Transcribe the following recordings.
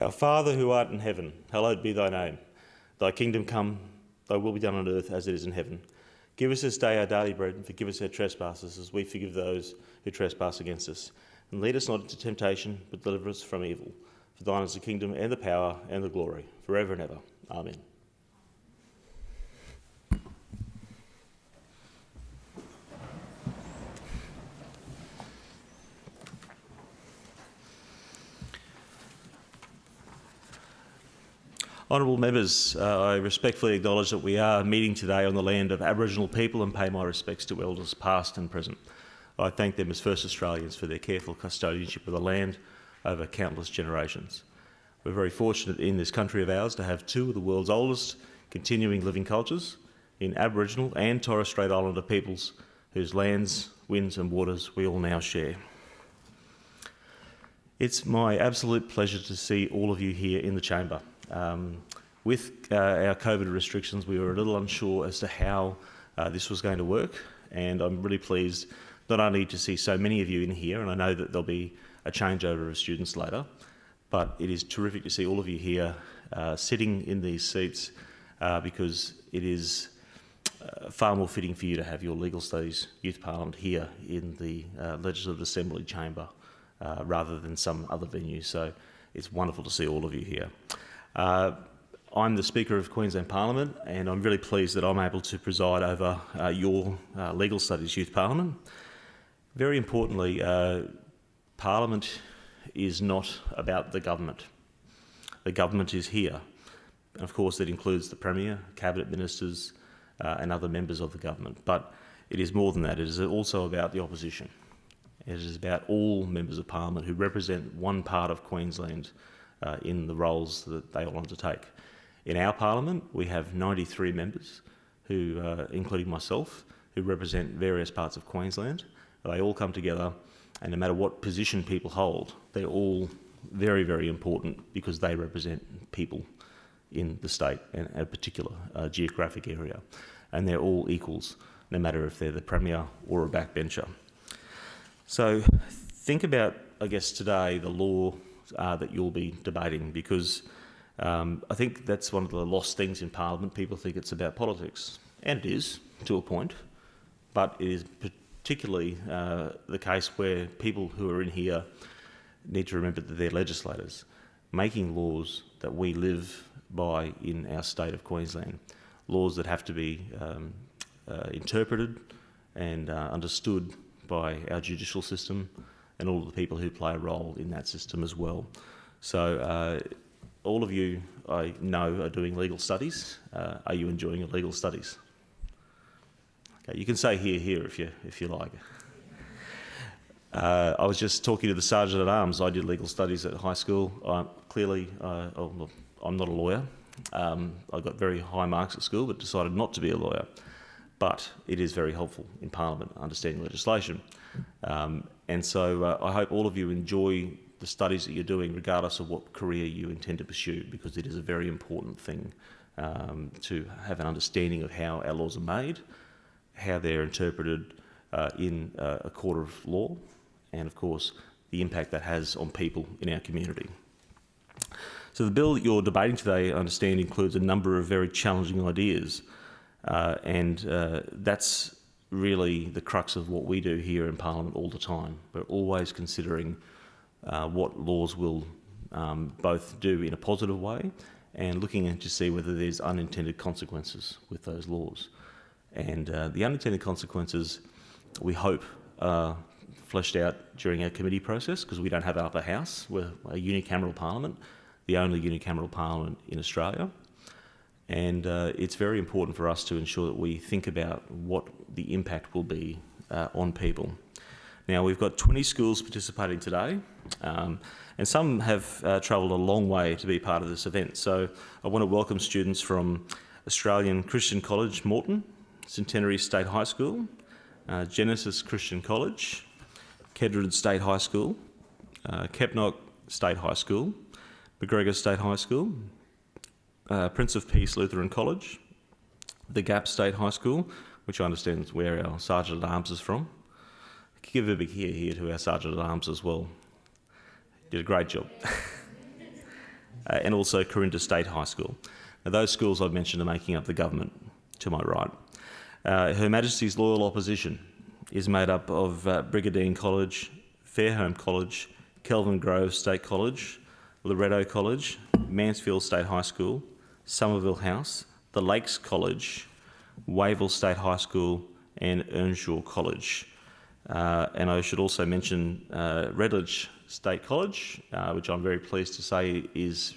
Our Father who art in heaven, hallowed be thy name. Thy kingdom come, thy will be done on earth as it is in heaven. Give us this day our daily bread, and forgive us our trespasses as we forgive those who trespass against us. And lead us not into temptation, but deliver us from evil. For thine is the kingdom and the power and the glory, forever and ever. Amen. Honourable members, I respectfully acknowledge that we are meeting today on the land of Aboriginal people and pay my respects to elders past and present. I thank them as First Australians for their careful custodianship of the land over countless generations. We're very fortunate in this country of ours to have two of the world's oldest continuing living cultures in Aboriginal and Torres Strait Islander peoples whose lands, winds and waters we all now share. It's my absolute pleasure to see all of you here in the chamber. With our COVID restrictions, we were a little unsure as to how this was going to work, and I'm really pleased not only to see so many of you in here, and I know that there'll be a changeover of students later, but it is terrific to see all of you here sitting in these seats because it is far more fitting for you to have your Legal Studies Youth Parliament here in the Legislative Assembly chamber rather than some other venue. So it's wonderful to see all of you here. I'm the Speaker of Queensland Parliament, and I'm really pleased that I'm able to preside over your Legal Studies Youth Parliament. Very importantly, Parliament is not about the government. The government is here. And of course, that includes the Premier, Cabinet Ministers and other members of the government. But it is more than that. It is also about the opposition. It is about all members of Parliament who represent one part of Queensland in the roles that they all undertake. In our Parliament, we have 93 members, who, including myself, who represent various parts of Queensland. They all come together, and no matter what position people hold, they're all very, very important because they represent people in the state and a particular geographic area. And they're all equals, no matter if they're the Premier or a backbencher. So think about, I guess, today, the law that you'll be debating, because I think that's one of the lost things in Parliament. People think it's about politics, and it is, to a point, but it is particularly the case where people who are in here need to remember that they're legislators, making laws that we live by in our state of Queensland, laws that have to be interpreted and understood by our judicial system and all of the people who play a role in that system as well. So all of you, I know, are doing legal studies. Are you enjoying your legal studies? Okay, you can say here if you like. I was just talking to the Sergeant at Arms. I did legal studies at high school. I'm not a lawyer. I got very high marks at school but decided not to be a lawyer. But it is very helpful in Parliament understanding legislation. And so I hope all of you enjoy the studies that you're doing regardless of what career you intend to pursue, because it is a very important thing to have an understanding of how our laws are made, how they're interpreted in a court of law, and of course the impact that has on people in our community. So the bill that you're debating today, I understand, includes a number of very challenging ideas, and that's really the crux of what we do here in Parliament all the time. We're always considering what laws will both do in a positive way and looking to see whether there's unintended consequences with those laws. And the unintended consequences, we hope, are fleshed out during our committee process, because we don't have an upper house. We're a unicameral parliament, the only unicameral parliament in Australia. And it's very important for us to ensure that we think about what the impact will be on people. Now, we've got 20 schools participating today, and some have travelled a long way to be part of this event. So I want to welcome students from Australian Christian College, Moreton, Centenary State High School, Genesis Christian College, Kedron State High School, Kepnock State High School, McGregor State High School, Prince of Peace Lutheran College, the Gap State High School, which I understand is where our Sergeant at Arms is from. Give a big here to our Sergeant at Arms as well. Did a great job. and also Corinda State High School. Now, those schools I've mentioned are making up the government to my right. Her Majesty's Loyal Opposition is made up of Brigadine College, Fairholme College, Kelvin Grove State College, Loretto College, Mansfield State High School, Somerville House, the Lakes College, Wavell State High School and Earnshaw College. And I should also mention Redledge State College, which I'm very pleased to say is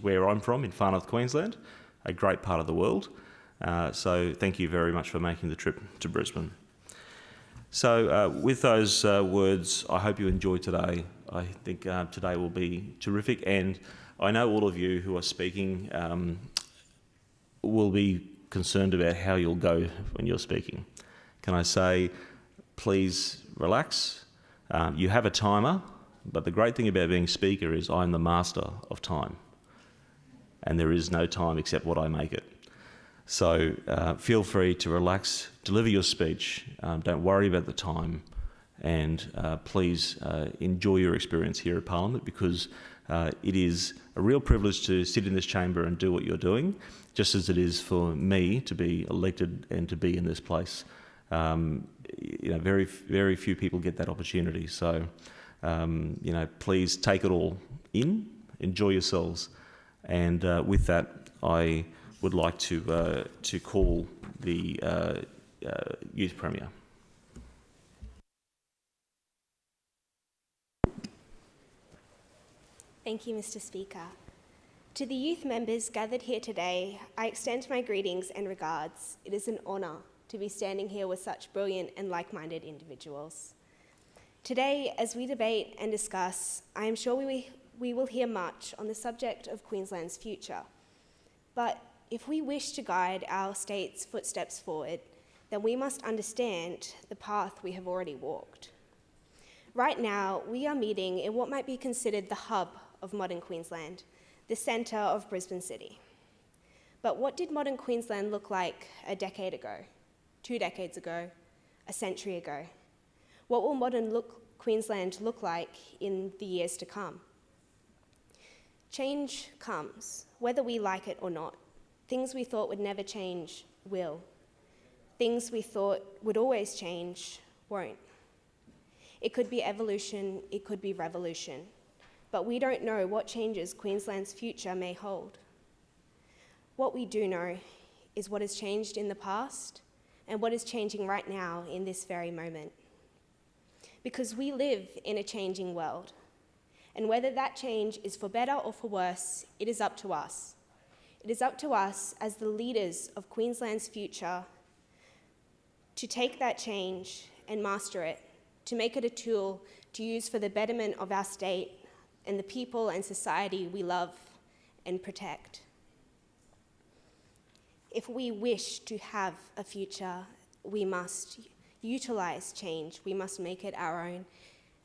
where I'm from, in far north Queensland, a great part of the world. So thank you very much for making the trip to Brisbane. So with those words, I hope you enjoy today. I think today will be terrific, and I know all of you who are speaking will be concerned about how you'll go when you're speaking. Can I say, please relax. You have a timer, but the great thing about being speaker is I'm the master of time, and there is no time except what I make it. So feel free to relax, deliver your speech, don't worry about the time, and please enjoy your experience here at Parliament, because it is a real privilege to sit in this chamber and do what you're doing, just as it is for me to be elected and to be in this place. Very, very few people get that opportunity. So, please take it all in, enjoy yourselves, and with that, I would like to call the Youth Premier. Thank you, Mr. Speaker. To the youth members gathered here today, I extend my greetings and regards. It is an honour to be standing here with such brilliant and like-minded individuals. Today, as we debate and discuss, I am sure we will hear much on the subject of Queensland's future. But if we wish to guide our state's footsteps forward, then we must understand the path we have already walked. Right now, we are meeting in what might be considered the hub of modern Queensland, the centre of Brisbane City. But what did modern Queensland look like a decade ago, 2 decades ago, a century ago? What will modern Queensland look like in the years to come? Change comes, whether we like it or not. Things we thought would never change will. Things we thought would always change won't. It could be evolution, it could be revolution, but we don't know what changes Queensland's future may hold. What we do know is what has changed in the past and what is changing right now in this very moment. Because we live in a changing world, and whether that change is for better or for worse, it is up to us. It is up to us as the leaders of Queensland's future to take that change and master it, to make it a tool to use for the betterment of our state and the people and society we love and protect. If we wish to have a future, we must utilise change, we must make it our own,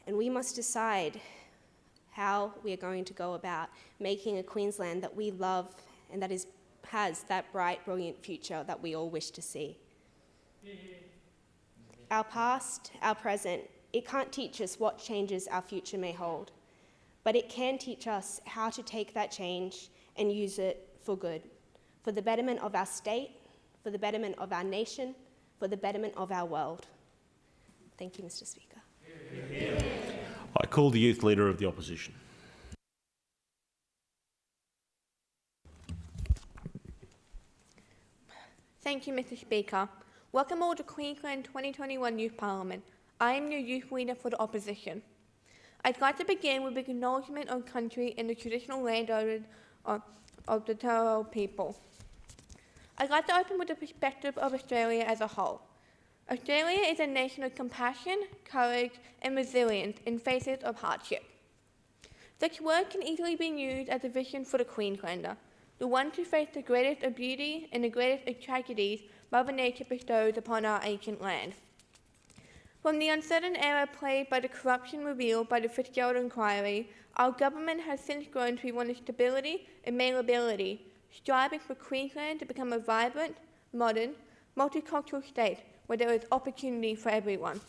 and we must decide how we are going to go about making a Queensland that we love and that has that bright, brilliant future that we all wish to see. Our past, our present, it can't teach us what changes our future may hold, but it can teach us how to take that change and use it for good, for the betterment of our state, for the betterment of our nation, for the betterment of our world. Thank you, Mr. Speaker. I call the Youth Leader of the Opposition. Thank you, Mr. Speaker. Welcome all to Queensland 2021 Youth Parliament. I am your Youth Leader for the Opposition. I'd like to begin with acknowledgement of country and the traditional landowners of the Turrbal people. I'd like to open with the perspective of Australia as a whole. Australia is a nation of compassion, courage and resilience in faces of hardship. Such words can easily be used as a vision for the Queenslander, the one to face the greatest of beauty and the greatest of tragedies Mother Nature bestows upon our ancient land. From the uncertain era plagued by the corruption revealed by the Fitzgerald Inquiry, our government has since grown to be one of stability and malleability, striving for Queensland to become a vibrant, modern, multicultural state where there is opportunity for everyone.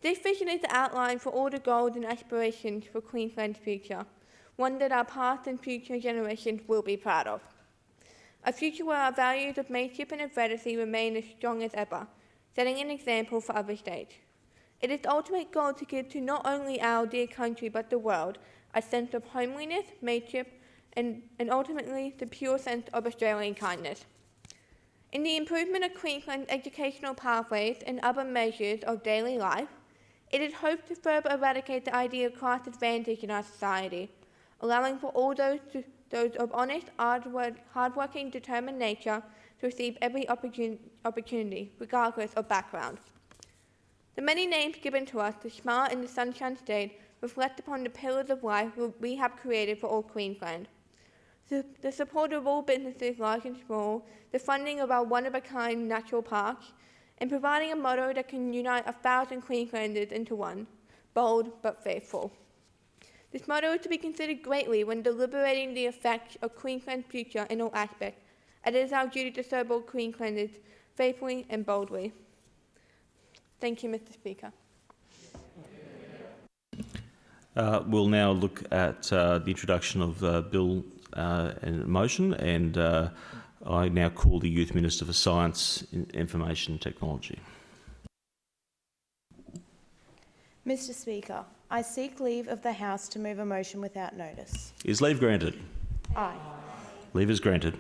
This vision is the outline for all the goals and aspirations for Queensland's future. one that our past and future generations will be proud of. A future where our values of mateship and heredity remain as strong as ever, setting an example for other states. It is the ultimate goal to give to not only our dear country but the world a sense of homeliness, mateship, and ultimately the pure sense of Australian kindness. In the improvement of Queensland's educational pathways and other measures of daily life, it is hoped to further eradicate the idea of class advantage in our society, allowing for all those of honest, hard-working, determined nature to receive every opportunity, regardless of background. The many names given to us, the Smart and the Sunshine State, reflect upon the pillars of life we have created for all Queensland. The support of all businesses, large and small, the funding of our one-of-a-kind natural parks, and providing a motto that can unite 1,000 Queenslanders into one, bold but faithful. This motto is to be considered greatly when deliberating the effects of Queensland's future in all aspects, and it is our duty to serve all Queenslanders faithfully and boldly. Thank you, Mr. Speaker. We'll now look at the introduction of Bill and motion, and I now call the Youth Minister for Science, Information and Technology. Mr. Speaker, I seek leave of the House to move a motion without notice. Is leave granted? Aye. Leave is granted.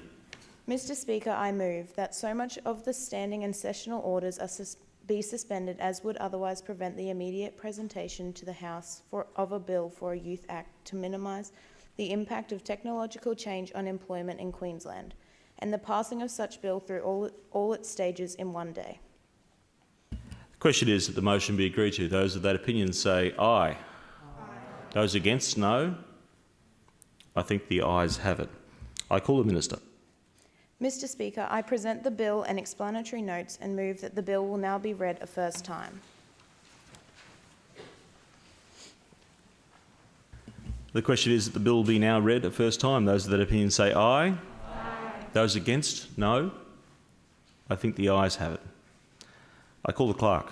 Mr. Speaker, I move that so much of the standing and sessional orders be suspended as would otherwise prevent the immediate presentation to the House of a bill for a Youth Act to minimise the impact of technological change on employment in Queensland, and the passing of such bill through all its stages in one day. The question is that the motion be agreed to. Those of that opinion say aye. Aye. Those against, no. I think the ayes have it. I call the Minister. Mr. Speaker, I present the bill and explanatory notes and move that the bill will now be read a first time. The question is that the bill be now read a first time. Those of that opinion say aye. Aye. Those against, no. I think the ayes have it. I call the Clerk.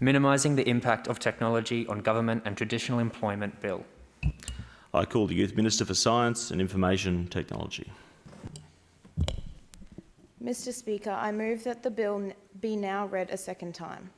Minimising the impact of technology on government and traditional employment bill. I call the Youth Minister for Science and Information Technology. Mr. Speaker, I move that the bill be now read a second time.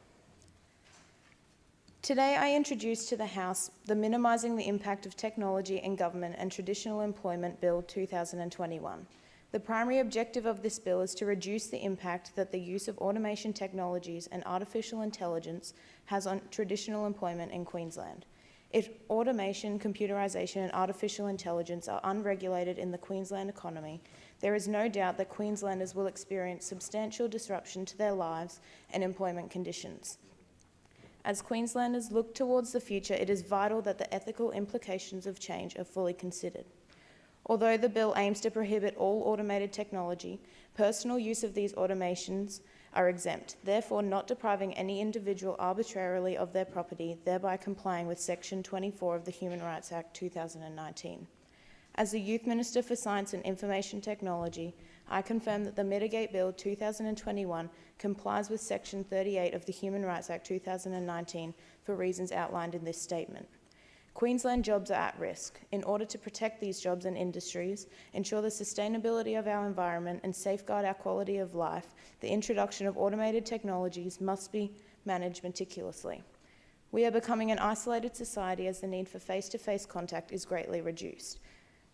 Today I introduce to the House the Minimising the Impact of Technology in Government and Traditional Employment Bill 2021. The primary objective of this bill is to reduce the impact that the use of automation technologies and artificial intelligence has on traditional employment in Queensland. If automation, computerisation and artificial intelligence are unregulated in the Queensland economy, there is no doubt that Queenslanders will experience substantial disruption to their lives and employment conditions. As Queenslanders look towards the future, it is vital that the ethical implications of change are fully considered. Although the bill aims to prohibit all automated technology, personal use of these automations are exempt, therefore not depriving any individual arbitrarily of their property, thereby complying with Section 24 of the Human Rights Act 2019. As the Youth Minister for Science and Information Technology, I confirm that the Mitigate Bill 2021 complies with Section 38 of the Human Rights Act 2019 for reasons outlined in this statement. Queensland jobs are at risk. In order to protect these jobs and industries, ensure the sustainability of our environment and safeguard our quality of life, the introduction of automated technologies must be managed meticulously. We are becoming an isolated society as the need for face-to-face contact is greatly reduced.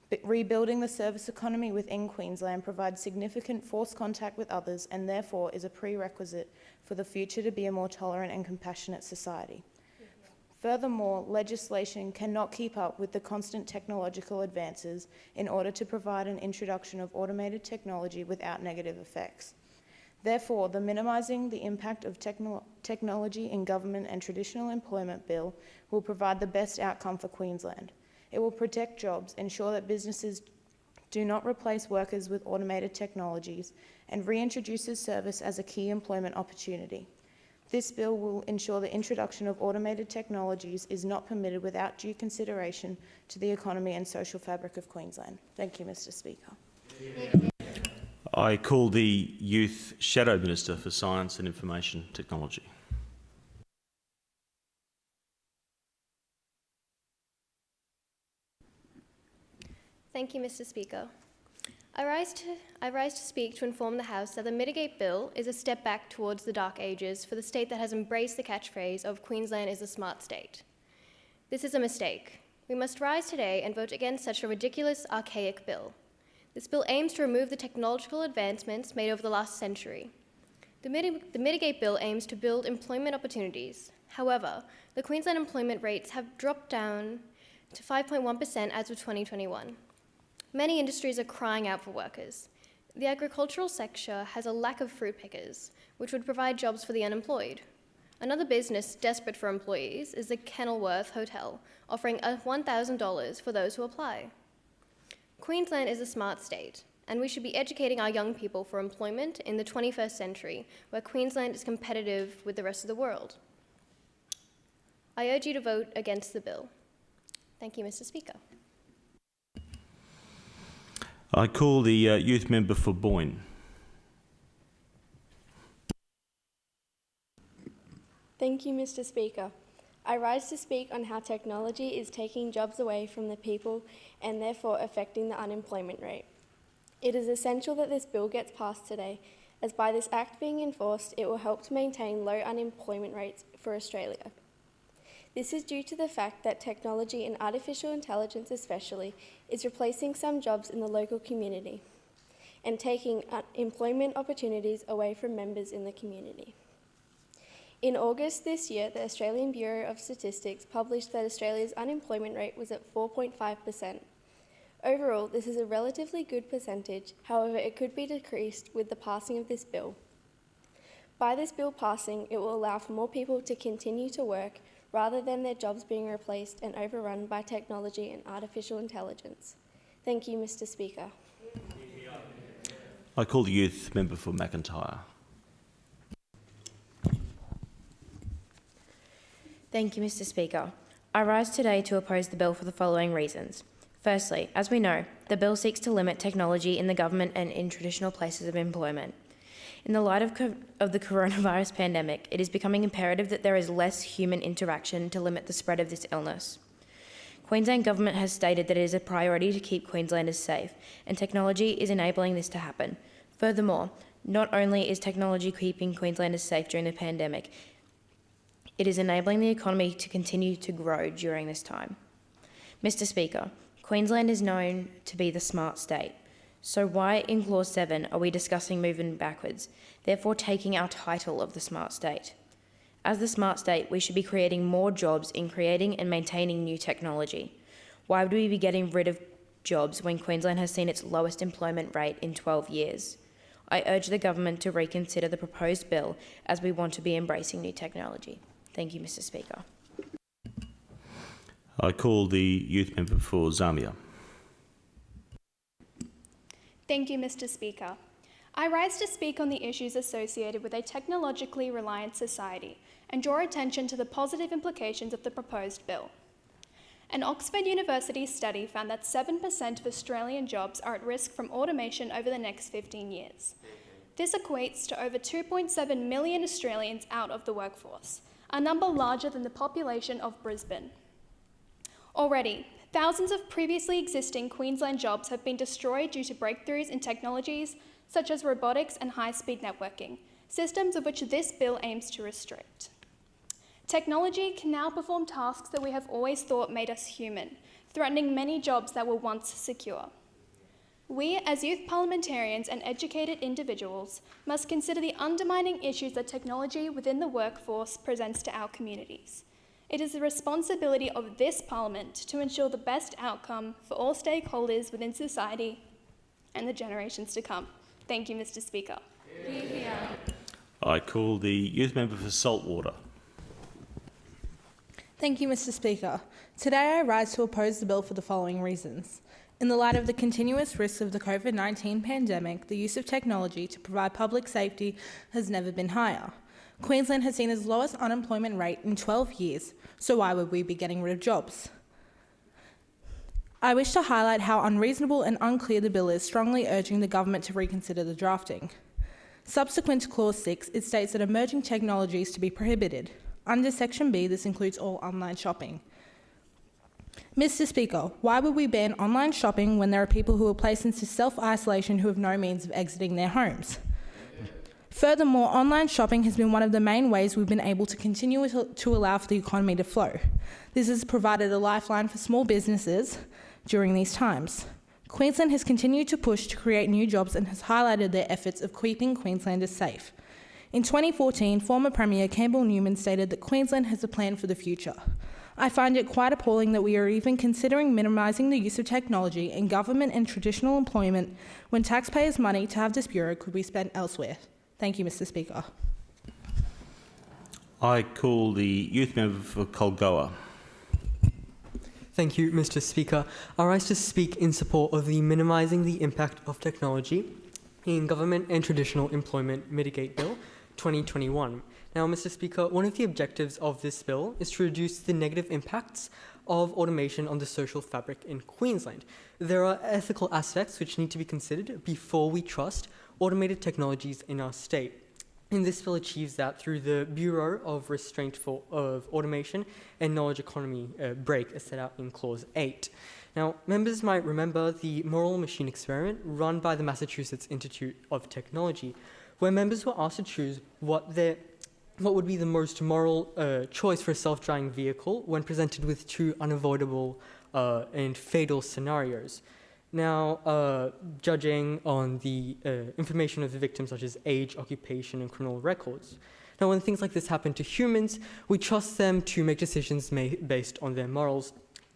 But rebuilding the service economy within Queensland provides significant forced contact with others and therefore is a prerequisite for the future to be a more tolerant and compassionate society. Furthermore, legislation cannot keep up with the constant technological advances in order to provide an introduction of automated technology without negative effects. Therefore, the Minimising the Impact of Technology in Government and Traditional Employment Bill will provide the best outcome for Queensland. It will protect jobs, ensure that businesses do not replace workers with automated technologies, and reintroduces service as a key employment opportunity. This bill will ensure the introduction of automated technologies is not permitted without due consideration to the economy and social fabric of Queensland. Thank you, Mr. Speaker. I call the Youth Shadow Minister for Science and Information Technology. Thank you, Mr. Speaker. I rise to speak to inform the House that the Mitigate Bill is a step back towards the dark ages for the state that has embraced the catchphrase of Queensland is a smart state. This is a mistake. We must rise today and vote against such a ridiculous, archaic bill. This bill aims to remove the technological advancements made over the last century. The Mitigate Bill aims to build employment opportunities. However, the Queensland employment rates have dropped down to 5.1% as of 2021. Many industries are crying out for workers. The agricultural sector has a lack of fruit pickers, which would provide jobs for the unemployed. Another business desperate for employees is the Kenilworth Hotel, offering $1,000 for those who apply. Queensland is a smart state, and we should be educating our young people for employment in the 21st century, where Queensland is competitive with the rest of the world. I urge you to vote against the bill. Thank you, Mr. Speaker. I call the youth member for Boyne. Thank you, Mr. Speaker. I rise to speak on how technology is taking jobs away from the people and therefore affecting the unemployment rate. It is essential that this bill gets passed today, as by this act being enforced, it will help to maintain low unemployment rates for Australia. This is due to the fact that technology and artificial intelligence especially is replacing some jobs in the local community and taking employment opportunities away from members in the community. In August this year, the Australian Bureau of Statistics published that Australia's unemployment rate was at 4.5%. Overall, this is a relatively good percentage, however, it could be decreased with the passing of this bill. By this bill passing, it will allow for more people to continue to work rather than their jobs being replaced and overrun by technology and artificial intelligence. Thank you, Mr. Speaker. I call the youth member for McIntyre. Thank you, Mr. Speaker. I rise today to oppose the bill for the following reasons. Firstly, as we know, the bill seeks to limit technology in the government and in traditional places of employment. In the light of the coronavirus pandemic, it is becoming imperative that there is less human interaction to limit the spread of this illness. Queensland Government has stated that it is a priority to keep Queenslanders safe, and technology is enabling this to happen. Furthermore, not only is technology keeping Queenslanders safe during the pandemic, it is enabling the economy to continue to grow during this time. Mr. Speaker, Queensland is known to be the smart state. So why in Clause 7 are we discussing moving backwards, therefore taking our title of the smart state? As the smart state, we should be creating more jobs in creating and maintaining new technology. Why would we be getting rid of jobs when Queensland has seen its lowest employment rate in 12 years? I urge the government to reconsider the proposed bill as we want to be embracing new technology. Thank you, Mr. Speaker. I call the youth member for Zamia. Thank you, Mr. Speaker. I rise to speak on the issues associated with a technologically reliant society and draw attention to the positive implications of the proposed bill. An Oxford University study found that 7% of Australian jobs are at risk from automation over the next 15 years. This equates to over 2.7 million Australians out of the workforce, a number larger than the population of Brisbane. Already, thousands of previously existing Queensland jobs have been destroyed due to breakthroughs in technologies such as robotics and high-speed networking, systems of which this bill aims to restrict. Technology can now perform tasks that we have always thought made us human, threatening many jobs that were once secure. We, as youth parliamentarians and educated individuals, must consider the undermining issues that technology within the workforce presents to our communities. It is the responsibility of this Parliament to ensure the best outcome for all stakeholders within society and the generations to come. Thank you, Mr. Speaker. I call the youth member for Saltwater. Thank you, Mr. Speaker. Today I rise to oppose the bill for the following reasons. In the light of the continuous risks of the COVID-19 pandemic, the use of technology to provide public safety has never been higher. Queensland has seen its lowest unemployment rate in 12 years, so why would we be getting rid of jobs? I wish to highlight how unreasonable and unclear the bill is, strongly urging the government to reconsider the drafting. Subsequent to Clause 6, it states that emerging technologies to be prohibited. Under Section B, this includes all online shopping. Mr. Speaker, why would we ban online shopping when there are people who are placed into self-isolation who have no means of exiting their homes? Furthermore, online shopping has been one of the main ways we've been able to continue to allow for the economy to flow. This has provided a lifeline for small businesses during these times. Queensland has continued to push to create new jobs and has highlighted their efforts of keeping Queenslanders safe. In 2014, former Premier Campbell Newman stated that Queensland has a plan for the future. I find it quite appalling that we are even considering minimising the use of technology in government and traditional employment when taxpayers' money to have this bureau could be spent elsewhere. Thank you, Mr. Speaker. I call the youth member for Colgoa. Thank you, Mr. Speaker. I rise to speak in support of the Minimising the Impact of Technology in Government and Traditional Employment Mitigate Bill 2021. Now, Mr. Speaker, one of the objectives of this bill is to reduce the negative impacts of automation on the social fabric in Queensland. There are ethical aspects which need to be considered before we trust automated technologies in our state. And this bill achieves that through the Bureau of Restraint of Automation and Knowledge Economy break as set out in Clause 8. Now, members might remember the moral machine experiment run by the Massachusetts Institute of Technology, where members were asked to choose what would be the most moral choice for a self-driving vehicle when presented with two unavoidable and fatal scenarios. Now, judging on the information of the victims, such as age, occupation, and criminal records. Now, when things like this happen to humans, we trust them to make decisions based on their morals.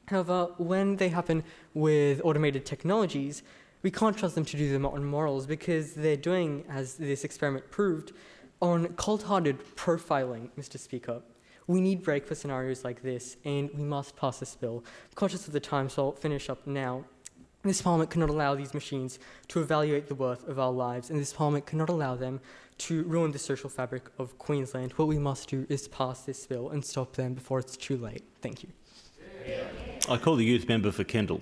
However, when they happen with automated technologies, we can't trust them to do them on morals because they're doing, as this experiment proved, on cold-hearted profiling, Mr. Speaker. We need break for scenarios like this, and we must pass this bill. I'm conscious of the time, so I'll finish up now. This Parliament cannot allow these machines to evaluate the worth of our lives, and this Parliament cannot allow them to ruin the social fabric of Queensland. What we must do is pass this bill and stop them before it's too late. Thank you. I call the youth member for Kendall.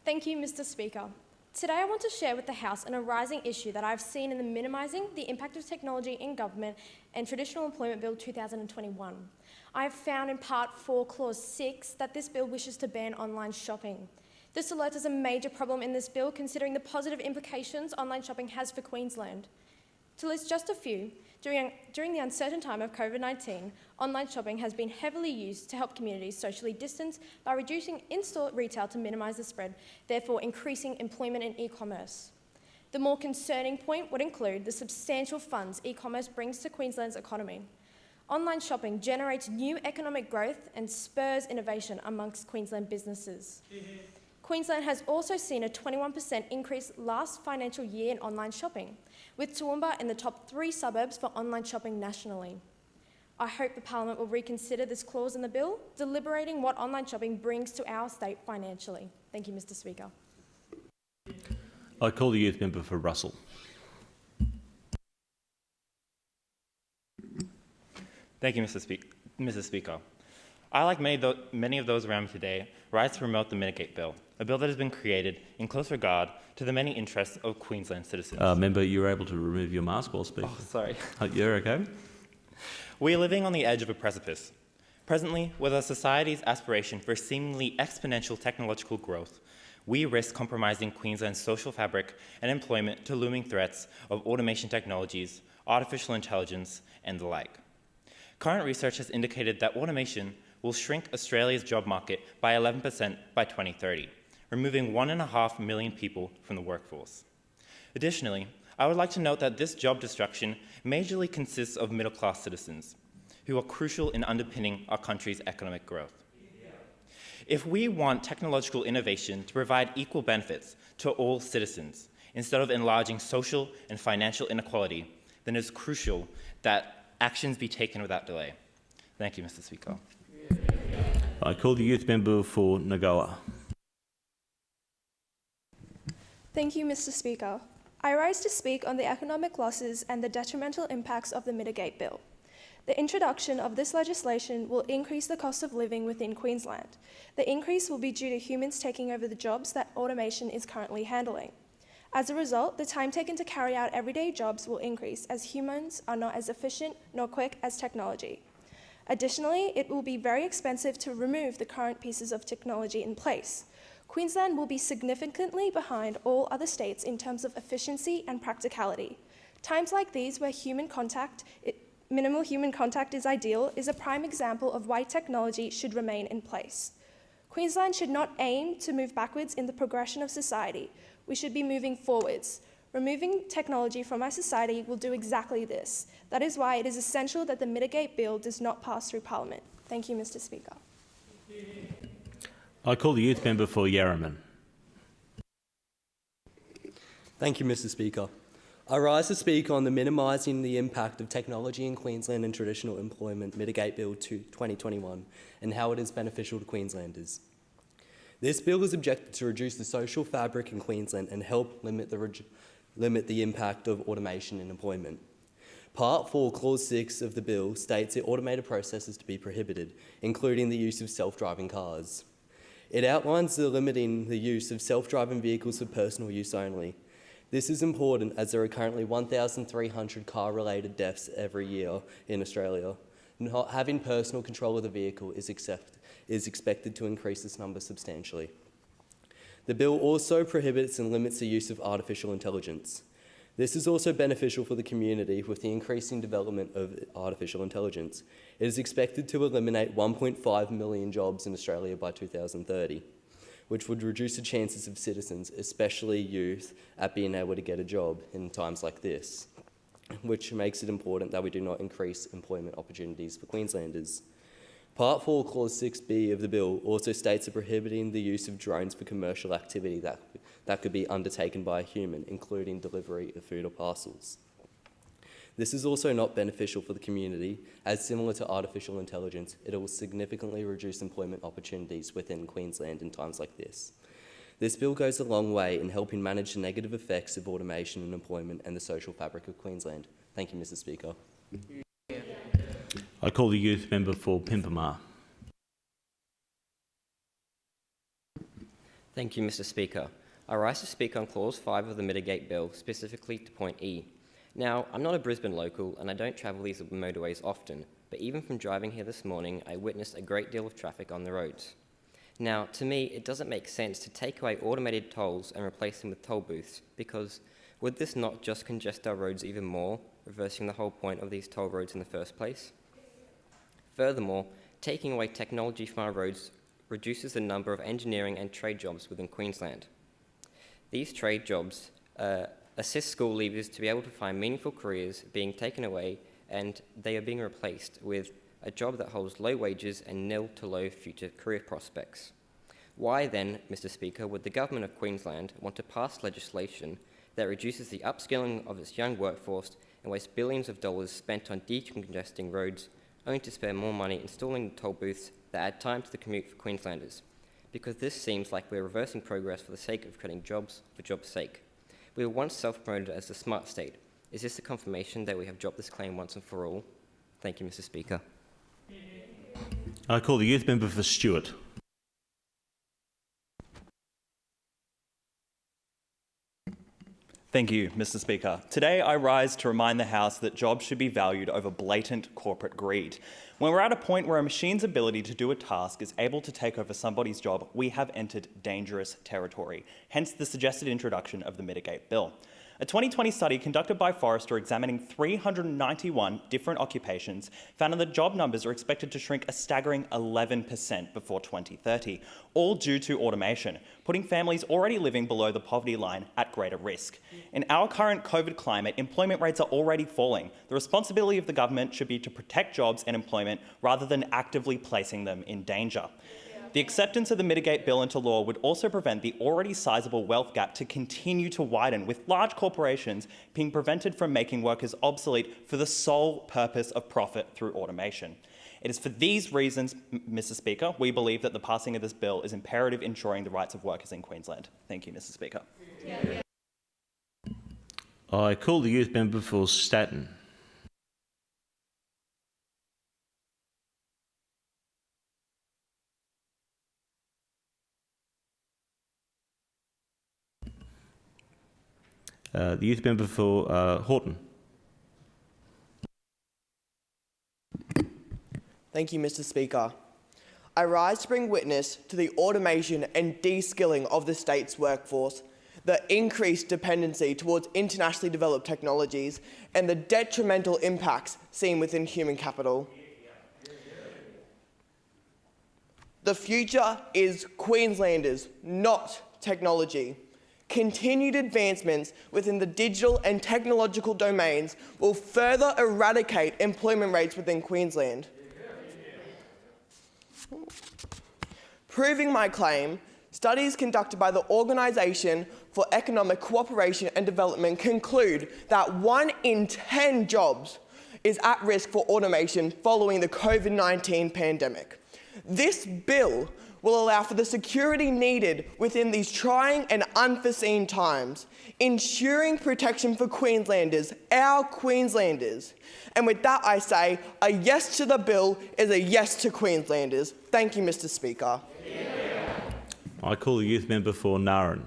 Thank you, Mr. Speaker. Today I want to share with the House an arising issue that I've seen in the Minimising the Impact of Technology in Government and Traditional Employment Bill 2021. I have found in Part 4, Clause 6, that this bill wishes to ban online shopping. This alerts as a major problem in this bill, considering the positive implications online shopping has for Queensland. To list just a few, during the uncertain time of COVID-19, online shopping has been heavily used to help communities socially distance by reducing in-store retail to minimise the spread, therefore increasing employment in e-commerce. The more concerning point would include the substantial funds e-commerce brings to Queensland's economy. Online shopping generates new economic growth and spurs innovation amongst Queensland businesses. Queensland has also seen a 21% increase last financial year in online shopping, with Toowoomba in the top 3 suburbs for online shopping nationally. I hope the Parliament will reconsider this clause in the bill, deliberating what online shopping brings to our state financially. Thank you, Mr. Speaker. I call the youth member for Russell. Thank you, Mrs. Speaker. I, like many of those around me today, rise to promote the Mitigate Bill, a bill that has been created in close regard to the many interests of Queensland citizens. Member, you're able to remove your mask while speaking. Oh, sorry. You're okay? We are living on the edge of a precipice. Presently, with our society's aspiration for seemingly exponential technological growth, we risk compromising Queensland's social fabric and employment to looming threats of automation technologies, artificial intelligence, and the like. Current research has indicated that automation will shrink Australia's job market by 11% by 2030, removing 1.5 million people from the workforce. Additionally, I would like to note that this job destruction majorly consists of middle-class citizens, who are crucial in underpinning our country's economic growth. If we want technological innovation to provide equal benefits to all citizens, instead of enlarging social and financial inequality, then it is crucial that actions be taken without delay. Thank you, Mr. Speaker. I call the youth member for Nagoa. Thank you, Mr. Speaker. I rise to speak on the economic losses and the detrimental impacts of the Mitigate Bill. The introduction of this legislation will increase the cost of living within Queensland. The increase will be due to humans taking over the jobs that automation is currently handling. As a result, the time taken to carry out everyday jobs will increase, as humans are not as efficient nor quick as technology. Additionally, it will be very expensive to remove the current pieces of technology in place. Queensland will be significantly behind all other states in terms of efficiency and practicality. Times like these where minimal human contact is ideal is a prime example of why technology should remain in place. Queensland should not aim to move backwards in the progression of society. We should be moving forwards. Removing technology from our society will do exactly this. That is why it is essential that the Mitigate Bill does not pass through Parliament. Thank you, Mr. Speaker. I call the youth member for Yarraman. Thank you, Mr. Speaker. I rise to speak on the Minimising the Impact of Technology in Queensland and Traditional Employment Mitigate Bill 2021 and how it is beneficial to Queenslanders. This bill is objected to reduce the social fabric in Queensland and help limit the impact of automation in employment. Part 4, Clause 6 of the bill states that automated processes to be prohibited, including the use of self-driving cars. It outlines the limiting the use of self-driving vehicles for personal use only. This is important as there are currently 1,300 car-related deaths every year in Australia. Not having personal control of the vehicle is expected to increase this number substantially. The bill also prohibits and limits the use of artificial intelligence. This is also beneficial for the community with the increasing development of artificial intelligence. It is expected to eliminate 1.5 million jobs in Australia by 2030, which would reduce the chances of citizens, especially youth, at being able to get a job in times like this, which makes it important that we do not increase employment opportunities for Queenslanders. Part 4, Clause 6B of the bill also states that prohibiting the use of drones for commercial activity that could be undertaken by a human, including delivery of food or parcels. This is also not beneficial for the community, as similar to artificial intelligence, it will significantly reduce employment opportunities within Queensland in times like this. This bill goes a long way in helping manage the negative effects of automation in employment and the social fabric of Queensland. Thank you, Mr. Speaker. I call the youth member for Pimpamar. Thank you, Mr. Speaker. I rise to speak on Clause 5 of the Mitigate Bill, specifically to point E. Now, I'm not a Brisbane local and I don't travel these motorways often, but even from driving here this morning, I witnessed a great deal of traffic on the roads. Now, to me, it doesn't make sense to take away automated tolls and replace them with toll booths, because would this not just congest our roads even more, reversing the whole point of these toll roads in the first place? Furthermore, taking away technology from our roads reduces the number of engineering and trade jobs within Queensland. These trade jobs assist school leavers to be able to find meaningful careers being taken away, and they are being replaced with a job that holds low wages and nil to low future career prospects. Why then, Mr. Speaker, would the Government of Queensland want to pass legislation that reduces the upskilling of its young workforce and wastes billions of dollars spent on decongesting roads, only to spend more money installing toll booths that add time to the commute for Queenslanders? Because this seems like we're reversing progress for the sake of creating jobs for jobs' sake. We were once self-promoted as the smart state. Is this a confirmation that we have dropped this claim once and for all? Thank you, Mr. Speaker. I call the youth member for Stewart. Thank you, Mr. Speaker. Today I rise to remind the House that jobs should be valued over blatant corporate greed. When we're at a point where a machine's ability to do a task is able to take over somebody's job, we have entered dangerous territory, hence the suggested introduction of the Mitigate Bill. A 2020 study conducted by Forrester examining 391 different occupations found that job numbers are expected to shrink a staggering 11% before 2030, all due to automation, putting families already living below the poverty line at greater risk. In our current COVID climate, employment rates are already falling. The responsibility of the government should be to protect jobs and employment rather than actively placing them in danger. The acceptance of the Mitigate Bill into law would also prevent the already sizable wealth gap to continue to widen, with large corporations being prevented from making workers obsolete for the sole purpose of profit through automation. It is for these reasons, Mr. Speaker, we believe that the passing of this bill is imperative in ensuring the rights of workers in Queensland. Thank you, Mr. Speaker. I call the youth member for Statten. The youth member for Horton. Thank you, Mr. Speaker. I rise to bring witness to the automation and de-skilling of the state's workforce, the increased dependency towards internationally developed technologies, and the detrimental impacts seen within human capital. The future is Queenslanders, not technology. Continued advancements within the digital and technological domains will further eradicate employment rates within Queensland. Proving my claim, studies conducted by the Organisation for Economic Cooperation and Development conclude that 1 in 10 jobs is at risk for automation following the COVID-19 pandemic. This bill will allow for the security needed within these trying and unforeseen times, ensuring protection for Queenslanders, our Queenslanders. And with that, I say a yes to the bill is a yes to Queenslanders. Thank you, Mr. Speaker. I call the youth member for Naran.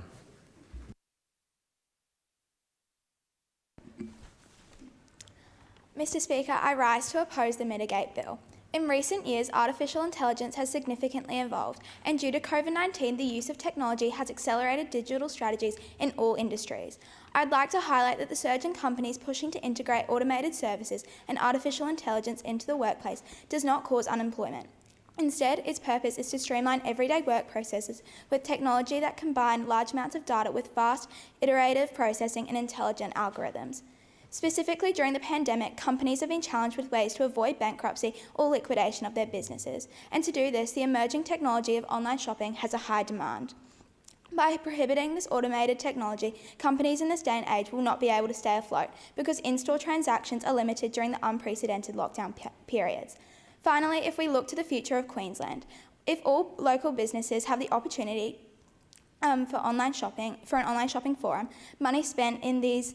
Mr. Speaker, I rise to oppose the Mitigate Bill. In recent years, artificial intelligence has significantly evolved, and due to COVID-19, the use of technology has accelerated digital strategies in all industries. I'd like to highlight that the surge in companies pushing to integrate automated services and artificial intelligence into the workplace does not cause unemployment. Instead, its purpose is to streamline everyday work processes with technology that combine large amounts of data with fast, iterative processing and intelligent algorithms. Specifically, during the pandemic, companies have been challenged with ways to avoid bankruptcy or liquidation of their businesses. And to do this, the emerging technology of online shopping has a high demand. By prohibiting this automated technology, companies in this day and age will not be able to stay afloat because in-store transactions are limited during the unprecedented lockdown periods. Finally, if we look to the future of Queensland, if all local businesses have the opportunity for an online shopping forum, money spent in these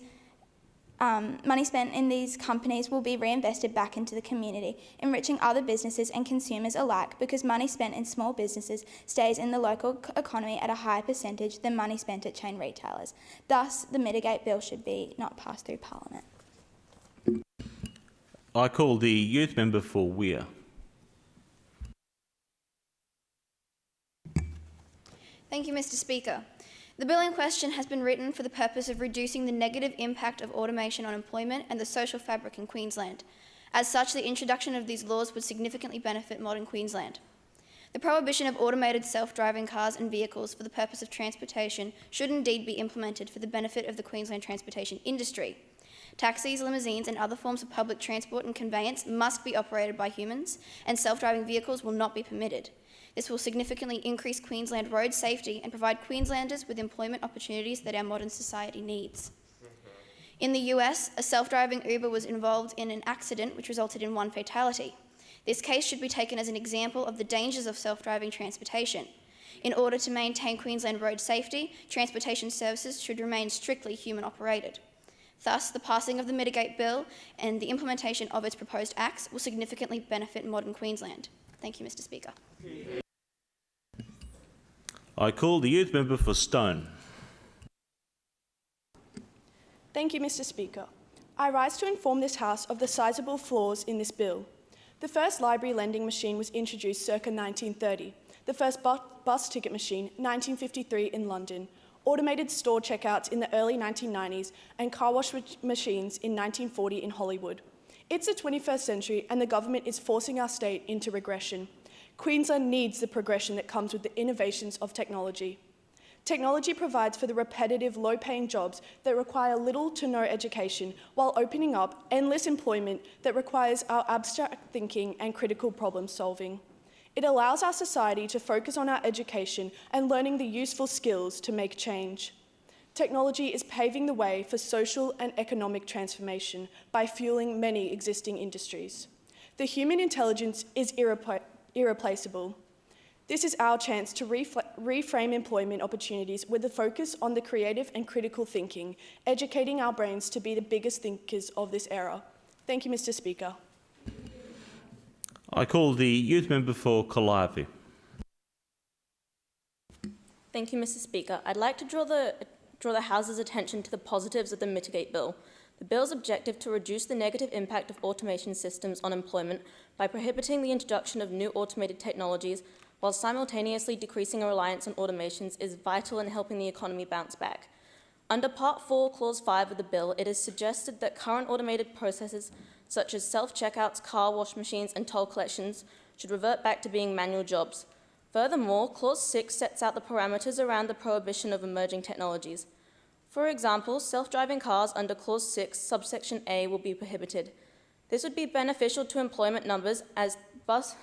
companies will be reinvested back into the community, enriching other businesses and consumers alike because money spent in small businesses stays in the local economy at a higher percentage than money spent at chain retailers. Thus, the Mitigate Bill should be not passed through Parliament. I call the youth member for Weir. Thank you, Mr. Speaker. The bill in question has been written for the purpose of reducing the negative impact of automation on employment and the social fabric in Queensland. As such, the introduction of these laws would significantly benefit modern Queensland. The prohibition of automated self-driving cars and vehicles for the purpose of transportation should indeed be implemented for the benefit of the Queensland transportation industry. Taxis, limousines and other forms of public transport and conveyance must be operated by humans, and self-driving vehicles will not be permitted. This will significantly increase Queensland road safety and provide Queenslanders with employment opportunities that our modern society needs. In the US, a self-driving Uber was involved in an accident which resulted in 1 fatality. This case should be taken as an example of the dangers of self-driving transportation. In order to maintain Queensland road safety, transportation services should remain strictly human-operated. Thus, the passing of the Mitigate Bill and the implementation of its proposed acts will significantly benefit modern Queensland. Thank you, Mr. Speaker. I call the youth member for Stone. Thank you, Mr. Speaker. I rise to inform this House of the sizable flaws in this bill. The first library lending machine was introduced circa 1930, the first bus ticket machine 1953 in London, automated store checkouts in the early 1990s, and car wash machines in 1940 in Hollywood. It's the 21st century and the government is forcing our state into regression. Queensland needs the progression that comes with the innovations of technology. Technology provides for the repetitive, low-paying jobs that require little to no education, while opening up endless employment that requires our abstract thinking and critical problem solving. It allows our society to focus on our education and learning the useful skills to make change. Technology is paving the way for social and economic transformation by fueling many existing industries. The human intelligence is irreplaceable. This is our chance to reframe employment opportunities with a focus on the creative and critical thinking, educating our brains to be the biggest thinkers of this era. Thank you, Mr. Speaker. I call the youth member for Calliope. Thank you, Mr. Speaker. I'd like to draw the House's attention to the positives of the Mitigate Bill. The bill's objective to reduce the negative impact of automation systems on employment by prohibiting the introduction of new automated technologies while simultaneously decreasing a reliance on automations is vital in helping the economy bounce back. Under Part 4, Clause 5 of the bill, it is suggested that current automated processes such as self-checkouts, car wash machines, and toll collections should revert back to being manual jobs. Furthermore, Clause 6 sets out the parameters around the prohibition of emerging technologies. For example, self-driving cars under Clause 6, subsection A will be prohibited. This would be beneficial to employment numbers as bus,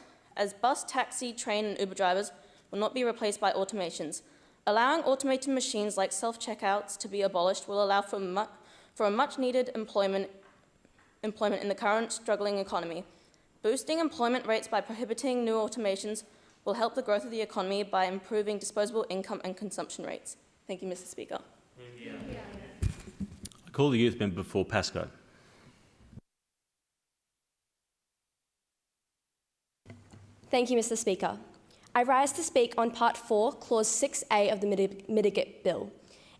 taxi, train, and Uber drivers will not be replaced by automations. Allowing automated machines like self-checkouts to be abolished will allow for a much-needed employment in the current struggling economy. Boosting employment rates by prohibiting new automations will help the growth of the economy by improving disposable income and consumption rates. Thank you, Mr. Speaker. I call the youth member for Pascoe. Thank you, Mr. Speaker. I rise to speak on Part 4, Clause 6A of the Mitigate Bill.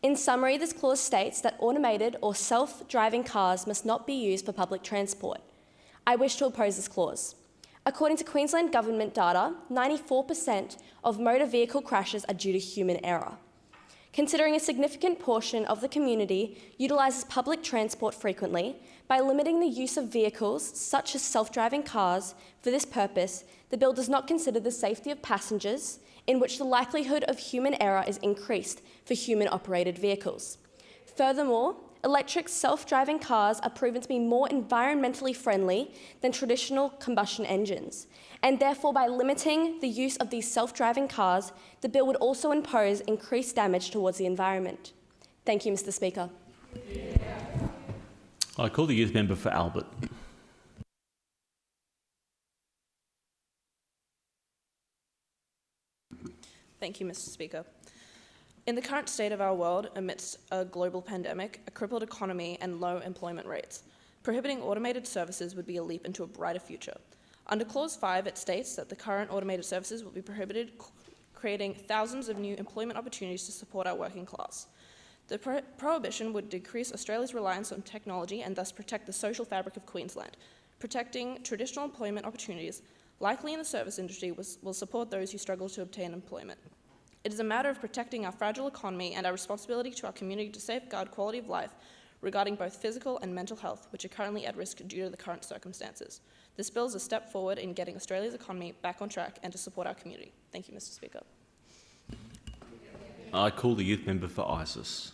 In summary, this clause states that automated or self-driving cars must not be used for public transport. I wish to oppose this clause. According to Queensland Government data, 94% of motor vehicle crashes are due to human error. Considering a significant portion of the community utilises public transport frequently, by limiting the use of vehicles, such as self-driving cars, for this purpose, the bill does not consider the safety of passengers, in which the likelihood of human error is increased for human-operated vehicles. Furthermore, electric self-driving cars are proven to be more environmentally friendly than traditional combustion engines, and therefore by limiting the use of these self-driving cars, the bill would also impose increased damage towards the environment. Thank you, Mr. Speaker. I call the youth member for Albert. Thank you, Mr. Speaker. In the current state of our world, amidst a global pandemic, a crippled economy, and low employment rates, prohibiting automated services would be a leap into a brighter future. Under Clause 5, it states that the current automated services will be prohibited, creating thousands of new employment opportunities to support our working class. The prohibition would decrease Australia's reliance on technology and thus protect the social fabric of Queensland. Protecting traditional employment opportunities, likely in the service industry, will support those who struggle to obtain employment. It is a matter of protecting our fragile economy and our responsibility to our community to safeguard quality of life regarding both physical and mental health, which are currently at risk due to the current circumstances. This bill is a step forward in getting Australia's economy back on track and to support our community. Thank you, Mr. Speaker. I call the youth member for Isis.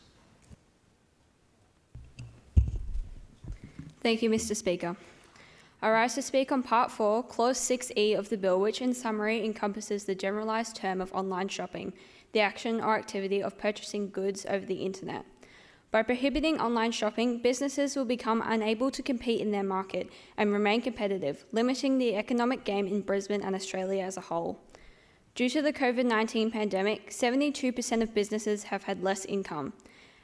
Thank you, Mr. Speaker. I rise to speak on Part 4, Clause 6E of the bill, which in summary encompasses the generalised term of online shopping, the action or activity of purchasing goods over the internet. By prohibiting online shopping, businesses will become unable to compete in their market and remain competitive, limiting the economic gain in Brisbane and Australia as a whole. Due to the COVID-19 pandemic, 72% of businesses have had less income.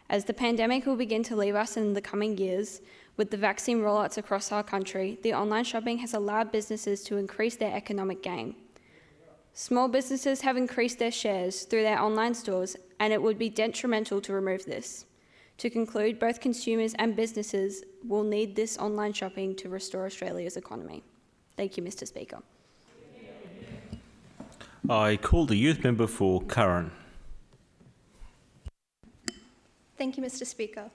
As the pandemic will begin to leave us in the coming years, with the vaccine rollouts across our country, the online shopping has allowed businesses to increase their economic gain. Small businesses have increased their shares through their online stores, and it would be detrimental to remove this. To conclude, both consumers and businesses will need this online shopping to restore Australia's economy. Thank you, Mr. Speaker. I call the youth member for Curran. Thank you, Mr. Speaker.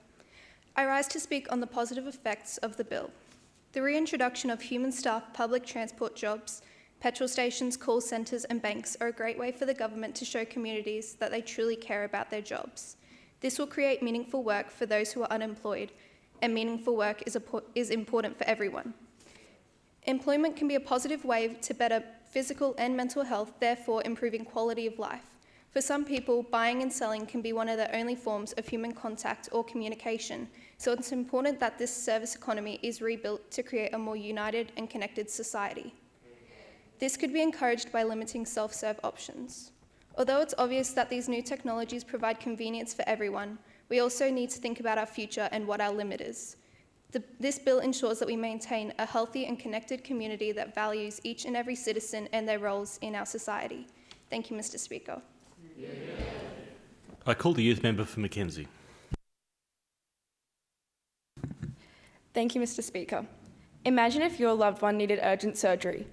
I rise to speak on the positive effects of the bill. The reintroduction of human staff public transport jobs, petrol stations, call centres and banks are a great way for the government to show communities that they truly care about their jobs. This will create meaningful work for those who are unemployed, and meaningful work is important for everyone. Employment can be a positive way to better physical and mental health, therefore improving quality of life. For some people, buying and selling can be one of the only forms of human contact or communication, so it's important that this service economy is rebuilt to create a more united and connected society. This could be encouraged by limiting self-serve options. Although it's obvious that these new technologies provide convenience for everyone, we also need to think about our future and what our limit is. This bill ensures that we maintain a healthy and connected community that values each and every citizen and their roles in our society. Thank you, Mr. Speaker. I call the youth member for Mackenzie. Thank you, Mr. Speaker. Imagine if your loved one needed urgent surgery.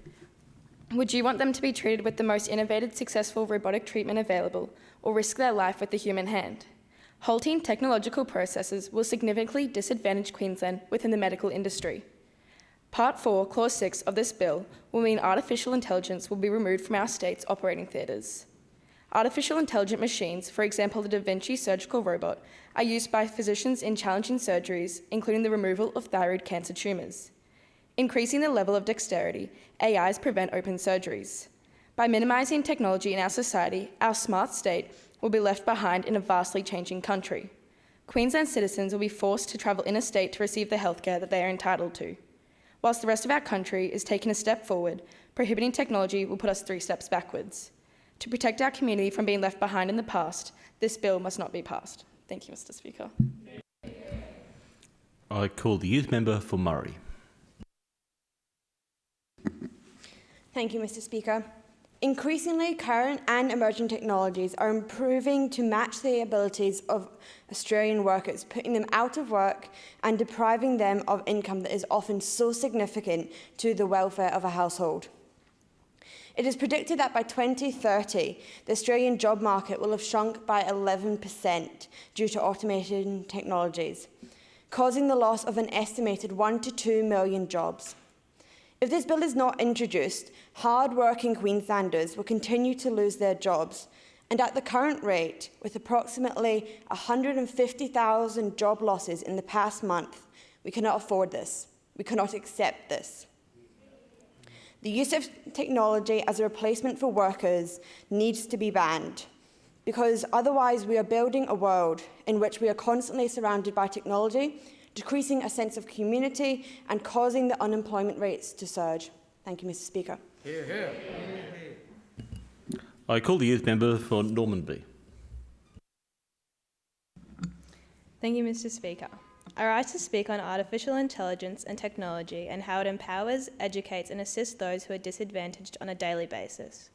Would you want them to be treated with the most innovative, successful robotic treatment available, or risk their life with the human hand? Halting technological processes will significantly disadvantage Queensland within the medical industry. Part 4, Clause 6 of this bill will mean artificial intelligence will be removed from our state's operating theatres. Artificial intelligent machines, for example the Da Vinci surgical robot, are used by physicians in challenging surgeries, including the removal of thyroid cancer tumours. Increasing the level of dexterity, AIs prevent open surgeries. By minimising technology in our society, our smart state will be left behind in a vastly changing country. Queensland citizens will be forced to travel interstate to receive the healthcare that they are entitled to. Whilst the rest of our country is taking a step forward, prohibiting technology will put us 3 steps backwards. To protect our community from being left behind in the past, this bill must not be passed. Thank you, Mr. Speaker. I call the youth member for Murray. Thank you, Mr. Speaker. Increasingly, current and emerging technologies are improving to match the abilities of Australian workers, putting them out of work and depriving them of income that is often so significant to the welfare of a household. It is predicted that by 2030, the Australian job market will have shrunk by 11% due to automated technologies, causing the loss of an estimated 1 to 2 million jobs. If this bill is not introduced, hard-working Queenslanders will continue to lose their jobs, and at the current rate, with approximately 150,000 job losses in the past month, we cannot afford this. We cannot accept this. The use of technology as a replacement for workers needs to be banned, because otherwise we are building a world in which we are constantly surrounded by technology, decreasing a sense of community and causing the unemployment rates to surge. Thank you, Mr. Speaker. Hear, hear. I call the youth member for Normanby. Thank you, Mr. Speaker. I rise to speak on artificial intelligence and technology and how it empowers, educates and assists those who are disadvantaged on a daily basis.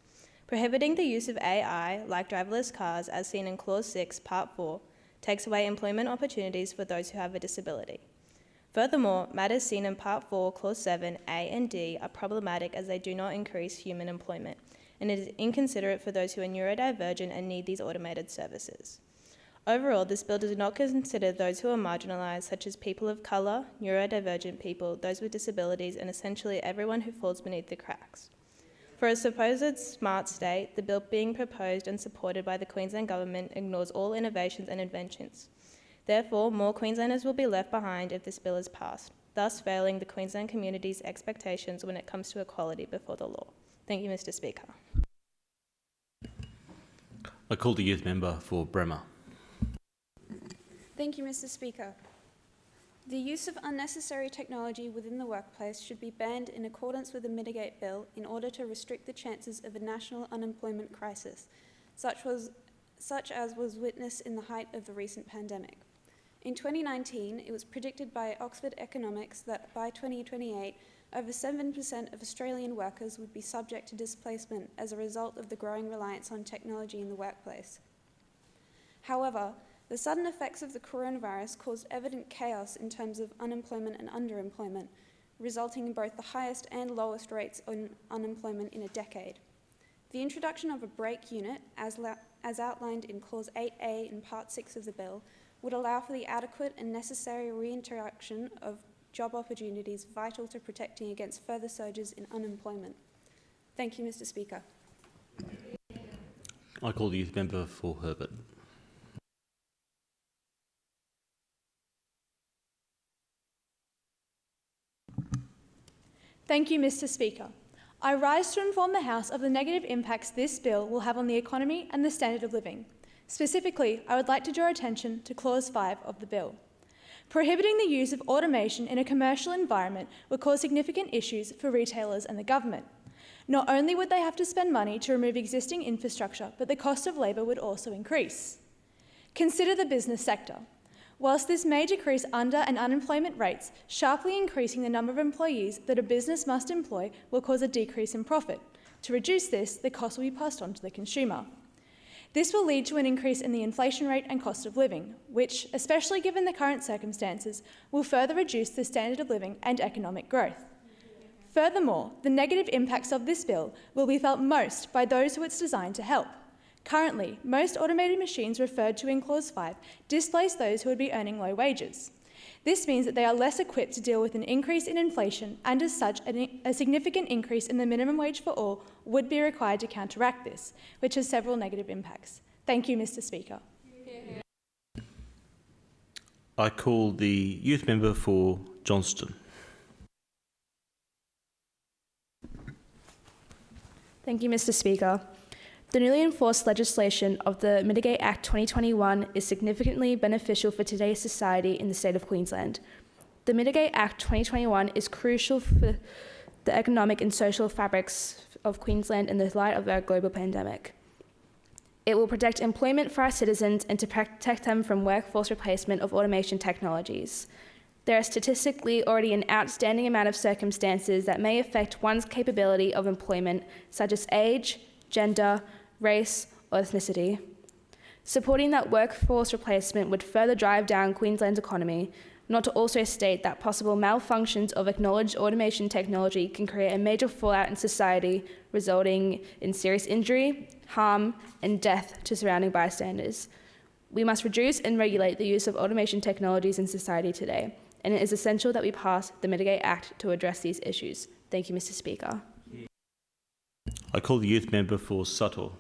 Prohibiting the use of AI, like driverless cars, as seen in Clause 6, Part 4, takes away employment opportunities for those who have a disability. Furthermore, matters seen in Part 4, Clause 7, A and D are problematic as they do not increase human employment, and it is inconsiderate for those who are neurodivergent and need these automated services. Overall, this bill does not consider those who are marginalised, such as people of colour, neurodivergent people, those with disabilities, and essentially everyone who falls beneath the cracks. For a supposed smart state, the bill being proposed and supported by the Queensland Government ignores all innovations and inventions. Therefore, more Queenslanders will be left behind if this bill is passed, thus failing the Queensland community's expectations when it comes to equality before the law. Thank you, Mr. Speaker. I call the youth member for Bremer. Thank you, Mr. Speaker. The use of unnecessary technology within the workplace should be banned in accordance with the Mitigate Bill in order to restrict the chances of a national unemployment crisis, such as was witnessed in the height of the recent pandemic. In 2019, it was predicted by Oxford Economics that by 2028, over 7% of Australian workers would be subject to displacement as a result of the growing reliance on technology in the workplace. However, the sudden effects of the coronavirus caused evident chaos in terms of unemployment and underemployment, resulting in both the highest and lowest rates of unemployment in a decade. The introduction of a break unit, as outlined in Clause 8A in Part 6 of the bill, would allow for the adequate and necessary reintroduction of job opportunities vital to protecting against further surges in unemployment. Thank you, Mr. Speaker. I call the youth member for Herbert. Thank you, Mr. Speaker. I rise to inform the House of the negative impacts this bill will have on the economy and the standard of living. Specifically, I would like to draw attention to Clause 5 of the bill. Prohibiting the use of automation in a commercial environment would cause significant issues for retailers and the government. Not only would they have to spend money to remove existing infrastructure, but the cost of labour would also increase. Consider the business sector. Whilst this may decrease under- and unemployment rates, sharply increasing the number of employees that a business must employ will cause a decrease in profit. To reduce this, the cost will be passed on to the consumer. This will lead to an increase in the inflation rate and cost of living, which, especially given the current circumstances, will further reduce the standard of living and economic growth. Furthermore, the negative impacts of this bill will be felt most by those who it's designed to help. Currently, most automated machines referred to in Clause 5 displace those who would be earning low wages. This means that they are less equipped to deal with an increase in inflation, and as such, a significant increase in the minimum wage for all would be required to counteract this, which has several negative impacts. Thank you, Mr. Speaker. I call the youth member for Johnston. Thank you, Mr. Speaker. The newly enforced legislation of the Mitigate Act 2021 is significantly beneficial for today's society in the state of Queensland. The Mitigate Act 2021 is crucial for the economic and social fabrics of Queensland in the light of our global pandemic. It will protect employment for our citizens and to protect them from workforce replacement of automation technologies. There are statistically already an outstanding amount of circumstances that may affect one's capability of employment, such as age, gender, race, or ethnicity. Supporting that workforce replacement would further drive down Queensland's economy, not to also state that possible malfunctions of acknowledged automation technology can create a major fallout in society, resulting in serious injury, harm, and death to surrounding bystanders. We must reduce and regulate the use of automation technologies in society today, and it is essential that we pass the Mitigate Act to address these issues. Thank you, Mr. Speaker. I call the youth member for Suttle.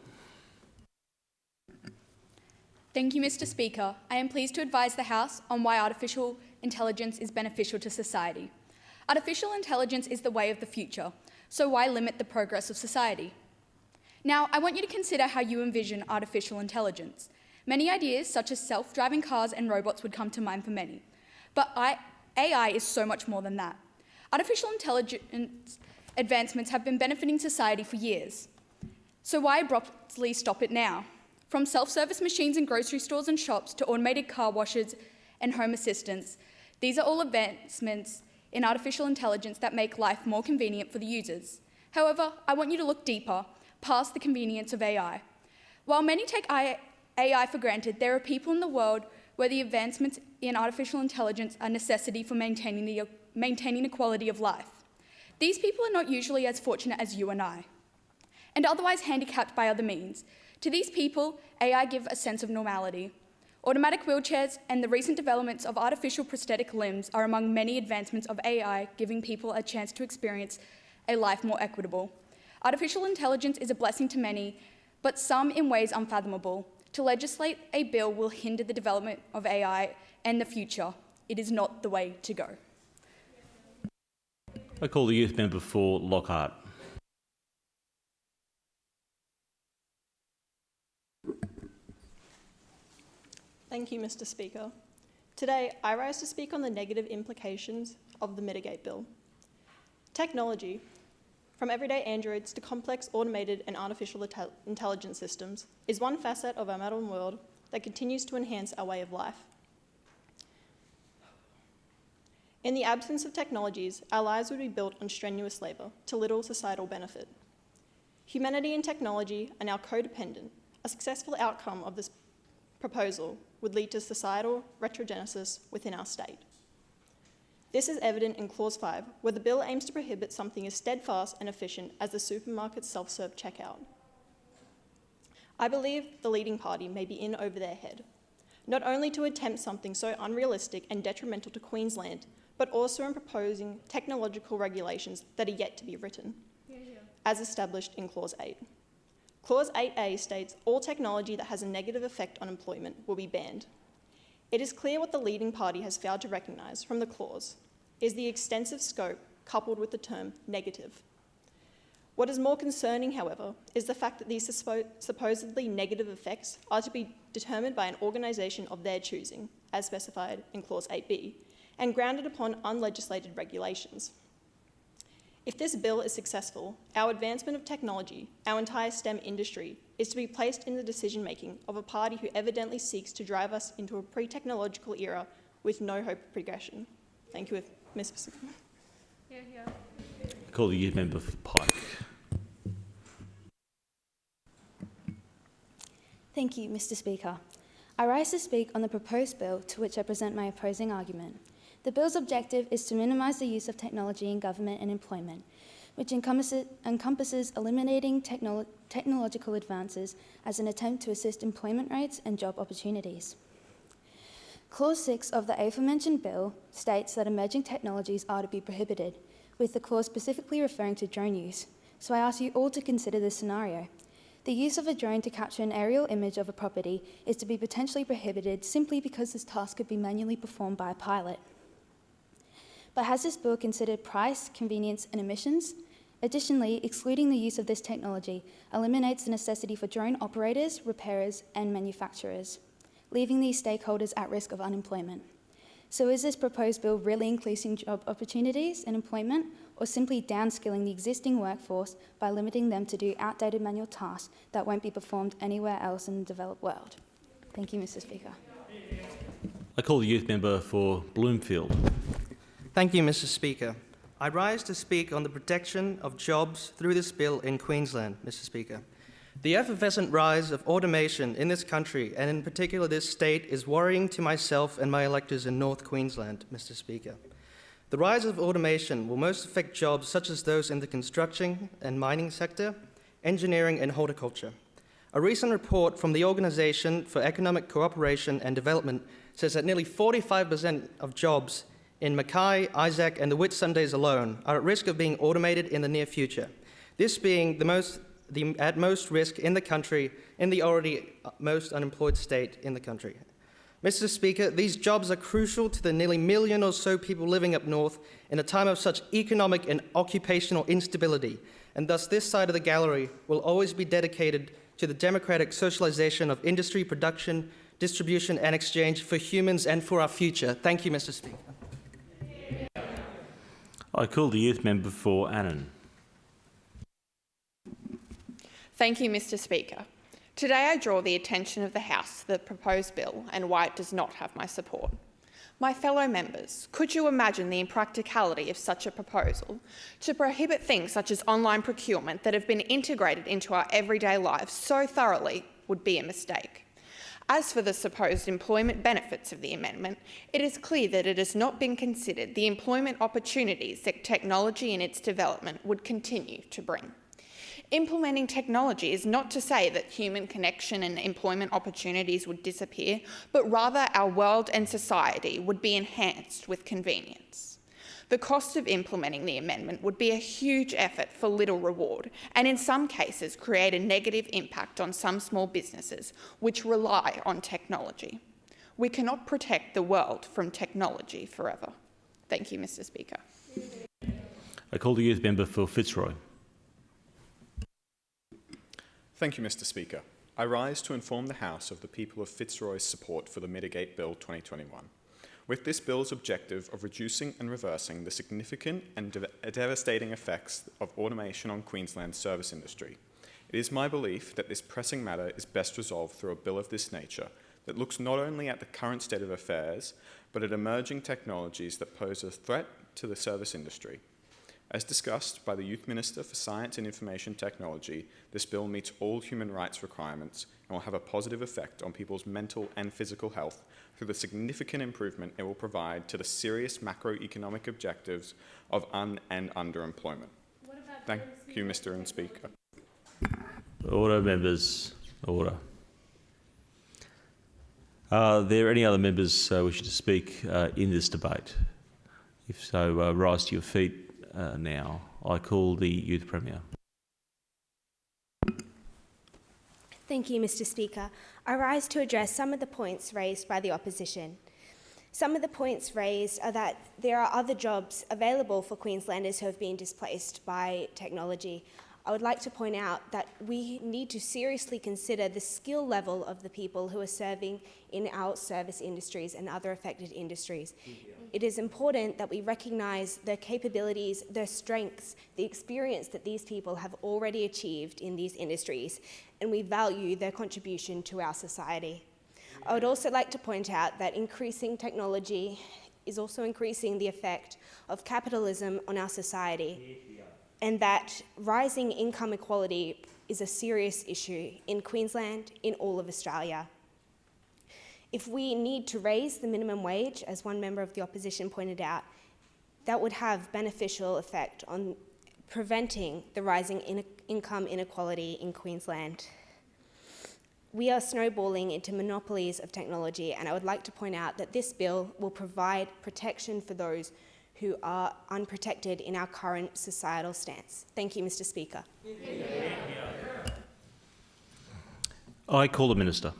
Thank you, Mr. Speaker. I am pleased to advise the House on why artificial intelligence is beneficial to society. Artificial intelligence is the way of the future, so why limit the progress of society? Now, I want you to consider how you envision artificial intelligence. Many ideas, such as self-driving cars and robots, would come to mind for many. But AI is so much more than that. Artificial intelligence advancements have been benefiting society for years. So why abruptly stop it now? From self-service machines in grocery stores and shops to automated car washes and home assistants, these are all advancements in artificial intelligence that make life more convenient for the users. However, I want you to look deeper, past the convenience of AI. While many take AI for granted, there are people in the world where the advancements in artificial intelligence are a necessity for maintaining the quality of life. These people are not usually as fortunate as you and I, and otherwise handicapped by other means. To these people, AI gives a sense of normality. Automatic wheelchairs and the recent developments of artificial prosthetic limbs are among many advancements of AI, giving people a chance to experience a life more equitable. Artificial intelligence is a blessing to many, but some in ways unfathomable. To legislate a bill will hinder the development of AI and the future. It is not the way to go. I call the youth member for Lockhart. Thank you, Mr. Speaker. Today, I rise to speak on the negative implications of the Mitigate Bill. Technology, from everyday androids to complex automated and artificial intelligence systems, is one facet of our modern world that continues to enhance our way of life. In the absence of technologies, our lives would be built on strenuous labour, to little societal benefit. Humanity and technology are now codependent. A successful outcome of this proposal would lead to societal retrogenesis within our state. This is evident in Clause 5, where the bill aims to prohibit something as steadfast and efficient as the supermarket's self-serve checkout. I believe the leading party may be in over their head, not only to attempt something so unrealistic and detrimental to Queensland, but also in proposing technological regulations that are yet to be written, as established in Clause 8. Clause 8A states all technology that has a negative effect on employment will be banned. It is clear what the leading party has failed to recognise from the clause is the extensive scope coupled with the term negative. What is more concerning, however, is the fact that these supposedly negative effects are to be determined by an organisation of their choosing, as specified in Clause 8B, and grounded upon unlegislated regulations. If this bill is successful, our advancement of technology, our entire STEM industry, is to be placed in the decision-making of a party who evidently seeks to drive us into a pre-technological era with no hope of progression. Thank you, Ms. I call the youth member for Pike. Thank you, Mr. Speaker. I rise to speak on the proposed bill to which I present my opposing argument. The bill's objective is to minimise the use of technology in government and employment, which encompasses eliminating technological advances as an attempt to assist employment rates and job opportunities. Clause 6 of the aforementioned bill states that emerging technologies are to be prohibited, with the clause specifically referring to drone use. So I ask you all to consider this scenario. The use of a drone to capture an aerial image of a property is to be potentially prohibited simply because this task could be manually performed by a pilot. But has this bill considered price, convenience, and emissions? Additionally, excluding the use of this technology eliminates the necessity for drone operators, repairers, and manufacturers, leaving these stakeholders at risk of unemployment. So is this proposed bill really increasing job opportunities and employment, or simply downskilling the existing workforce by limiting them to do outdated manual tasks that won't be performed anywhere else in the developed world? Thank you, Mr. Speaker. I call the youth member for Bloomfield. Thank you, Mr. Speaker. I rise to speak on the protection of jobs through this bill in Queensland, Mr. Speaker. The effervescent rise of automation in this country, and in particular this state, is worrying to myself and my electors in North Queensland, Mr. Speaker. The rise of automation will most affect jobs such as those in the construction and mining sector, engineering and horticulture. A recent report from the Organisation for Economic Cooperation and Development says that nearly 45% of jobs in Mackay, Isaac and the Whitsundays alone are at risk of being automated in the near future, this being the at most risk in the country, in the already most unemployed state in the country. Mr. Speaker, these jobs are crucial to the nearly 1 million or so people living up north in a time of such economic and occupational instability, and thus this side of the gallery will always be dedicated to the democratic socialisation of industry, production, distribution and exchange for humans and for our future. Thank you, Mr. Speaker. I call the youth member for Annan. Thank you, Mr. Speaker. Today I draw the attention of the House to the proposed bill and why it does not have my support. My fellow members, could you imagine the impracticality of such a proposal to prohibit things such as online procurement that have been integrated into our everyday lives so thoroughly would be a mistake. As for the supposed employment benefits of the amendment, it is clear that it has not been considered the employment opportunities that technology and its development would continue to bring. Implementing technology is not to say that human connection and employment opportunities would disappear, but rather our world and society would be enhanced with convenience. The cost of implementing the amendment would be a huge effort for little reward, and in some cases create a negative impact on some small businesses which rely on technology. We cannot protect the world from technology forever. Thank you, Mr. Speaker. I call the youth member for Fitzroy. Thank you, Mr. Speaker. I rise to inform the House of the people of Fitzroy's support for the Mitigate Bill 2021. With this bill's objective of reducing and reversing the significant and devastating effects of automation on Queensland's service industry, it is my belief that this pressing matter is best resolved through a bill of this nature that looks not only at the current state of affairs, but at emerging technologies that pose a threat to the service industry. As discussed by the Youth Minister for Science and Information Technology, this bill meets all human rights requirements and will have a positive effect on people's mental and physical health through the significant improvement it will provide to the serious macroeconomic objectives of and underemployment. Thank you, Mr. Speaker. Order, members. Order. Are there any other members wishing to speak in this debate? If so, rise to your feet. Now, I call the Youth Premier. Thank you, Mr. Speaker. I rise to address some of the points raised by the opposition. Some of the points raised are that there are other jobs available for Queenslanders who have been displaced by technology. I would like to point out that we need to seriously consider the skill level of the people who are serving in our service industries and other affected industries. It is important that we recognise the capabilities, the strengths, the experience that these people have already achieved in these industries, and we value their contribution to our society. I would also like to point out that increasing technology is also increasing the effect of capitalism on our society, and that rising income equality is a serious issue in Queensland, in all of Australia. If we need to raise the minimum wage, as one member of the opposition pointed out, that would have beneficial effect on preventing the rising income inequality in Queensland. We are snowballing into monopolies of technology, and I would like to point out that this bill will provide protection for those who are unprotected in our current societal stance. Thank you, Mr. Speaker. I call the Minister.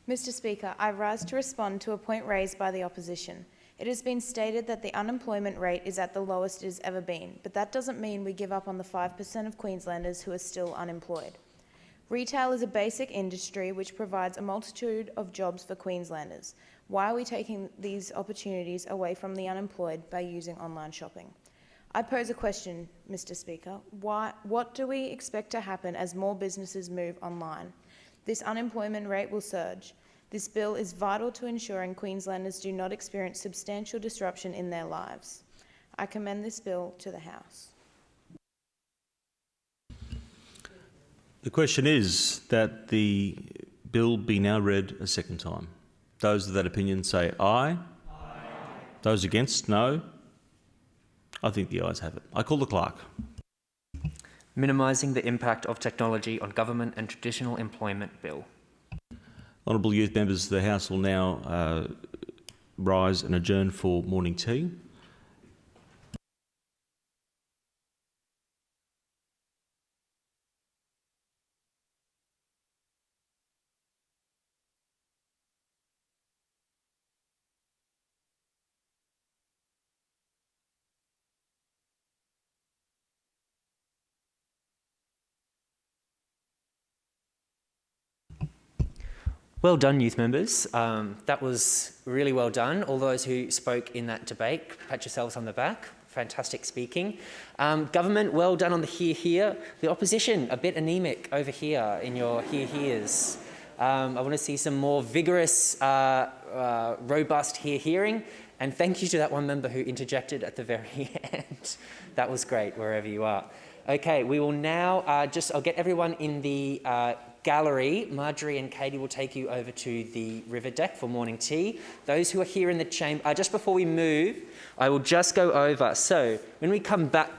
Mr. Speaker, I rise to respond to a point raised by the opposition. It has been stated that the unemployment rate is at the lowest it has ever been, but that doesn't mean we give up on the 5% of Queenslanders who are still unemployed. Retail is a basic industry which provides a multitude of jobs for Queenslanders. Why are we taking these opportunities away from the unemployed by using online shopping? I pose a question, Mr. Speaker. What do we expect to happen as more businesses move online? This unemployment rate will surge. This bill is vital to ensuring Queenslanders do not experience substantial disruption in their lives. I commend this bill to the House. The question is that the bill be now read a second time. Those of that opinion say aye. Aye. Those against, no. I think the ayes have it. I call the clerk. Minimising the impact of technology on government and traditional employment bill. Honourable youth members of the House will now rise and adjourn for morning tea. Well done, youth members. That was really well done. All those who spoke in that debate, pat yourselves on the back. Fantastic speaking. Government, well done on the hear. The opposition, a bit anemic over here in your hears. I want to see some more vigorous, robust hearing. And thank you to that one member who interjected at the very end. That was great, wherever you are. Okay, we will now I'll get everyone in the gallery. Marjorie and Katie will take you over to the river deck for morning tea. Those who are here in the chamber, just before we move, I will just go over. So when we come back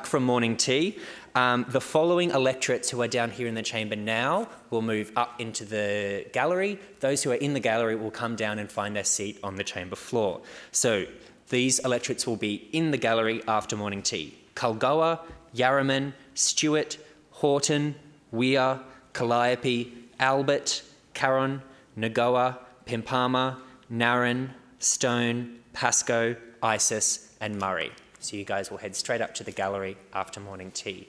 from morning tea, the following electorates who are down here in the chamber now will move up into the gallery. Those who are in the gallery will come down and find their seat on the chamber floor. So these electorates will be in the gallery after morning tea. Kulgoa, Yarraman, Stewart, Horton, Weir, Calliope, Albert, Carron, Nagoa, Pimpama, Narran, Stone, Pascoe, Isis and Murray. So you guys will head straight up to the gallery after morning tea.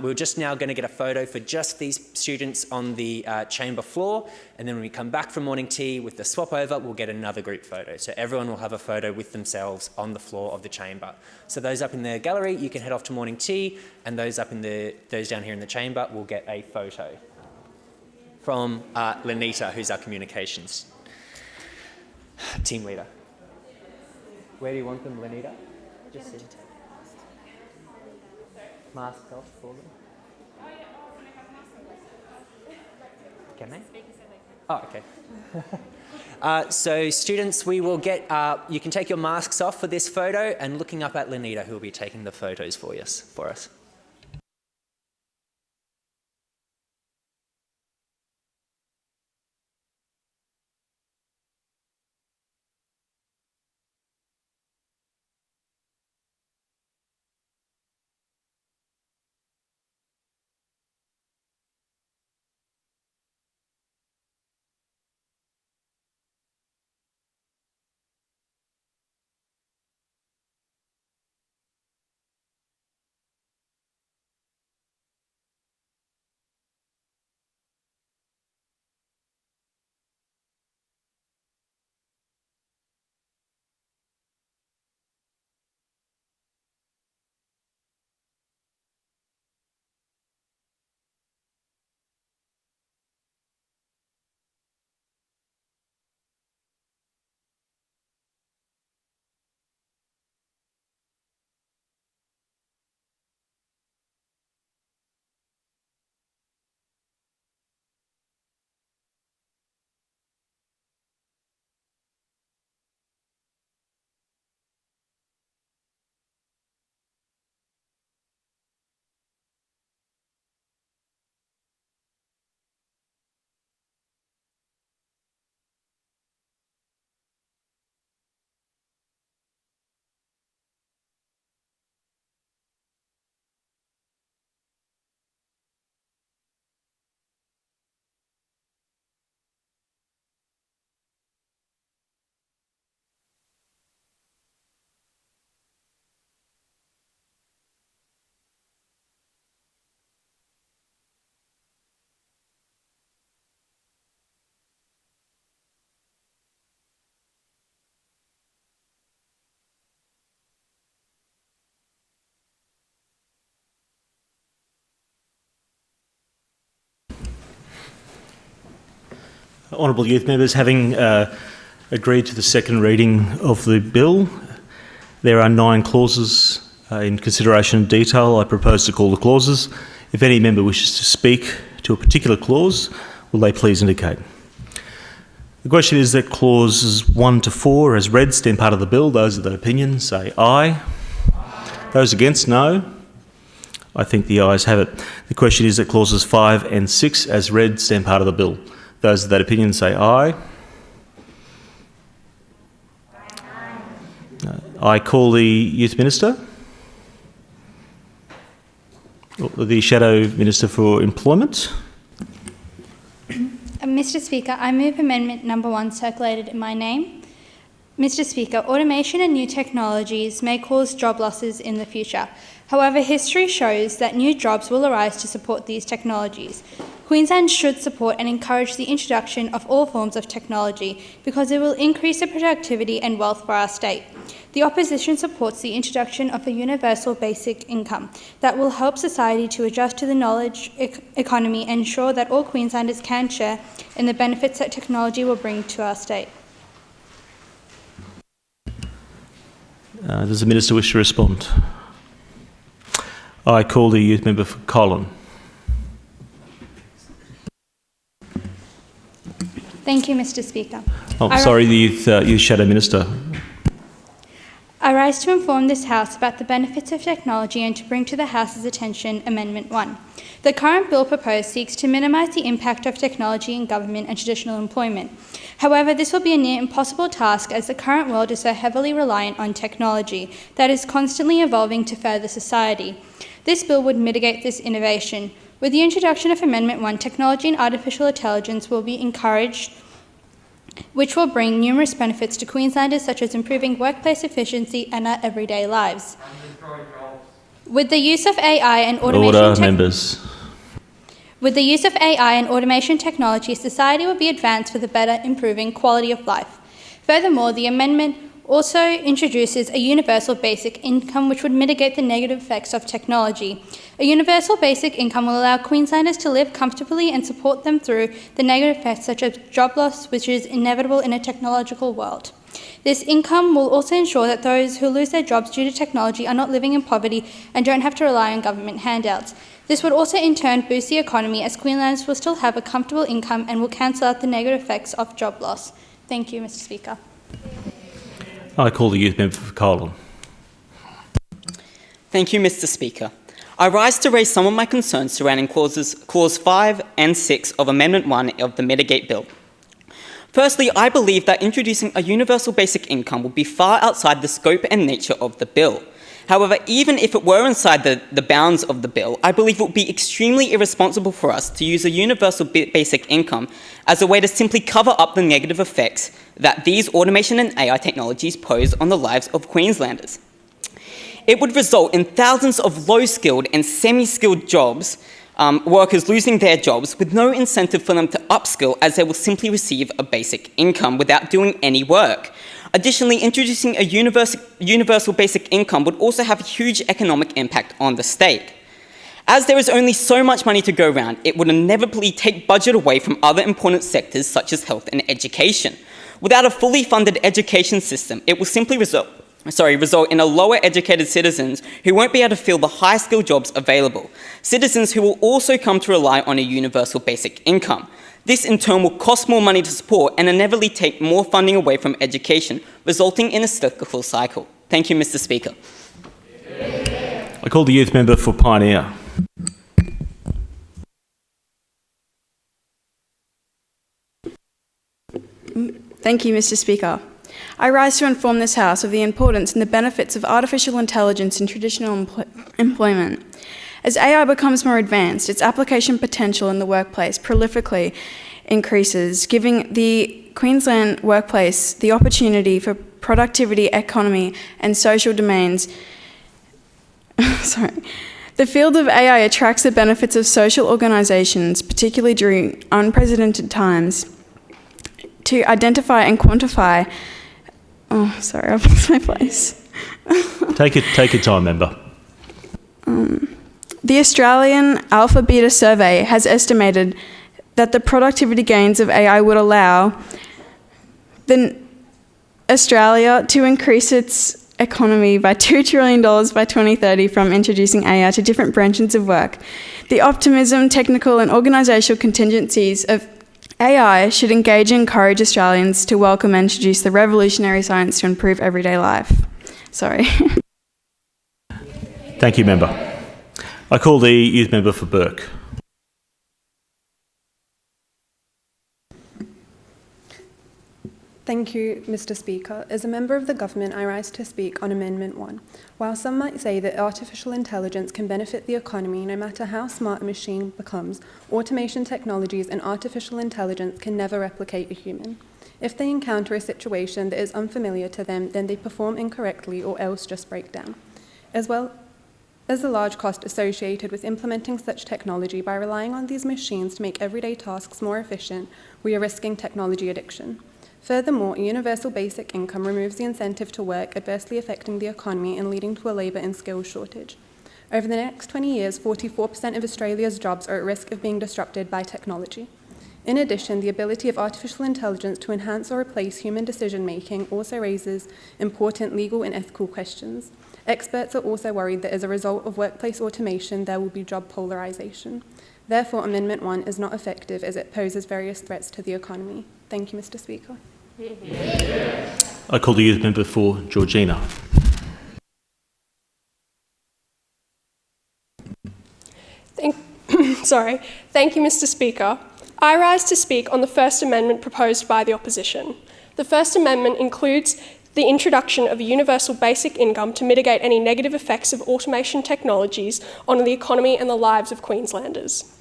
We're just now going to get a photo for just these students on the chamber floor, and then when we come back from morning tea with the swap over, we'll get another group photo. So everyone will have a photo with themselves on the floor of the chamber. So those up in the gallery, you can head off to morning tea, and those down here in the chamber will get a photo from Lenita, who's our communications team leader. Where do you want them, Lenita? Just sit. Masks off for them. Can they? Oh, okay. So students, we will get, you can take your masks off for this photo, and looking up at Lenita, who will be taking the photos for us. Honourable youth members, having agreed to the second reading of the bill, there are 9 clauses in consideration in detail. I propose to call the clauses. If any member wishes to speak to a particular clause, will they please indicate? The question is that clauses 1 to 4, as read, stand part of the bill. Those of that opinion say aye. Those against, no. I think the ayes have it. The question is that clauses 5 and 6, as read, stand part of the bill. Those of that opinion say aye. I call the Youth Minister, the Shadow Minister for Employment. Mr. Speaker, I move amendment number 1 circulated in my name. Mr. Speaker, automation and new technologies may cause job losses in the future. However, history shows that new jobs will arise to support these technologies. Queensland should support and encourage the introduction of all forms of technology because it will increase the productivity and wealth for our state. The opposition supports the introduction of a universal basic income that will help society to adjust to the knowledge economy and ensure that all Queenslanders can share in the benefits that technology will bring to our state. Does the Minister wish to respond? I call the Youth Member for Colin. Thank you, Mr. Speaker. Oh, sorry, the Youth Shadow Minister. I rise to inform this House about the benefits of technology and to bring to the House's attention Amendment 1. The current bill proposed seeks to minimise the impact of technology in government and traditional employment. However, this will be a near impossible task as the current world is so heavily reliant on technology that is constantly evolving to further society. This bill would mitigate this innovation. With the introduction of Amendment 1, technology and artificial intelligence will be encouraged, which will bring numerous benefits to Queenslanders, such as improving workplace efficiency and our everyday lives. With the use of AI and automation technology, society will be advanced for the better, improving quality of life. Furthermore, the amendment also introduces a universal basic income which would mitigate the negative effects of technology. A universal basic income will allow Queenslanders to live comfortably and support them through the negative effects such as job loss, which is inevitable in a technological world. This income will also ensure that those who lose their jobs due to technology are not living in poverty and don't have to rely on government handouts. This would also in turn boost the economy as Queenslanders will still have a comfortable income and will cancel out the negative effects of job loss. Thank you, Mr. Speaker. I call the Youth Member for Colin. Thank you, Mr. Speaker. I rise to raise some of my concerns surrounding Clause 5 and 6 of Amendment 1 of the Mitigate Bill. Firstly, I believe that introducing a universal basic income would be far outside the scope and nature of the bill. However, even if it were inside the bounds of the bill, I believe it would be extremely irresponsible for us to use a universal basic income as a way to simply cover up the negative effects that these automation and AI technologies pose on the lives of Queenslanders. It would result in thousands of low-skilled and semi-skilled workers losing their jobs with no incentive for them to upskill as they will simply receive a basic income without doing any work. Additionally, introducing a universal basic income would also have a huge economic impact on the state. As there is only so much money to go around, it would inevitably take budget away from other important sectors such as health and education. Without a fully funded education system, it will simply result in a lower educated citizens who won't be able to fill the high skilled jobs available, citizens who will also come to rely on a universal basic income. This in turn will cost more money to support and inevitably take more funding away from education, resulting in a cyclical cycle. Thank you, Mr. Speaker. I call the Youth Member for Pioneer. Thank you, Mr. Speaker. I rise to inform this House of the importance and the benefits of artificial intelligence in traditional employment. As AI becomes more advanced, its application potential in the workplace prolifically increases, giving the Queensland workplace the opportunity for productivity, economy, and social domains. The field of AI attracts the benefits of social organisations, particularly during unprecedented times, to identify and quantify. Oh, sorry, I've lost my place. Take your time, member. The Australian Alpha Beta Survey has estimated that the productivity gains of AI would allow Australia to increase its economy by $2 trillion by 2030 from introducing AI to different branches of work. The optimism, technical and organisational contingencies of AI should engage and encourage Australians to welcome and introduce the revolutionary science to improve everyday life. Sorry. Thank you, Member. I call the youth member for Burke. Thank you, Mr. Speaker. As a member of the government, I rise to speak on Amendment 1. While some might say that artificial intelligence can benefit the economy no matter how smart a machine becomes, automation technologies and artificial intelligence can never replicate a human. If they encounter a situation that is unfamiliar to them, then they perform incorrectly or else just break down. As well as the large cost associated with implementing such technology, by relying on these machines to make everyday tasks more efficient, we are risking technology addiction. Furthermore, a universal basic income removes the incentive to work, adversely affecting the economy and leading to a labour and skills shortage. Over the next 20 years, 44% of Australia's jobs are at risk of being disrupted by technology. In addition, the ability of artificial intelligence to enhance or replace human decision-making also raises important legal and ethical questions. Experts are also worried that as a result of workplace automation, there will be job polarisation. Therefore, Amendment 1 is not effective as it poses various threats to the economy. Thank you, Mr. Speaker. I call the youth member for Georgina. Thank you, Mr. Speaker. I rise to speak on the First Amendment proposed by the opposition. The First Amendment includes the introduction of a universal basic income to mitigate any negative effects of automation technologies on the economy and the lives of Queenslanders.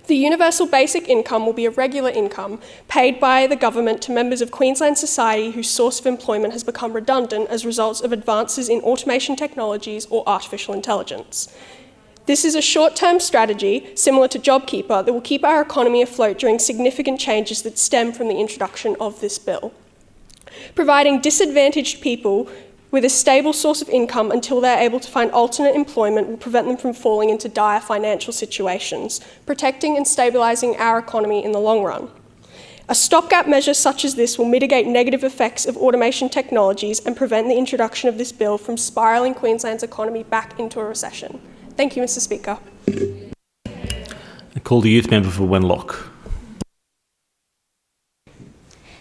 The universal basic income will be a regular income paid by the government to members of Queensland society whose source of employment has become redundant as a result of advances in automation technologies or artificial intelligence. This is a short-term strategy, similar to JobKeeper, that will keep our economy afloat during significant changes that stem from the introduction of this bill. Providing disadvantaged people with a stable source of income until they are able to find alternate employment will prevent them from falling into dire financial situations, protecting and stabilising our economy in the long run. A stopgap measure such as this will mitigate negative effects of automation technologies and prevent the introduction of this bill from spiralling Queensland's economy back into a recession. Thank you, Mr. Speaker. I call the youth member for Wenlock.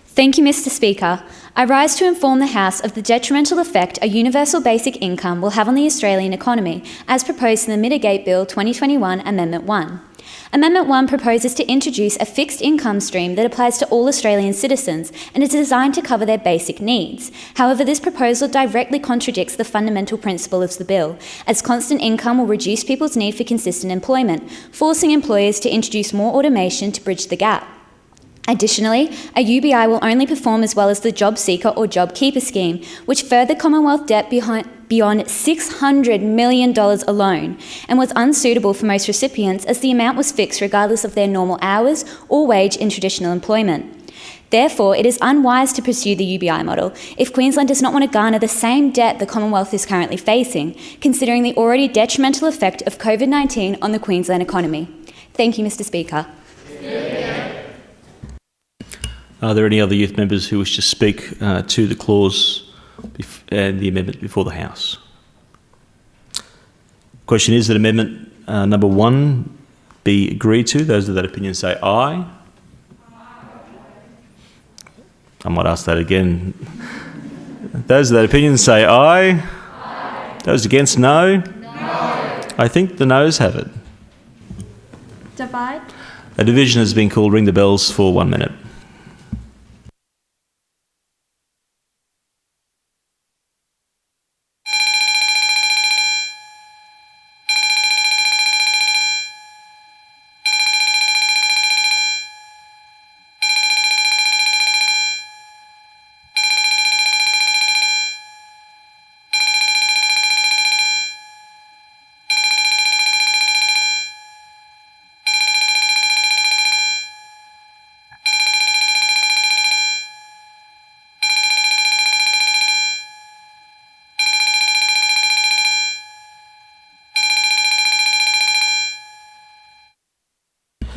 Thank you, Mr. Speaker. I rise to inform the House of the detrimental effect a universal basic income will have on the Australian economy, as proposed in the Mitigate Bill 2021 Amendment 1. Amendment 1 proposes to introduce a fixed income stream that applies to all Australian citizens and is designed to cover their basic needs. However, this proposal directly contradicts the fundamental principle of the bill, as constant income will reduce people's need for consistent employment, forcing employers to introduce more automation to bridge the gap. Additionally, a UBI will only perform as well as the Job Seeker or Job Keeper scheme, which furthered Commonwealth debt beyond $600 million alone, and was unsuitable for most recipients as the amount was fixed regardless of their normal hours or wage in traditional employment. Therefore, it is unwise to pursue the UBI model if Queensland does not want to garner the same debt the Commonwealth is currently facing, considering the already detrimental effect of COVID-19 on the Queensland economy. Thank you, Mr. Speaker. Are there any other youth members who wish to speak to the clause and the amendment before the House? Question is that amendment number 1 be agreed to. Those of that opinion say aye. I might ask that again. Those of that opinion say aye. Aye. Those against, no. No. I think the noes have it. Divide. A division has been called. Ring the bells for 1 minute.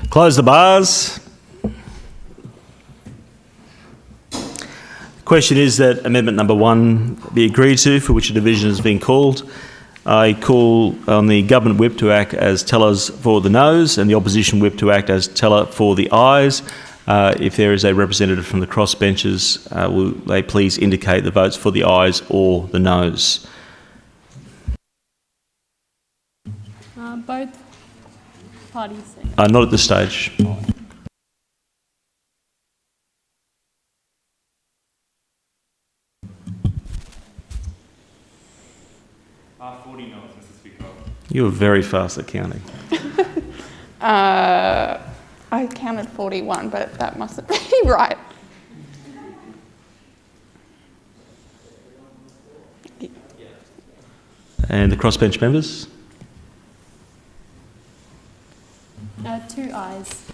Close the bars. Question is that amendment number 1 be agreed to, for which a division has been called. I call on the government whip to act as tellers for the noes and the opposition whip to act as teller for the ayes. If there is a representative from the crossbenches, will they please indicate the votes for the ayes or the noes? Both parties. Not at this stage. You were very fast at counting. I counted 41, but that mustn't be right. And the crossbench members? 2 ayes.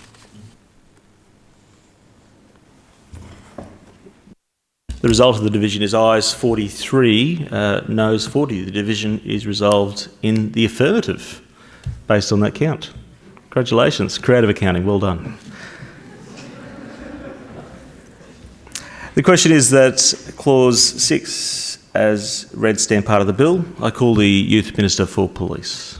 The result of the division is ayes 43, noes 40. The division is resolved in the affirmative based on that count. Congratulations. Creative accounting. Well done. The question is that clause 6, as read, stand part of the bill. I call the Youth Minister for Police.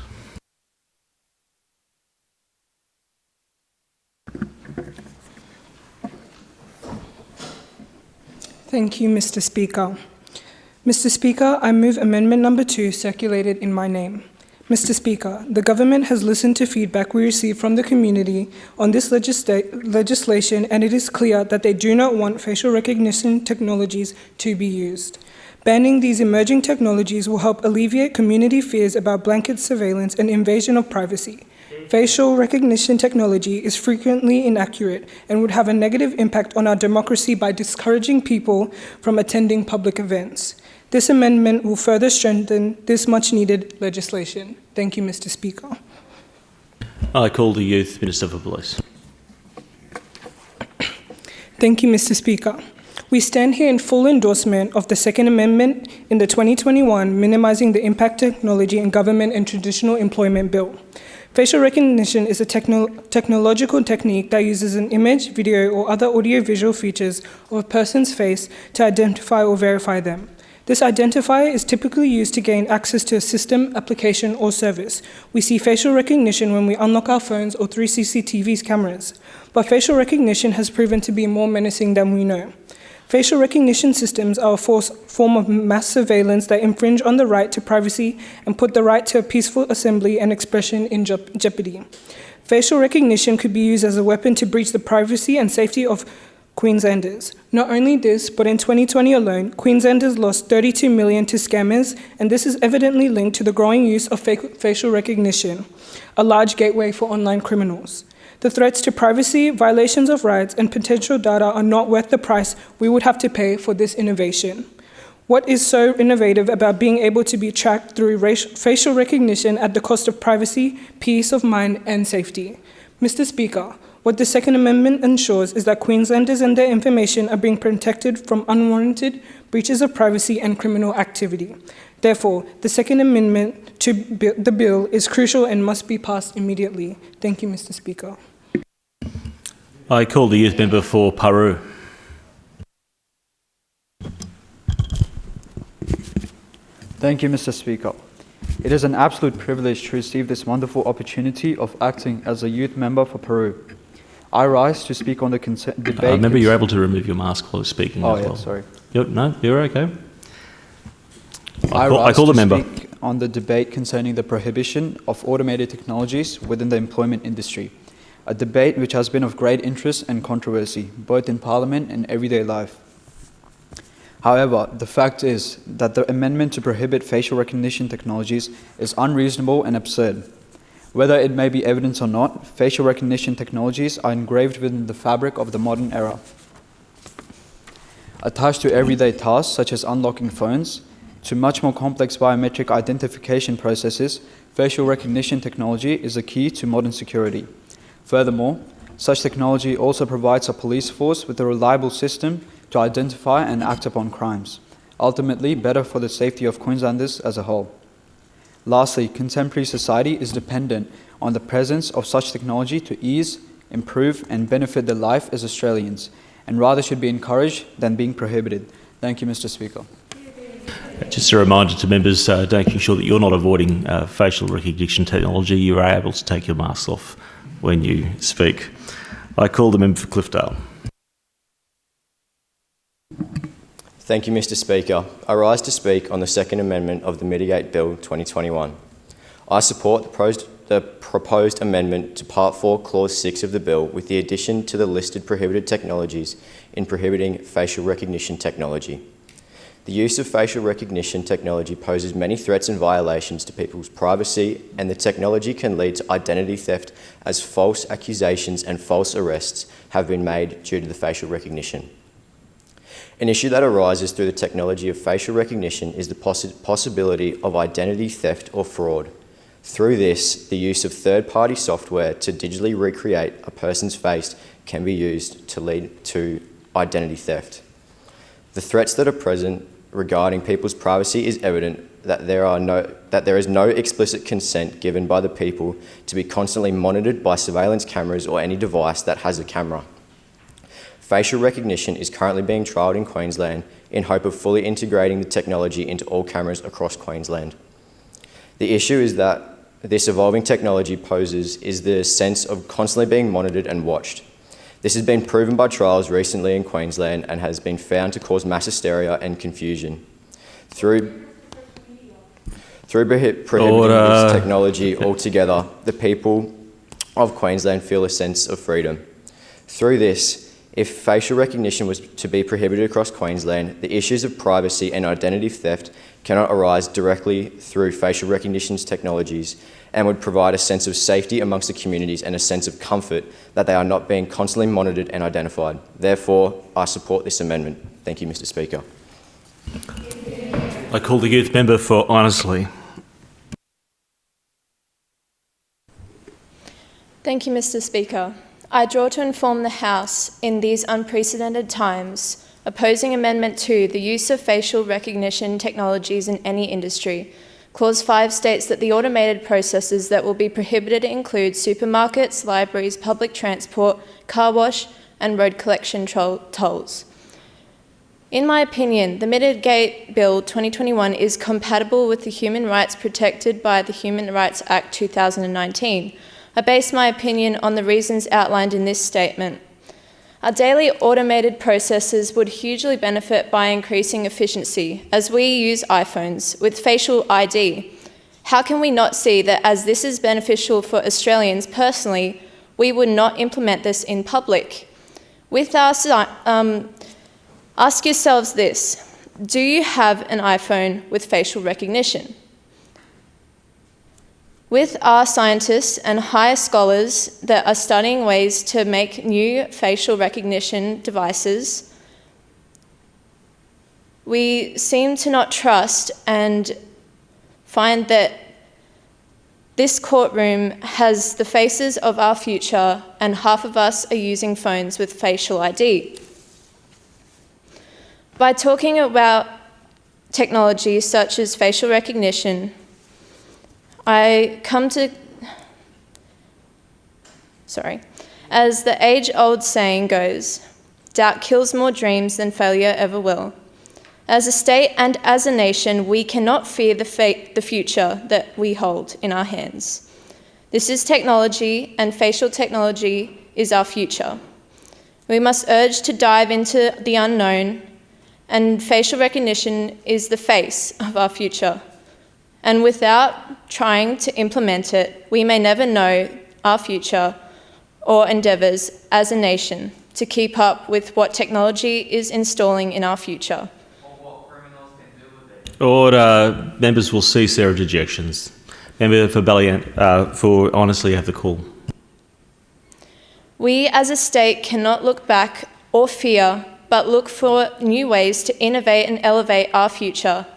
Thank you, Mr. Speaker. Mr. Speaker, I move amendment number 2 circulated in my name. Mr. Speaker, the government has listened to feedback we received from the community on this legislation, and it is clear that they do not want facial recognition technologies to be used. Banning these emerging technologies will help alleviate community fears about blanket surveillance and invasion of privacy. Facial recognition technology is frequently inaccurate and would have a negative impact on our democracy by discouraging people from attending public events. This amendment will further strengthen this much-needed legislation. Thank you, Mr. Speaker. I call the Youth Minister for Police. Thank you, Mr. Speaker. We stand here in full endorsement of the Second Amendment in the 2021 Minimising the Impact Technology in Government and Traditional Employment Bill. Facial recognition is a technological technique that uses an image, video, or other audio-visual features of a person's face to identify or verify them. This identifier is typically used to gain access to a system, application, or service. We see facial recognition when we unlock our phones or through CCTV cameras, but facial recognition has proven to be more menacing than we know. Facial recognition systems are a form of mass surveillance that infringe on the right to privacy and put the right to a peaceful assembly and expression in jeopardy. Facial recognition could be used as a weapon to breach the privacy and safety of Queenslanders. Not only this, but in 2020 alone, Queenslanders lost $32 million to scammers, and this is evidently linked to the growing use of facial recognition, a large gateway for online criminals. The threats to privacy, violations of rights, and potential data are not worth the price we would have to pay for this innovation. What is so innovative about being able to be tracked through facial recognition at the cost of privacy, peace of mind, and safety? Mr. Speaker, what the Second Amendment ensures is that Queenslanders and their information are being protected from unwarranted breaches of privacy and criminal activity. Therefore, the Second Amendment to the bill is crucial and must be passed immediately. Thank you, Mr. Speaker. I call the Youth Member for Paru. Thank you, Mr. Speaker. It is an absolute privilege to receive this wonderful opportunity of acting as a youth member for Peru. I rise to speak on the debate... Remember, you're able to remove your mask while speaking as well. Sorry. No, you're okay. I call the member. Speak on the debate concerning the prohibition of automated technologies within the employment industry, a debate which has been of great interest and controversy, both in Parliament and everyday life. However, the fact is that the amendment to prohibit facial recognition technologies is unreasonable and absurd. Whether it may be evidence or not, facial recognition technologies are engraved within the fabric of the modern era. Attached to everyday tasks such as unlocking phones, to much more complex biometric identification processes, facial recognition technology is a key to modern security. Furthermore, such technology also provides a police force with a reliable system to identify and act upon crimes, ultimately better for the safety of Queenslanders as a whole. Lastly, contemporary society is dependent on the presence of such technology to ease, improve, and benefit their life as Australians, and rather should be encouraged than being prohibited. Thank you, Mr. Speaker. Just a reminder to members, making sure that you're not avoiding facial recognition technology. You are able to take your mask off when you speak. I call the member for Cliffdale. Thank you, Mr. Speaker. I rise to speak on the Second Amendment of the Mitigate Bill 2021. I support the proposed amendment to Part 4, Clause 6 of the bill with the addition to the listed prohibited technologies in prohibiting facial recognition technology. The use of facial recognition technology poses many threats and violations to people's privacy, and the technology can lead to identity theft as false accusations and false arrests have been made due to the facial recognition. An issue that arises through the technology of facial recognition is the possibility of identity theft or fraud. Through this, the use of third-party software to digitally recreate a person's face can be used to lead to identity theft. The threats that are present regarding people's privacy is evident that there is no explicit consent given by the people to be constantly monitored by surveillance cameras or any device that has a camera. Facial recognition is currently being trialled in Queensland in hope of fully integrating the technology into all cameras across Queensland. The issue is that this evolving technology poses is the sense of constantly being monitored and watched. This has been proven by trials recently in Queensland and has been found to cause mass hysteria and confusion. Through prohibiting this technology altogether, the people of Queensland feel a sense of freedom. Through this, if facial recognition was to be prohibited across Queensland, the issues of privacy and identity theft cannot arise directly through facial recognition technologies and would provide a sense of safety amongst the communities and a sense of comfort that they are not being constantly monitored and identified. Therefore, I support this amendment. Thank you, Mr. Speaker. I call the youth member for Honestly. Thank you, Mr. Speaker. I draw to inform the House in these unprecedented times, opposing Amendment 2, the use of facial recognition technologies in any industry. Clause 5 states that the automated processes that will be prohibited include supermarkets, libraries, public transport, car wash, and road collection tolls. In my opinion, the Mitigate Bill 2021 is compatible with the human rights protected by the Human Rights Act 2019. I base my opinion on the reasons outlined in this statement. Our daily automated processes would hugely benefit by increasing efficiency, as we use iPhones with facial ID. How can we not see that as this is beneficial for Australians personally, we would not implement this in public? Ask yourselves this: do you have an iPhone with facial recognition? With our scientists and higher scholars that are studying ways to make new facial recognition devices, we seem to not trust and find that this courtroom has the faces of our future and half of us are using phones with facial ID. By talking about technology such as facial recognition, as the age-old saying goes, doubt kills more dreams than failure ever will. As a state and as a nation, we cannot fear the future that we hold in our hands. This is technology, and facial technology is our future. We must urge to dive into the unknown, and facial recognition is the face of our future. And without trying to implement it, we may never know our future or endeavours as a nation to keep up with what technology is installing in our future. Order. Members will cease their interjections. Member for for Honestly, you have the call. We as a state cannot look back or fear, but look for new ways to innovate and elevate our future.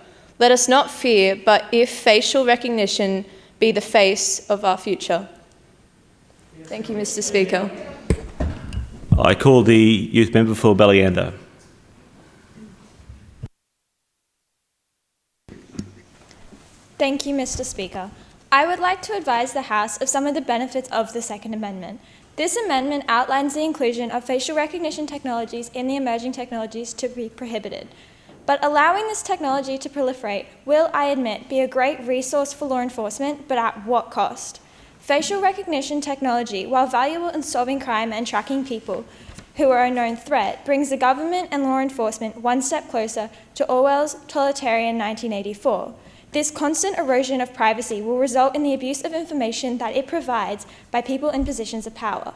Let us not fear, but if facial recognition be the face of our future. Thank you, Mr. Speaker. I call the youth member for Ballyanda. Thank you, Mr. Speaker. I would like to advise the House of some of the benefits of the Second Amendment. This amendment outlines the inclusion of facial recognition technologies in the emerging technologies to be prohibited. But allowing this technology to proliferate will, I admit, be a great resource for law enforcement, but at what cost? Facial recognition technology, while valuable in solving crime and tracking people who are a known threat, brings the government and law enforcement one step closer to Orwell's totalitarian 1984. This constant erosion of privacy will result in the abuse of information that it provides by people in positions of power.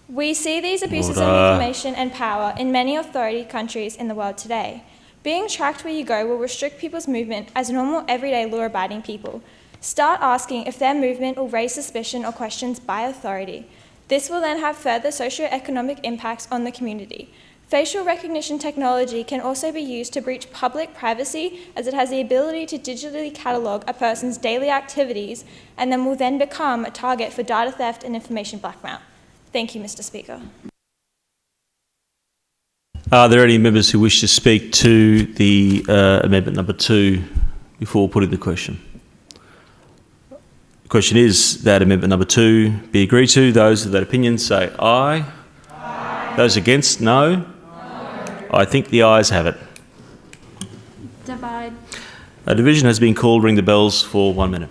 We see these abuses of information and power in many authority countries in the world today. Being tracked where you go will restrict people's movement as normal, everyday, law-abiding people. Start asking if their movement will raise suspicion or questions by authority. This will then have further socio-economic impacts on the community. Facial recognition technology can also be used to breach public privacy, as it has the ability to digitally catalogue a person's daily activities and then will then become a target for data theft and information blackmail. Thank you, Mr. Speaker. Are there any members who wish to speak to the amendment number 2 before putting the question? The question is that amendment number 2 be agreed to. Those of that opinion say aye. Aye. Those against, no. No. I think the ayes have it. Divide. A division has been called. Ring the bells for 1 minute.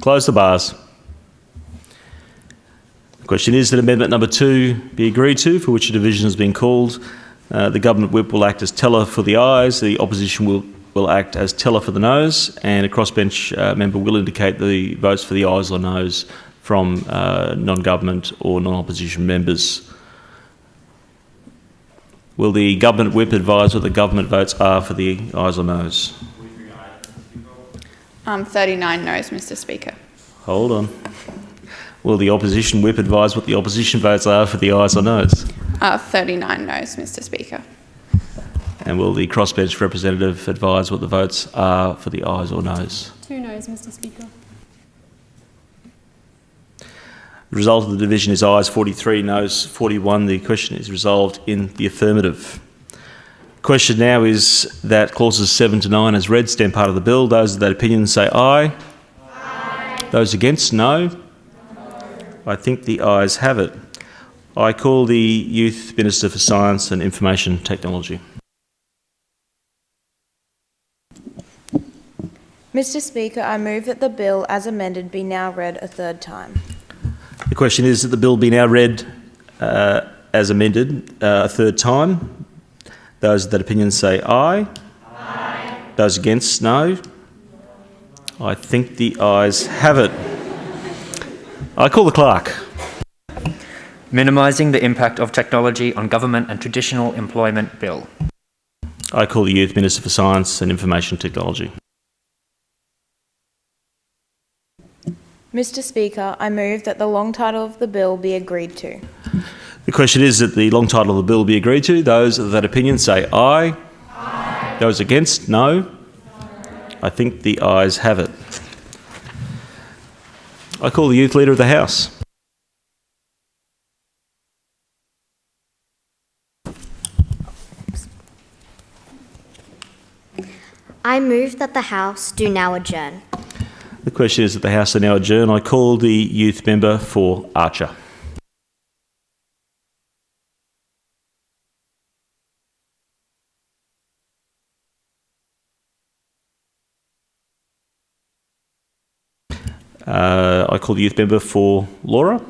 Close the bars. The question is that amendment number 2 be agreed to, for which a division has been called. The government whip will act as teller for the ayes, the opposition will act as teller for the noes, and a crossbench member will indicate the votes for the ayes or noes from non-government or non-opposition members. Will the government whip advise what the government votes are for the ayes or noes? 39 noes, Mr. Speaker. Hold on. Will the opposition whip advise what the opposition votes are for the ayes or noes? 39 noes, Mr. Speaker. And will the crossbench representative advise what the votes are for the ayes or noes? 2 noes, Mr. Speaker. The result of the division is ayes 43, noes 41. The question is resolved in the affirmative. The question now is that clauses 7 to 9 as read stand part of the bill. Those of that opinion say aye. Aye. Those against, no. I think the ayes have it. I call the Youth Minister for Science and Information Technology. Mr. Speaker, I move that the bill as amended be now read a third time. The question is that the bill be now read as amended a third time. Those of that opinion say aye. Aye. Those against, no. I think the ayes have it. I call the clerk. Minimising the impact of technology on government and traditional employment bill. I call the Youth Minister for Science and Information Technology. Mr. Speaker, I move that the long title of the bill be agreed to. The question is that the long title of the bill be agreed to. Those of that opinion say aye. Aye. Those against, no. No. I think the ayes have it. I call the Youth Leader of the House. I move that the House do now adjourn. The question is that the House are now adjourned. I call the Youth Member for Archer. I call the Youth Member for Laura.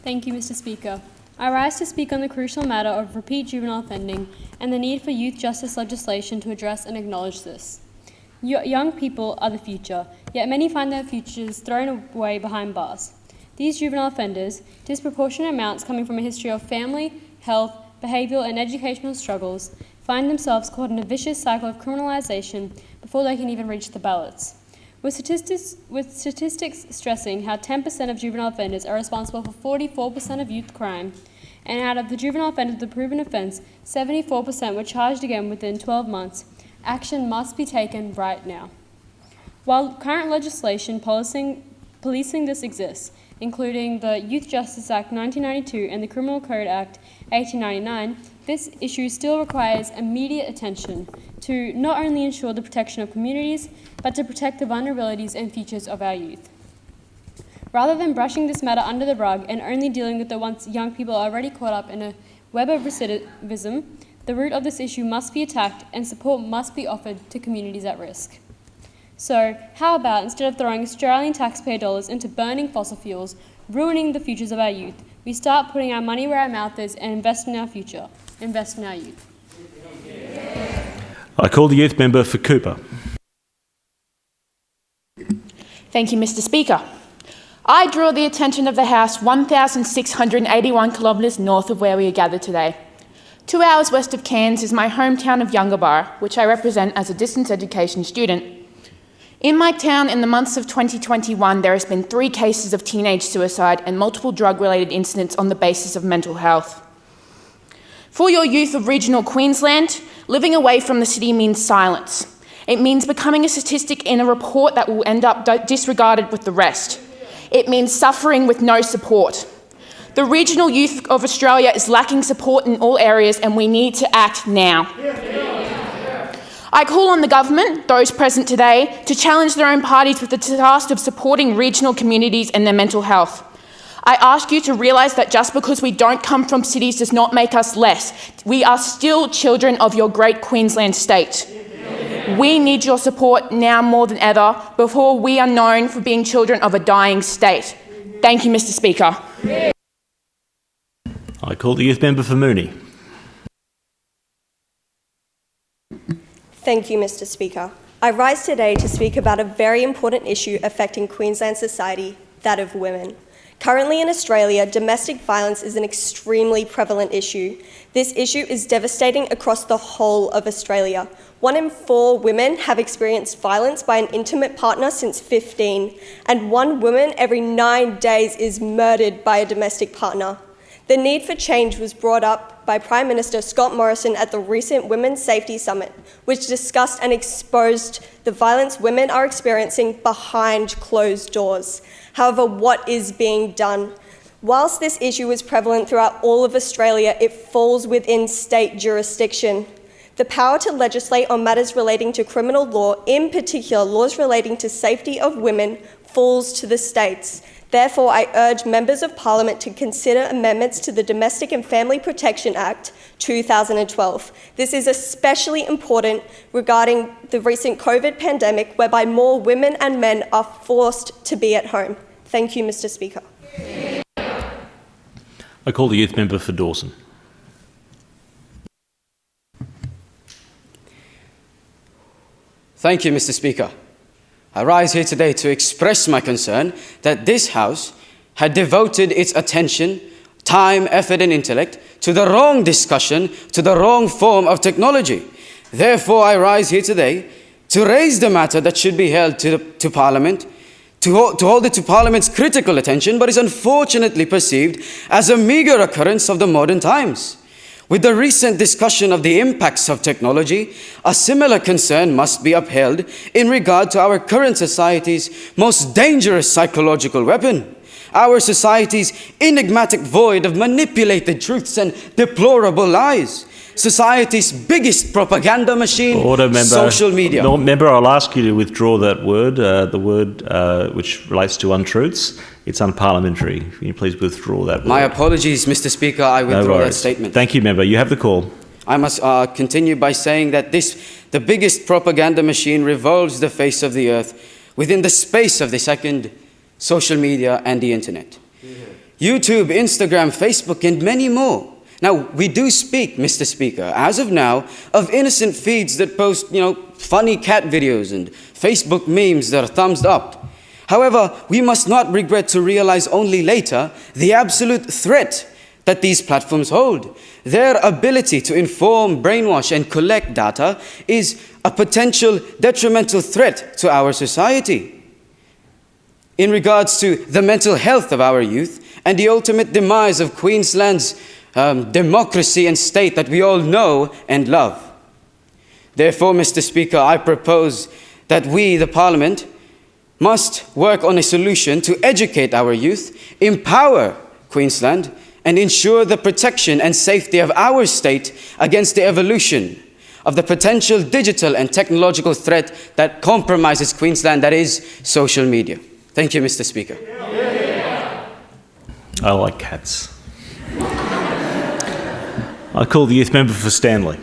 Thank you, Mr. Speaker. I rise to speak on the crucial matter of repeat juvenile offending and the need for youth justice legislation to address and acknowledge this. Young people are the future, yet many find their futures thrown away behind bars. These juvenile offenders, disproportionate amounts coming from a history of family, health, behavioural and educational struggles, find themselves caught in a vicious cycle of criminalisation before they can even reach the ballots. with statistics stressing how 10% of juvenile offenders are responsible for 44% of youth crime, and out of the juvenile offenders with a proven offence, 74% were charged again within 12 months. Action must be taken right now. While current legislation policing this exists, including the Youth Justice Act 1992 and the Criminal Code Act 1899, this issue still requires immediate attention to not only ensure the protection of communities, but to protect the vulnerabilities and futures of our youth. Rather than brushing this matter under the rug and only dealing with the once young people already caught up in a web of recidivism, the root of this issue must be attacked and support must be offered to communities at risk. So, how about instead of throwing Australian taxpayer dollars into burning fossil fuels, ruining the futures of our youth, we start putting our money where our mouth is and invest in our future, invest in our youth. I call the youth member for Cooper. Thank you, Mr. Speaker. I draw the attention of the House 1,681 kilometres north of where we are gathered today. 2 hours west of Cairns is my hometown of Yungabarra, which I represent as a distance education student. In my town, in the months of 2021, there has been 3 cases of teenage suicide and multiple drug-related incidents on the basis of mental health. For your youth of regional Queensland, living away from the city means silence. It means becoming a statistic in a report that will end up disregarded with the rest. It means suffering with no support. The regional youth of Australia is lacking support in all areas, and we need to act now. I call on the government, those present today, to challenge their own parties with the task of supporting regional communities and their mental health. I ask you to realise that just because we don't come from cities does not make us less. We are still children of your great Queensland state. We need your support now more than ever, before we are known for being children of a dying state. Thank you, Mr. Speaker. I call the youth member for Mooney. Thank you, Mr. Speaker. I rise today to speak about a very important issue affecting Queensland society, that of women. Currently in Australia, domestic violence is an extremely prevalent issue. This issue is devastating across the whole of Australia. 1 in 4 women have experienced violence by an intimate partner since 15, and 1 woman every 9 days is murdered by a domestic partner. The need for change was brought up by Prime Minister Scott Morrison at the recent Women's Safety Summit, which discussed and exposed the violence women are experiencing behind closed doors. However, what is being done? Whilst this issue is prevalent throughout all of Australia, it falls within state jurisdiction. The power to legislate on matters relating to criminal law, in particular laws relating to safety of women, falls to the states. Therefore, I urge members of Parliament to consider amendments to the Domestic and Family Protection Act 2012. This is especially important regarding the recent COVID pandemic, whereby more women and men are forced to be at home. Thank you, Mr. Speaker. I call the youth member for Dawson. Thank you, Mr. Speaker. I rise here today to express my concern that this House had devoted its attention, time, effort and intellect to the wrong discussion, to the wrong form of technology. Therefore, I rise here today to raise the matter that should be held to Parliament, to hold it to Parliament's critical attention, but is unfortunately perceived as a meagre occurrence of the modern times. With the recent discussion of the impacts of technology, a similar concern must be upheld in regard to our current society's most dangerous psychological weapon, our society's enigmatic void of manipulated truths and deplorable lies, society's biggest propaganda machine, social media. Member, I'll ask you to withdraw that word, the word which relates to untruths. It's unparliamentary. Can you please withdraw that word? My apologies, Mr. Speaker. I withdraw that statement. Thank you, member. You have the call. I must continue by saying that the biggest propaganda machine revolves the face of the earth within the space of the second, social media and the internet. YouTube, Instagram, Facebook, and many more. Now, we do speak, Mr. Speaker, as of now, of innocent feeds that post, funny cat videos and Facebook memes that are thumbs up. However, we must not regret to realize only later the absolute threat that these platforms hold. Their ability to inform, brainwash, and collect data is a potential detrimental threat to our society. In regards to the mental health of our youth and the ultimate demise of Queensland's democracy and state that we all know and love. Therefore, Mr. Speaker, I propose that we, the Parliament, must work on a solution to educate our youth, empower Queensland, and ensure the protection and safety of our state against the evolution of the potential digital and technological threat that compromises Queensland, that is social media. Thank you, Mr. Speaker. I like cats. I call the youth member for Stanley.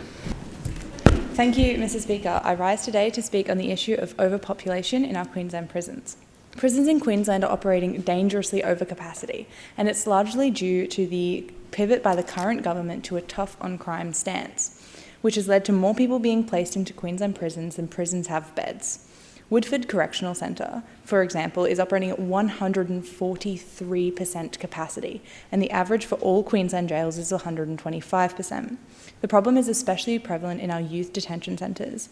Thank you, Mr. Speaker. I rise today to speak on the issue of overpopulation in our Queensland prisons. Prisons in Queensland are operating dangerously over capacity, and it's largely due to the pivot by the current government to a tough on crime stance, which has led to more people being placed into Queensland prisons than prisons have beds. Woodford Correctional Centre, for example, is operating at 143% capacity, and the average for all Queensland jails is 125%. The problem is especially prevalent in our youth detention centres,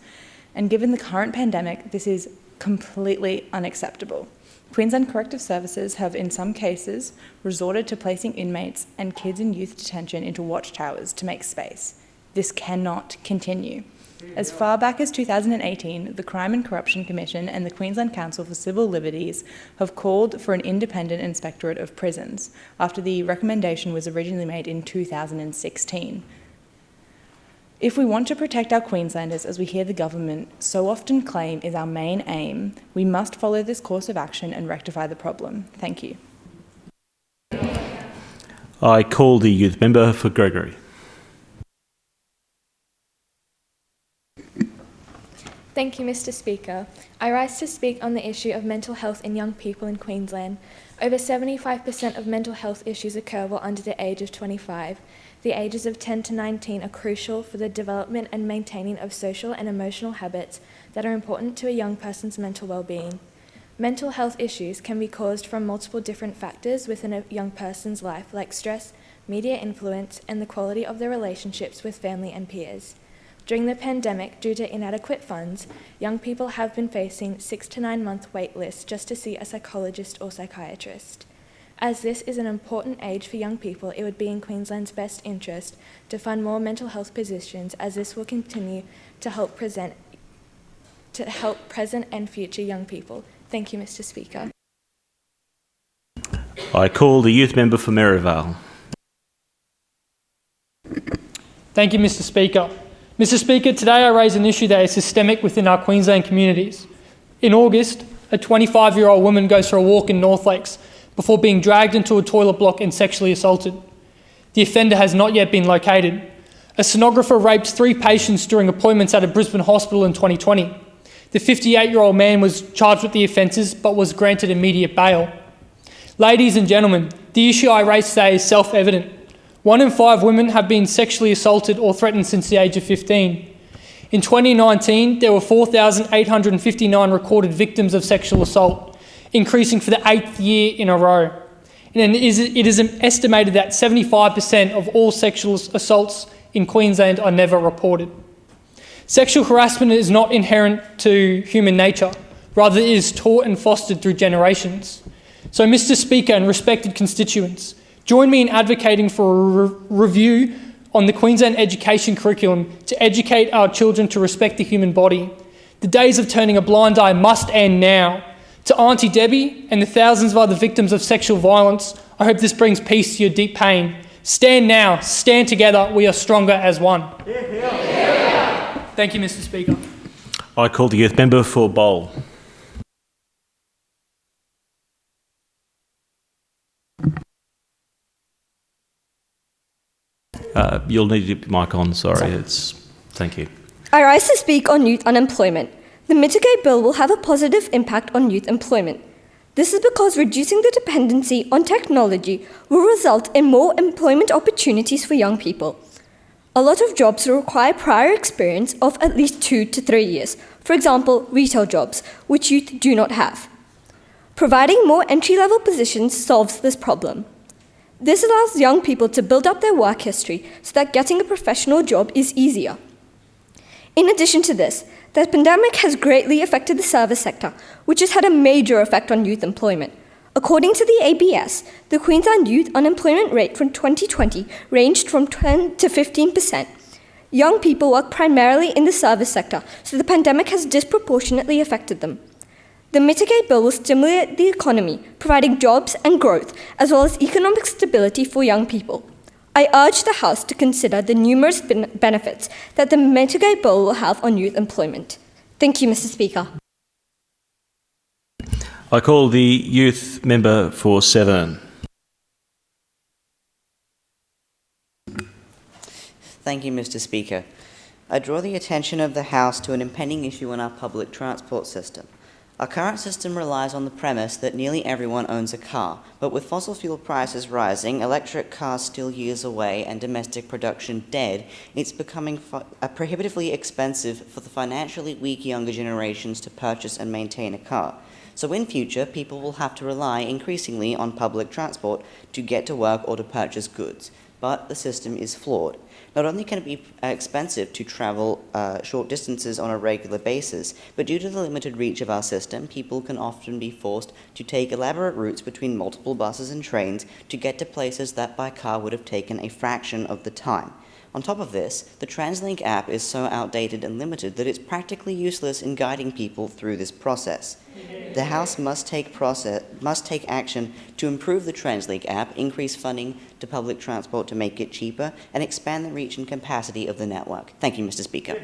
and given the current pandemic, this is completely unacceptable. Queensland Corrective Services have, in some cases, resorted to placing inmates and kids in youth detention into watchtowers to make space. This cannot continue. As far back as 2018, the Crime and Corruption Commission and the Queensland Council for Civil Liberties have called for an independent inspectorate of prisons, after the recommendation was originally made in 2016. If we want to protect our Queenslanders, as we hear the government so often claim is our main aim, we must follow this course of action and rectify the problem. Thank you. I call the youth member for Gregory. Thank you, Mr. Speaker. I rise to speak on the issue of mental health in young people in Queensland. Over 75% of mental health issues occur while under the age of 25. The ages of 10 to 19 are crucial for the development and maintaining of social and emotional habits that are important to a young person's mental well-being. Mental health issues can be caused from multiple different factors within a young person's life, like stress, media influence, and the quality of their relationships with family and peers. During the pandemic, due to inadequate funds, young people have been facing 6 to 9 month wait lists just to see a psychologist or psychiatrist. As this is an important age for young people, it would be in Queensland's best interest to fund more mental health positions, as this will continue to help present and future young people. Thank you, Mr. Speaker. I call the youth member for Merivale. Thank you, Mr. Speaker. Mr. Speaker, today I raise an issue that is systemic within our Queensland communities. In August, a 25-year-old woman goes for a walk in North Lakes before being dragged into a toilet block and sexually assaulted. The offender has not yet been located. A sonographer raped 3 patients during appointments at a Brisbane hospital in 2020. The 58-year-old man was charged with the offences but was granted immediate bail. Ladies and gentlemen, the issue I raise today is self-evident. 1 in 5 women have been sexually assaulted or threatened since the age of 15. In 2019, there were 4,859 recorded victims of sexual assault, increasing for the 8th year in a row. And it is estimated that 75% of all sexual assaults in Queensland are never reported. Sexual harassment is not inherent to human nature, rather it is taught and fostered through generations. So, Mr. Speaker and respected constituents, join me in advocating for a review on the Queensland education curriculum to educate our children to respect the human body. The days of turning a blind eye must end now. To Auntie Debbie and the thousands of other victims of sexual violence, I hope this brings peace to your deep pain. Stand now, stand together, we are stronger as one. Thank you, Mr. Speaker. I call the youth member for Bowl. You'll need your mic on, sorry. Thank you. I rise to speak on youth unemployment. The Mitigate Bill will have a positive impact on youth employment. This is because reducing the dependency on technology will result in more employment opportunities for young people. A lot of jobs will require prior experience of at least 2 to 3 years, for example, retail jobs, which youth do not have. Providing more entry-level positions solves this problem. This allows young people to build up their work history so that getting a professional job is easier. In addition to this, the pandemic has greatly affected the service sector, which has had a major effect on youth employment. According to the ABS, the Queensland youth unemployment rate from 2020 ranged from 10 to 15%. Young people work primarily in the service sector, so the pandemic has disproportionately affected them. The Mitigate Bill will stimulate the economy, providing jobs and growth, as well as economic stability for young people. I urge the House to consider the numerous benefits that the Mitigate Bill will have on youth employment. Thank you, Mr. Speaker. I call the youth member for Severn. Thank you, Mr. Speaker. I draw the attention of the House to an impending issue in our public transport system. Our current system relies on the premise that nearly everyone owns a car, but with fossil fuel prices rising, electric cars still years away, and domestic production dead, it's becoming prohibitively expensive for the financially weak younger generations to purchase and maintain a car. So in future, people will have to rely increasingly on public transport to get to work or to purchase goods. But the system is flawed. Not only can it be expensive to travel short distances on a regular basis, but due to the limited reach of our system, people can often be forced to take elaborate routes between multiple buses and trains to get to places that by car would have taken a fraction of the time. On top of this, the TransLink app is so outdated and limited that it's practically useless in guiding people through this process. The House must take action to improve the TransLink app, increase funding to public transport to make it cheaper, and expand the reach and capacity of the network. Thank you, Mr. Speaker.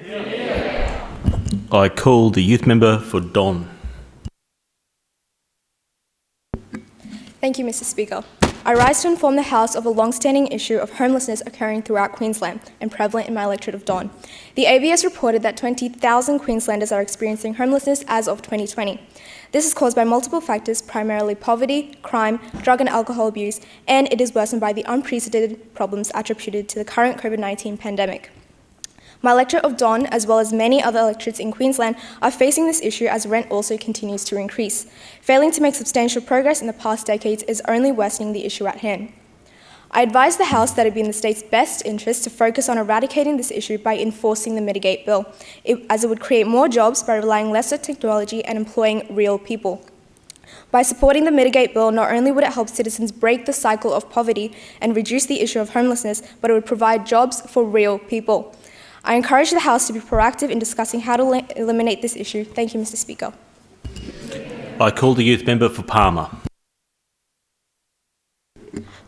I call the youth member for Don. Thank you, Mr. Speaker. I rise to inform the House of a long-standing issue of homelessness occurring throughout Queensland and prevalent in my electorate of Don. The ABS reported that 20,000 Queenslanders are experiencing homelessness as of 2020. This is caused by multiple factors, primarily poverty, crime, drug and alcohol abuse, and it is worsened by the unprecedented problems attributed to the current COVID-19 pandemic. My electorate of Don, as well as many other electorates in Queensland, are facing this issue as rent also continues to increase. Failing to make substantial progress in the past decades is only worsening the issue at hand. I advise the House that it be in the state's best interest to focus on eradicating this issue by enforcing the Mitigate Bill, as it would create more jobs by relying less on technology and employing real people. By supporting the Mitigate Bill, not only would it help citizens break the cycle of poverty and reduce the issue of homelessness, but it would provide jobs for real people. I encourage the House to be proactive in discussing how to eliminate this issue. Thank you, Mr. Speaker. I call the youth member for Palmer.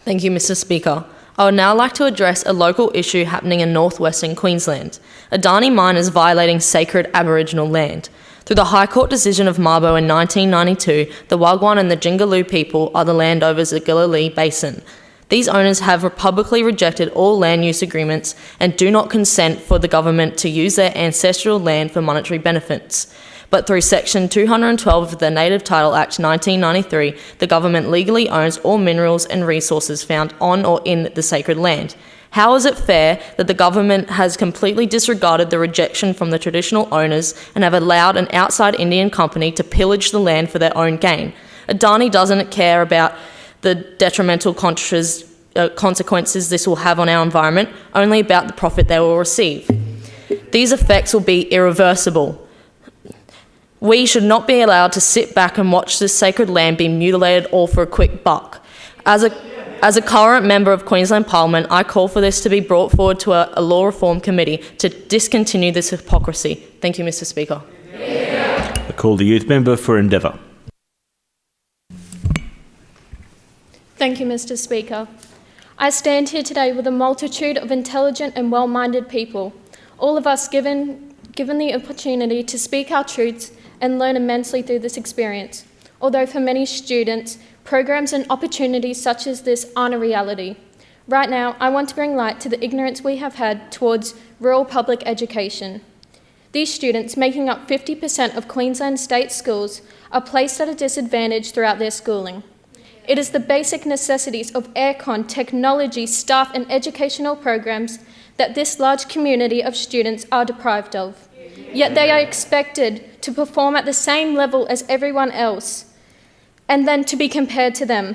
Thank you, Mr. Speaker. I would now like to address a local issue happening in northwestern Queensland. Adani mine is violating sacred Aboriginal land. Through the High Court decision of Mabo in 1992, the Wagwan and the Jingaloo people are the landowners of the Galilee Basin. These owners have publicly rejected all land use agreements and do not consent for the government to use their ancestral land for monetary benefits. But through Section 212 of the Native Title Act 1993, the government legally owns all minerals and resources found on or in the sacred land. How is it fair that the government has completely disregarded the rejection from the traditional owners and have allowed an outside Indian company to pillage the land for their own gain? Adani doesn't care about the detrimental consequences this will have on our environment, only about the profit they will receive. These effects will be irreversible. We should not be allowed to sit back and watch this sacred land be mutilated all for a quick buck. As a current member of Queensland Parliament, I call for this to be brought forward to a law reform committee to discontinue this hypocrisy. Thank you, Mr. Speaker. I call the youth member for Endeavour. Thank you, Mr. Speaker. I stand here today with a multitude of intelligent and well-minded people, all of us given the opportunity to speak our truths and learn immensely through this experience. Although for many students, programs and opportunities such as this aren't a reality. Right now, I want to bring light to the ignorance we have had towards rural public education. These students, making up 50% of Queensland state schools, are placed at a disadvantage throughout their schooling. It is the basic necessities of aircon, technology, staff and educational programs that this large community of students are deprived of. Yet they are expected to perform at the same level as everyone else and then to be compared to them.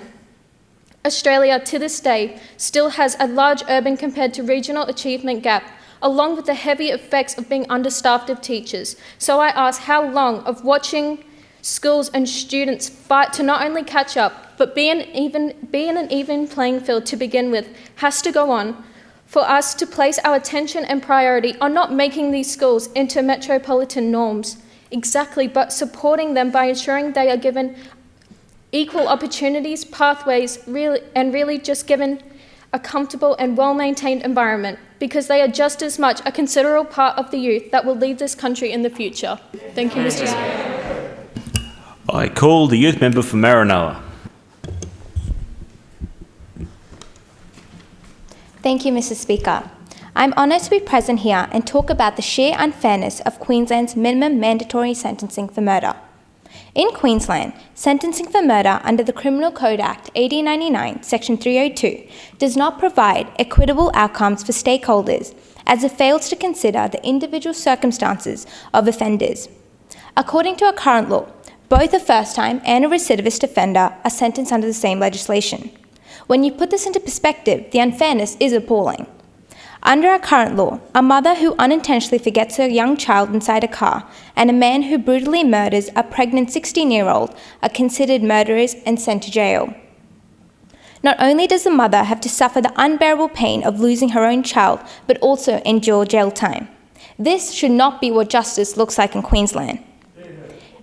Australia, to this day, still has a large urban compared to regional achievement gap along with the heavy effects of being understaffed of teachers. So I ask, how long of watching schools and students fight to not only catch up, but be in an even playing field to begin with, has to go on for us to place our attention and priority on not making these schools into metropolitan norms, exactly, but supporting them by ensuring they are given equal opportunities, pathways, really just given a comfortable and well-maintained environment, because they are just as much a considerable part of the youth that will lead this country in the future. Thank you, Mr. Speaker. I call the youth member for Maranoa. Thank you, Mr. Speaker. I'm honoured to be present here and talk about the sheer unfairness of Queensland's minimum mandatory sentencing for murder. In Queensland, sentencing for murder under the Criminal Code Act 1899, Section 302, does not provide equitable outcomes for stakeholders, as it fails to consider the individual circumstances of offenders. According to our current law, both a first-time and a recidivist offender are sentenced under the same legislation. When you put this into perspective, the unfairness is appalling. Under our current law, a mother who unintentionally forgets her young child inside a car and a man who brutally murders a pregnant 16-year-old are considered murderers and sent to jail. Not only does the mother have to suffer the unbearable pain of losing her own child, but also endure jail time. This should not be what justice looks like in Queensland.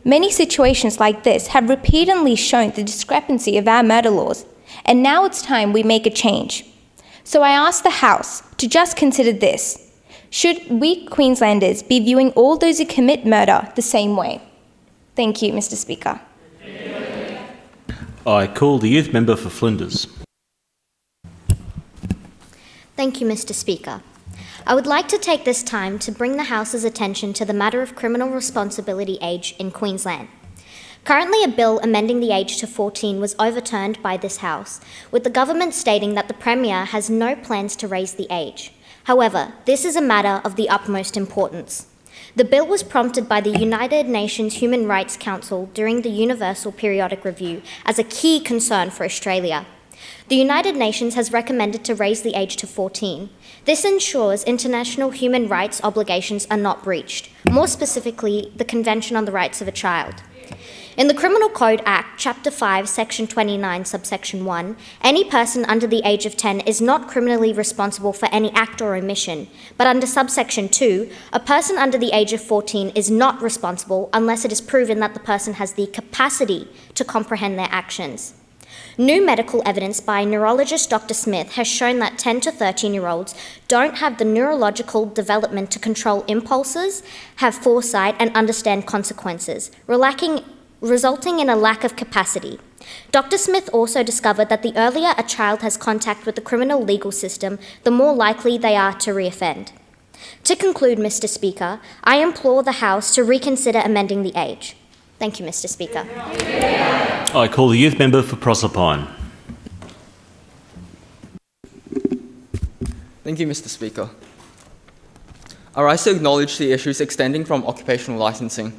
Many situations like this have repeatedly shown the discrepancy of our murder laws, and now it's time we make a change. So I ask the House to just consider this. Should we Queenslanders be viewing all those who commit murder the same way? Thank you, Mr. Speaker. I call the youth member for Flinders. Thank you, Mr. Speaker. I would like to take this time to bring the House's attention to the matter of criminal responsibility age in Queensland. Currently, a bill amending the age to 14 was overturned by this House, with the government stating that the Premier has no plans to raise the age. However, this is a matter of the utmost importance. The bill was prompted by the United Nations Human Rights Council during the Universal Periodic Review as a key concern for Australia. The United Nations has recommended to raise the age to 14. This ensures international human rights obligations are not breached, more specifically, the Convention on the Rights of a Child. In the Criminal Code Act, Chapter 5, Section 29, Subsection 1, any person under the age of 10 is not criminally responsible for any act or omission, but under Subsection 2, a person under the age of 14 is not responsible unless it is proven that the person has the capacity to comprehend their actions. New medical evidence by neurologist Dr. Smith has shown that 10 to 13-year-olds don't have the neurological development to control impulses, have foresight, and understand consequences, resulting in a lack of capacity. Dr. Smith also discovered that the earlier a child has contact with the criminal legal system, the more likely they are to reoffend. To conclude, Mr. Speaker, I implore the House to reconsider amending the age. Thank you, Mr. Speaker. I call the youth member for Proserpine. Thank you, Mr. Speaker. I rise to acknowledge the issues extending from occupational licensing.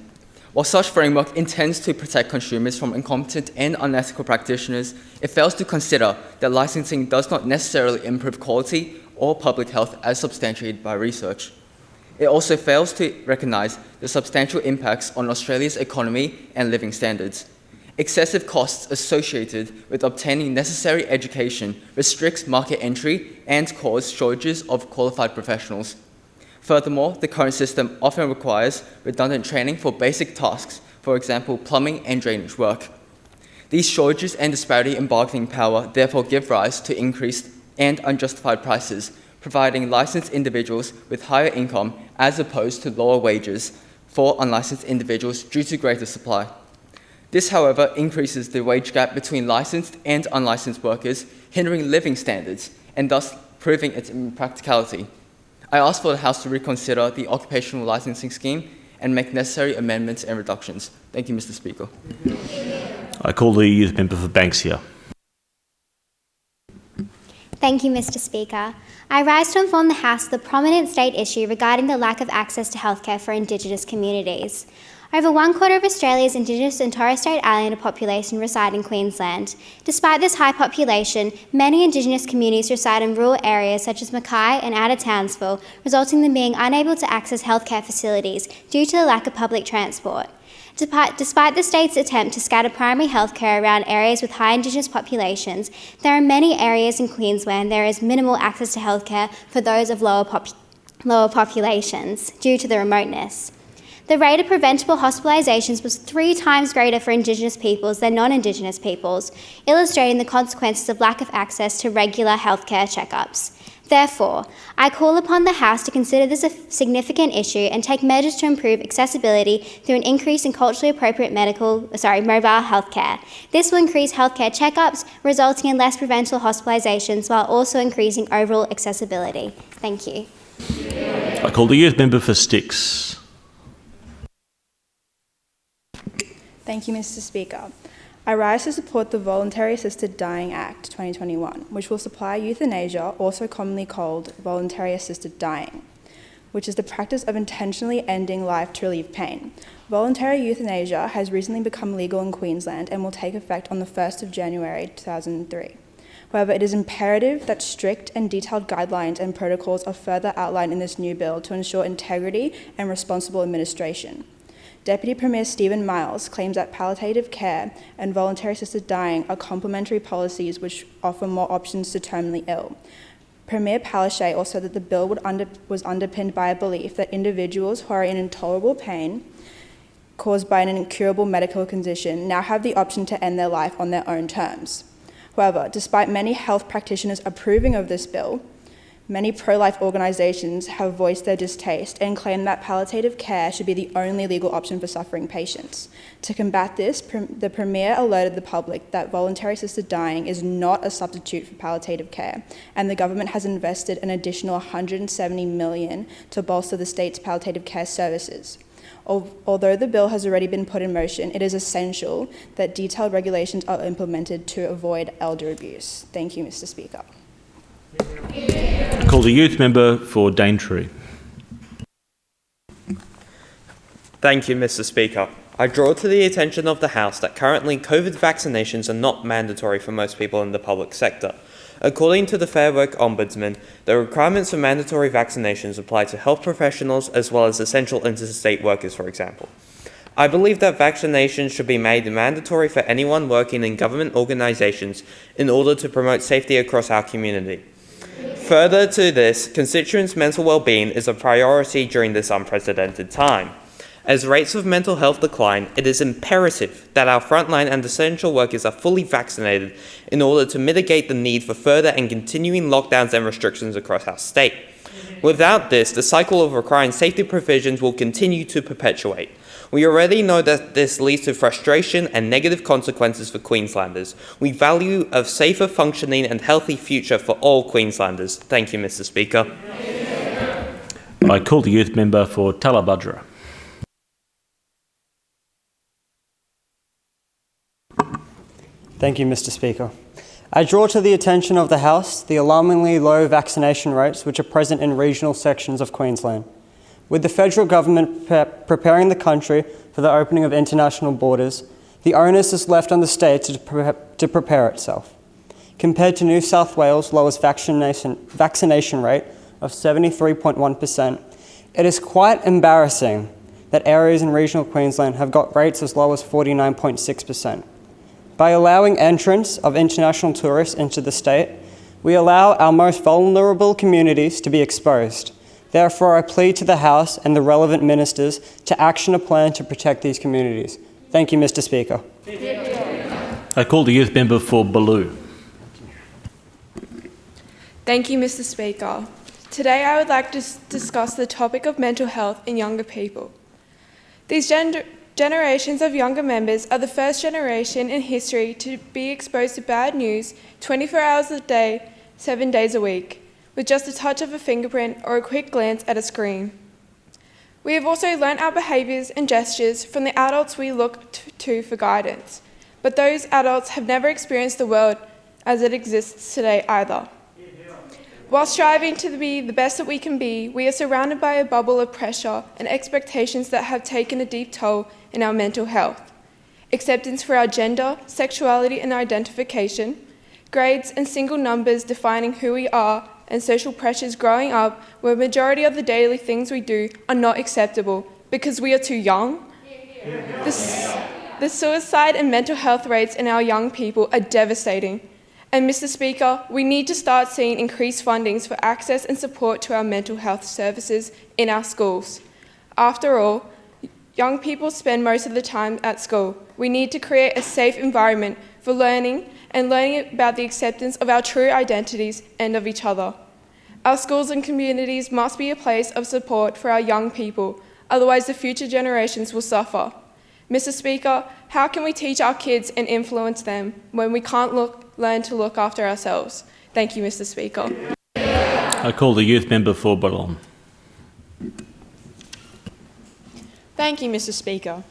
While such framework intends to protect consumers from incompetent and unethical practitioners, it fails to consider that licensing does not necessarily improve quality or public health as substantiated by research. It also fails to recognise the substantial impacts on Australia's economy and living standards. Excessive costs associated with obtaining necessary education restricts market entry and causes shortages of qualified professionals. Furthermore, the current system often requires redundant training for basic tasks, for example, plumbing and drainage work. These shortages and disparity in bargaining power therefore give rise to increased and unjustified prices, providing licensed individuals with higher income as opposed to lower wages for unlicensed individuals due to greater supply. This, however, increases the wage gap between licensed and unlicensed workers, hindering living standards and thus proving its impracticality. I ask for the House to reconsider the occupational licensing scheme and make necessary amendments and reductions. Thank you, Mr. Speaker. I call the youth member for Banksia. Thank you, Mr. Speaker. I rise to inform the House of the prominent state issue regarding the lack of access to healthcare for Indigenous communities. Over 1/4 of Australia's Indigenous and Torres Strait Islander population reside in Queensland. Despite this high population, many Indigenous communities reside in rural areas such as Mackay and Outer Townsville, resulting in them being unable to access healthcare facilities due to the lack of public transport. Despite the state's attempt to scatter primary healthcare around areas with high Indigenous populations, there are many areas in Queensland there is minimal access to healthcare for those of lower populations due to the remoteness. The rate of preventable hospitalisations was 3 times greater for Indigenous peoples than non-Indigenous peoples, illustrating the consequences of lack of access to regular healthcare checkups. Therefore, I call upon the House to consider this a significant issue and take measures to improve accessibility through an increase in culturally appropriate mobile healthcare. This will increase healthcare checkups, resulting in less preventable hospitalisations while also increasing overall accessibility. Thank you. I call the youth member for Sticks. Thank you, Mr. Speaker. I rise to support the Voluntary Assisted Dying Act 2021, which will supply euthanasia, also commonly called voluntary assisted dying, which is the practice of intentionally ending life to relieve pain. Voluntary euthanasia has recently become legal in Queensland and will take effect on the 1st of January 2003. However, it is imperative that strict and detailed guidelines and protocols are further outlined in this new bill to ensure integrity and responsible administration. Deputy Premier Stephen Miles claims that palliative care and voluntary assisted dying are complementary policies which offer more options to terminally ill. Premier Palaszczuk also said that the bill was underpinned by a belief that individuals who are in intolerable pain caused by an incurable medical condition now have the option to end their life on their own terms. However, despite many health practitioners approving of this bill, many pro-life organisations have voiced their distaste and claim that palliative care should be the only legal option for suffering patients. To combat this, the Premier alerted the public that voluntary assisted dying is not a substitute for palliative care, and the government has invested an additional $170 million to bolster the state's palliative care services. Although the bill has already been put in motion, it is essential that detailed regulations are implemented to avoid elder abuse. Thank you, Mr. Speaker. I call the youth member for Daintree. Thank you, Mr. Speaker. I draw to the attention of the House that currently COVID vaccinations are not mandatory for most people in the public sector. According to the Fair Work Ombudsman, the requirements for mandatory vaccinations apply to health professionals as well as essential interstate workers, for example. I believe that vaccinations should be made mandatory for anyone working in government organisations in order to promote safety across our community. Further to this, constituents' mental well-being is a priority during this unprecedented time. As rates of mental health decline, it is imperative that our frontline and essential workers are fully vaccinated in order to mitigate the need for further and continuing lockdowns and restrictions across our state. Without this, the cycle of requiring safety provisions will continue to perpetuate. We already know that this leads to frustration and negative consequences for Queenslanders. We value a safer, functioning and healthy future for all Queenslanders. Thank you, Mr. Speaker. I call the youth member for Talabudra. Thank you, Mr. Speaker. I draw to the attention of the House the alarmingly low vaccination rates which are present in regional sections of Queensland. With the federal government preparing the country for the opening of international borders, the onus is left on the state to prepare itself. Compared to New South Wales' lowest vaccination rate of 73.1%, it is quite embarrassing that areas in regional Queensland have got rates as low as 49.6%. By allowing entrance of international tourists into the state, we allow our most vulnerable communities to be exposed. Therefore, I plead to the House and the relevant ministers to action a plan to protect these communities. Thank you, Mr. Speaker. I call the youth member for Baloo. Thank you, Mr. Speaker. Today I would like to discuss the topic of mental health in younger people. These generations of younger members are the first generation in history to be exposed to bad news 24 hours a day, 7 days a week, with just a touch of a fingerprint or a quick glance at a screen. We have also learnt our behaviours and gestures from the adults we look to for guidance, but those adults have never experienced the world as it exists today either. While striving to be the best that we can be, we are surrounded by a bubble of pressure and expectations that have taken a deep toll in our mental health. Acceptance for our gender, sexuality and identification, grades and single numbers defining who we are, and social pressures growing up where a majority of the daily things we do are not acceptable because we are too young. The suicide and mental health rates in our young people are devastating. And Mr. Speaker, we need to start seeing increased fundings for access and support to our mental health services in our schools. After all, young people spend most of the time at school. We need to create a safe environment for learning and learning about the acceptance of our true identities and of each other. Our schools and communities must be a place of support for our young people, otherwise the future generations will suffer. Mr. Speaker, how can we teach our kids and influence them when we can't learn to look after ourselves? Thank you, Mr. Speaker. I call the youth member for Boulogne. Thank you, Mr. Speaker.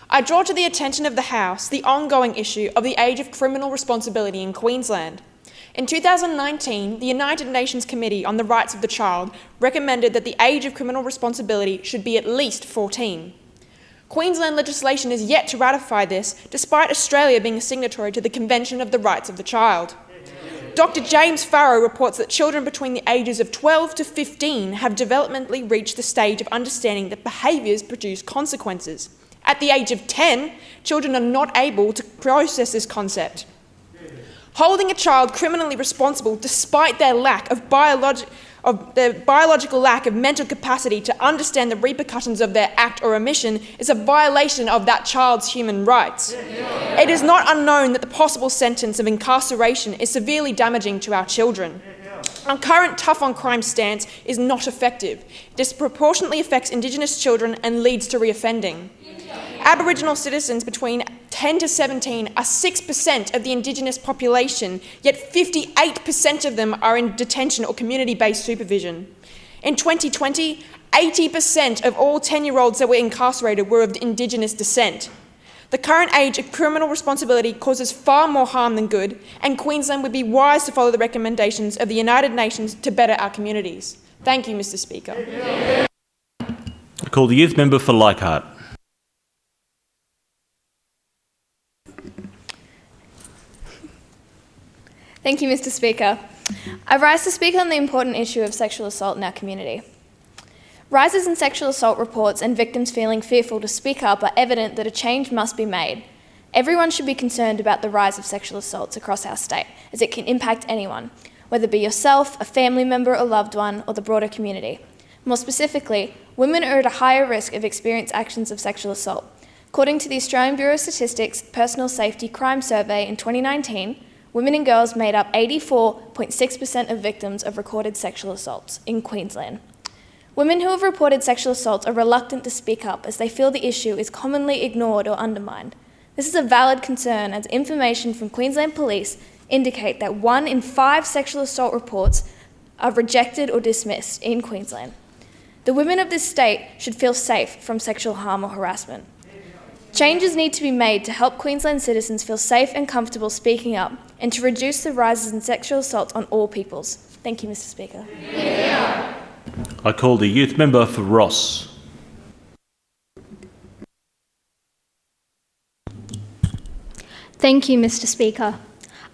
I draw to the attention of the House the ongoing issue of the age of criminal responsibility in Queensland. In 2019, the United Nations Committee on the Rights of the Child recommended that the age of criminal responsibility should be at least 14. Queensland legislation is yet to ratify this, despite Australia being a signatory to the Convention of the Rights of the Child. Dr. James Farrow reports that children between the ages of 12 to 15 have developmentally reached the stage of understanding that behaviours produce consequences. At the age of 10, children are not able to process this concept. Holding a child criminally responsible despite their biological lack of mental capacity to understand the repercussions of their act or omission is a violation of that child's human rights. It is not unknown that the possible sentence of incarceration is severely damaging to our children. Our current tough on crime stance is not effective. It disproportionately affects Indigenous children and leads to reoffending. Aboriginal citizens between 10 to 17 are 6% of the Indigenous population, yet 58% of them are in detention or community-based supervision. In 2020, 80% of all 10-year-olds that were incarcerated were of Indigenous descent. The current age of criminal responsibility causes far more harm than good, and Queensland would be wise to follow the recommendations of the United Nations to better our communities. Thank you, Mr. Speaker. I call the youth member for Leichhardt. Thank you, Mr. Speaker. I rise to speak on the important issue of sexual assault in our community. Rises in sexual assault reports and victims feeling fearful to speak up are evident that a change must be made. Everyone should be concerned about the rise of sexual assaults across our state, as it can impact anyone, whether it be yourself, a family member, a loved one, or the broader community. More specifically, women are at a higher risk of experiencing actions of sexual assault. According to the Australian Bureau of Statistics Personal Safety Crime Survey in 2019, women and girls made up 84.6% of victims of recorded sexual assaults in Queensland. Women who have reported sexual assaults are reluctant to speak up as they feel the issue is commonly ignored or undermined. This is a valid concern as information from Queensland Police indicate that 1 in 5 sexual assault reports are rejected or dismissed in Queensland. The women of this state should feel safe from sexual harm or harassment. Changes need to be made to help Queensland citizens feel safe and comfortable speaking up and to reduce the rises in sexual assault on all peoples. Thank you, Mr. Speaker. I call the youth member for Ross. Thank you, Mr. Speaker.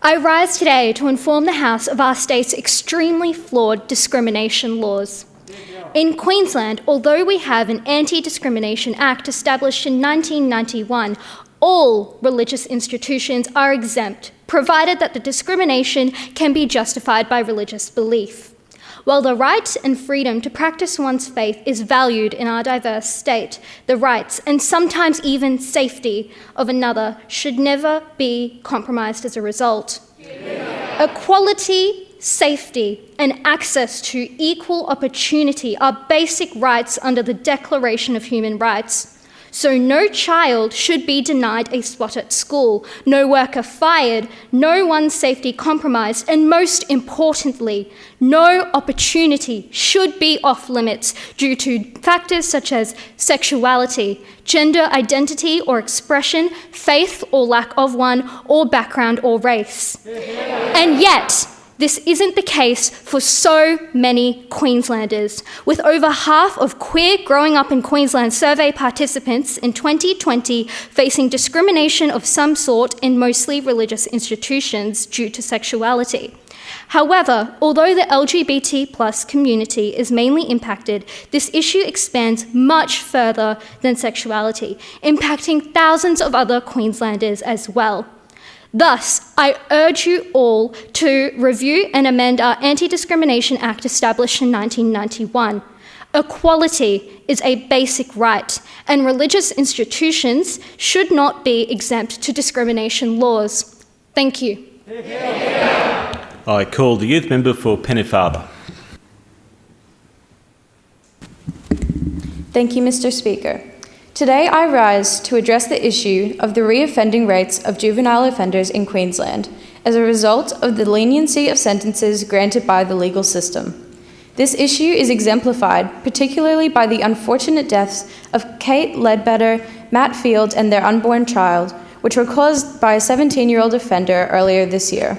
I rise today to inform the House of our state's extremely flawed discrimination laws. In Queensland, although we have an Anti-Discrimination Act established in 1991, all religious institutions are exempt, provided that the discrimination can be justified by religious belief. While the right and freedom to practice one's faith is valued in our diverse state, the rights and sometimes even safety of another should never be compromised as a result. Equality, safety, and access to equal opportunity are basic rights under the Declaration of Human Rights. So no child should be denied a spot at school, no worker fired, no one's safety compromised, and most importantly, no opportunity should be off limits due to factors such as sexuality, gender identity or expression, faith or lack of one, or background or race. And yet, this isn't the case for so many Queenslanders. With over half of queer growing up in Queensland survey participants in 2020 facing discrimination of some sort in mostly religious institutions due to sexuality. However, although the LGBT+ community is mainly impacted, this issue expands much further than sexuality, impacting thousands of other Queenslanders as well. Thus, I urge you all to review and amend our Anti-Discrimination Act established in 1991. Equality is a basic right, and religious institutions should not be exempt to discrimination laws. Thank you. I call the youth member for Pennefather. Thank you, Mr. Speaker. Today I rise to address the issue of the reoffending rates of juvenile offenders in Queensland as a result of the leniency of sentences granted by the legal system. This issue is exemplified particularly by the unfortunate deaths of Kate Ledbetter, Matt Field, and their unborn child, which were caused by a 17-year-old offender earlier this year.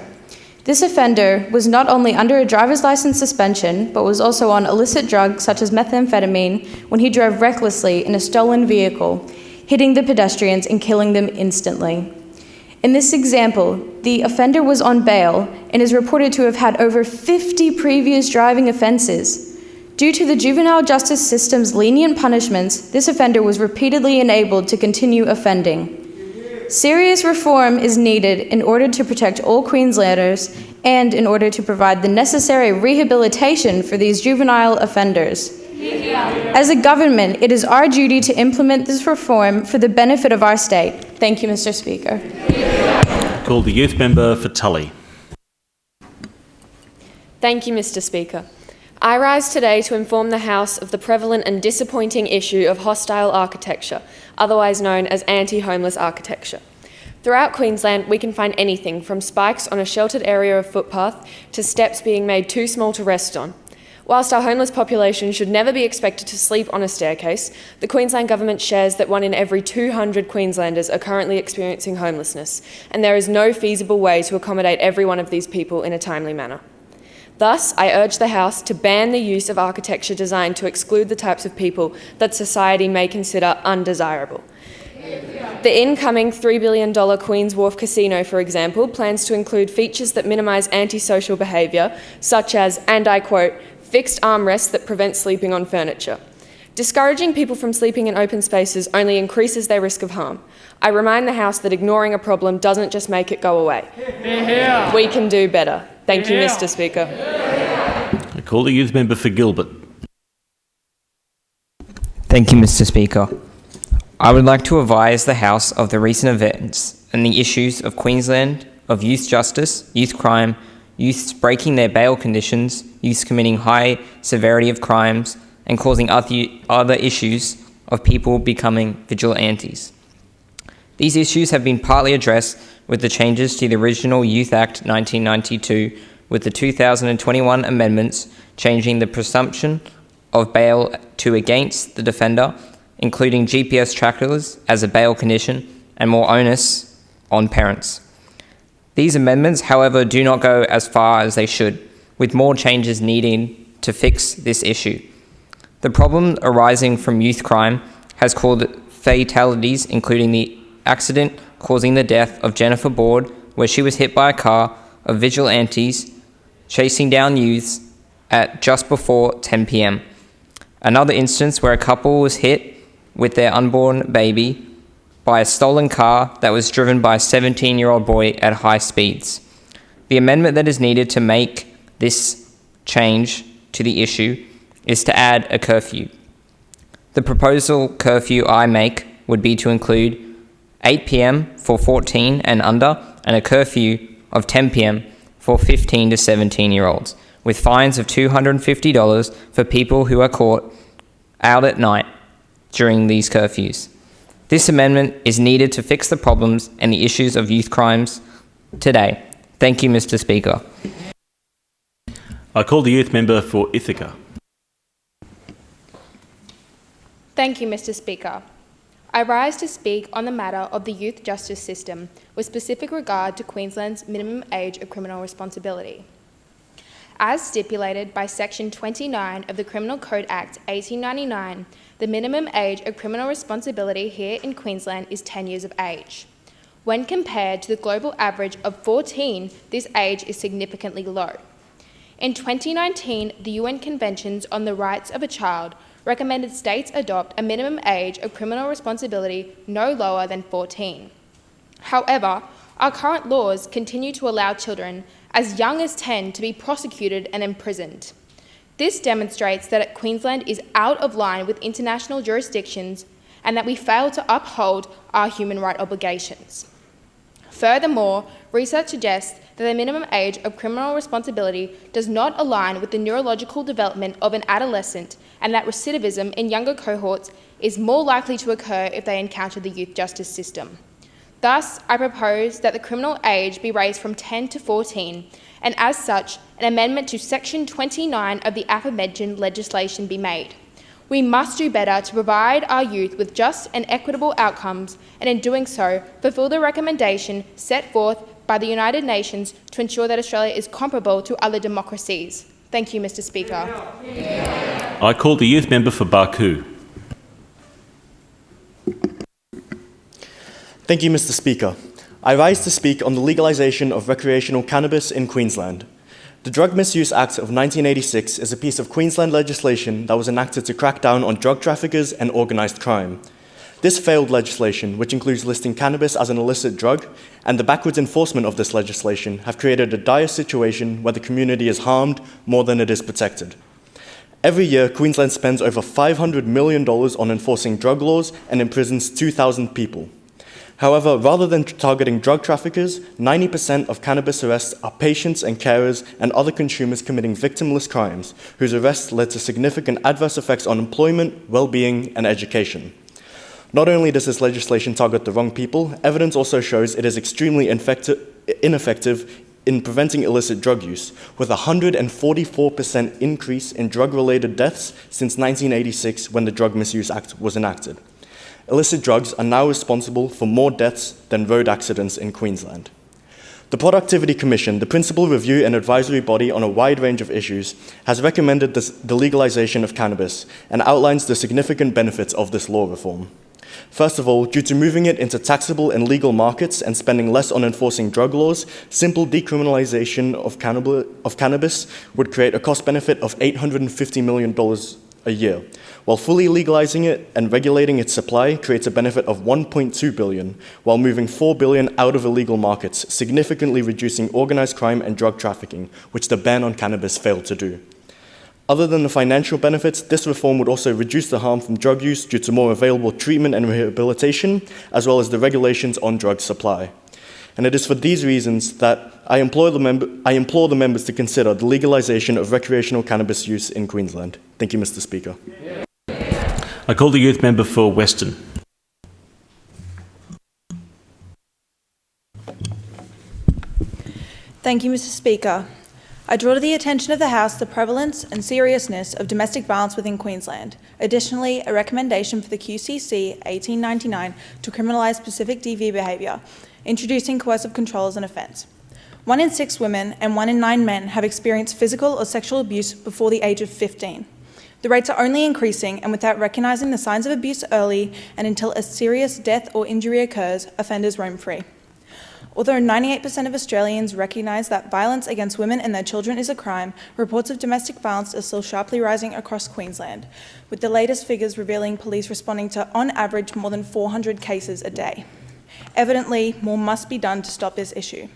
This offender was not only under a driver's license suspension, but was also on illicit drugs such as methamphetamine when he drove recklessly in a stolen vehicle, hitting the pedestrians and killing them instantly. In this example, the offender was on bail and is reported to have had over 50 previous driving offences. Due to the juvenile justice system's lenient punishments, this offender was repeatedly enabled to continue offending. Serious reform is needed in order to protect all Queenslanders and in order to provide the necessary rehabilitation for these juvenile offenders. As a government, it is our duty to implement this reform for the benefit of our state. Thank you, Mr. Speaker. Call the youth member for Tully. Thank you, Mr. Speaker. I rise today to inform the House of the prevalent and disappointing issue of hostile architecture, otherwise known as anti-homeless architecture. Throughout Queensland, we can find anything from spikes on a sheltered area of footpath to steps being made too small to rest on. Whilst our homeless population should never be expected to sleep on a staircase, the Queensland Government shares that 1 in every 200 Queenslanders are currently experiencing homelessness, and there is no feasible way to accommodate every one of these people in a timely manner. Thus, I urge the House to ban the use of architecture designed to exclude the types of people that society may consider undesirable. The incoming $3 billion Queen's Wharf Casino, for example, plans to include features that minimise antisocial behaviour, such as, and I quote, fixed armrests that prevent sleeping on furniture. Discouraging people from sleeping in open spaces only increases their risk of harm. I remind the House that ignoring a problem doesn't just make it go away. We can do better. Thank you, Mr. Speaker. I call the youth member for Gilbert. Thank you, Mr. Speaker. I would like to advise the House of the recent events and the issues of Queensland, of youth justice, youth crime, youths breaking their bail conditions, youths committing high severity of crimes, and causing other issues of people becoming vigilantes. These issues have been partly addressed with the changes to the original Youth Act 1992, with the 2021 amendments changing the presumption of bail to against the defender, including GPS trackers as a bail condition and more onus on parents. These amendments, however, do not go as far as they should, with more changes needing to fix this issue. The problem arising from youth crime has caused fatalities, including the accident causing the death of Jennifer Board, where she was hit by a car of vigilantes chasing down youths at just before 10 p.m. Another instance where a couple was hit with their unborn baby by a stolen car that was driven by a 17-year-old boy at high speeds. The amendment that is needed to make this change to the issue is to add a curfew. The proposal curfew I make would be to include 8 p.m. for 14 and under, and a curfew of 10 p.m. for 15 to 17-year-olds, with fines of $250 for people who are caught out at night during these curfews. This amendment is needed to fix the problems and the issues of youth crimes today. Thank you, Mr. Speaker. I call the youth member for Ithaca. Thank you, Mr. Speaker. I rise to speak on the matter of the youth justice system with specific regard to Queensland's minimum age of criminal responsibility. As stipulated by Section 29 of the Criminal Code Act 1899, the minimum age of criminal responsibility here in Queensland is 10 years of age. When compared to the global average of 14, this age is significantly low. In 2019, the UN Conventions on the Rights of a Child recommended states adopt a minimum age of criminal responsibility no lower than 14. However, our current laws continue to allow children as young as 10 to be prosecuted and imprisoned. This demonstrates that Queensland is out of line with international jurisdictions and that we fail to uphold our human rights obligations. Furthermore, research suggests that the minimum age of criminal responsibility does not align with the neurological development of an adolescent, and that recidivism in younger cohorts is more likely to occur if they encounter the youth justice system. Thus, I propose that the criminal age be raised from 10 to 14, and as such, an amendment to Section 29 of the aforementioned legislation be made. We must do better to provide our youth with just and equitable outcomes, and in doing so, fulfil the recommendation set forth by the United Nations to ensure that Australia is comparable to other democracies. Thank you, Mr. Speaker. I call the youth member for Barcoo. Thank you, Mr. Speaker. I rise to speak on the legalisation of recreational cannabis in Queensland. The Drug Misuse Act of 1986 is a piece of Queensland legislation that was enacted to crack down on drug traffickers and organised crime. This failed legislation, which includes listing cannabis as an illicit drug, and the backwards enforcement of this legislation have created a dire situation where the community is harmed more than it is protected. Every year, Queensland spends over $500 million on enforcing drug laws and imprisons 2,000 people. However, rather than targeting drug traffickers, 90% of cannabis arrests are patients and carers and other consumers committing victimless crimes, whose arrests led to significant adverse effects on employment, well-being, and education. Not only does this legislation target the wrong people, evidence also shows it is extremely ineffective in preventing illicit drug use, with a 144% increase in drug-related deaths since 1986 when the Drug Misuse Act was enacted. Illicit drugs are now responsible for more deaths than road accidents in Queensland. The Productivity Commission, the principal review and advisory body on a wide range of issues, has recommended the legalisation of cannabis and outlines the significant benefits of this law reform. First of all, due to moving it into taxable and legal markets and spending less on enforcing drug laws, simple decriminalisation of cannabis would create a cost benefit of $850 million a year, while fully legalizing it and regulating its supply creates a benefit of $1.2 billion, while moving $4 billion out of illegal markets, significantly reducing organized crime and drug trafficking, which the ban on cannabis failed to do. Other than the financial benefits, this reform would also reduce the harm from drug use due to more available treatment and rehabilitation, as well as the regulations on drug supply. And it is for these reasons that I implore the members to consider the legalisation of recreational cannabis use in Queensland. Thank you, Mr. Speaker. I call the youth member for Western. Thank you, Mr. Speaker. I draw to the attention of the House the prevalence and seriousness of domestic violence within Queensland. Additionally, a recommendation for the QCC 1899 to criminalise specific DV behaviour, introducing coercive control as an offence. 1 in 6 women and 1 in 9 men have experienced physical or sexual abuse before the age of 15. The rates are only increasing, and without recognising the signs of abuse early and until a serious death or injury occurs, offenders roam free. Although 98% of Australians recognise that violence against women and their children is a crime, reports of domestic violence are still sharply rising across Queensland, with the latest figures revealing police responding to, on average, more than 400 cases a day. Evidently, more must be done to stop this issue.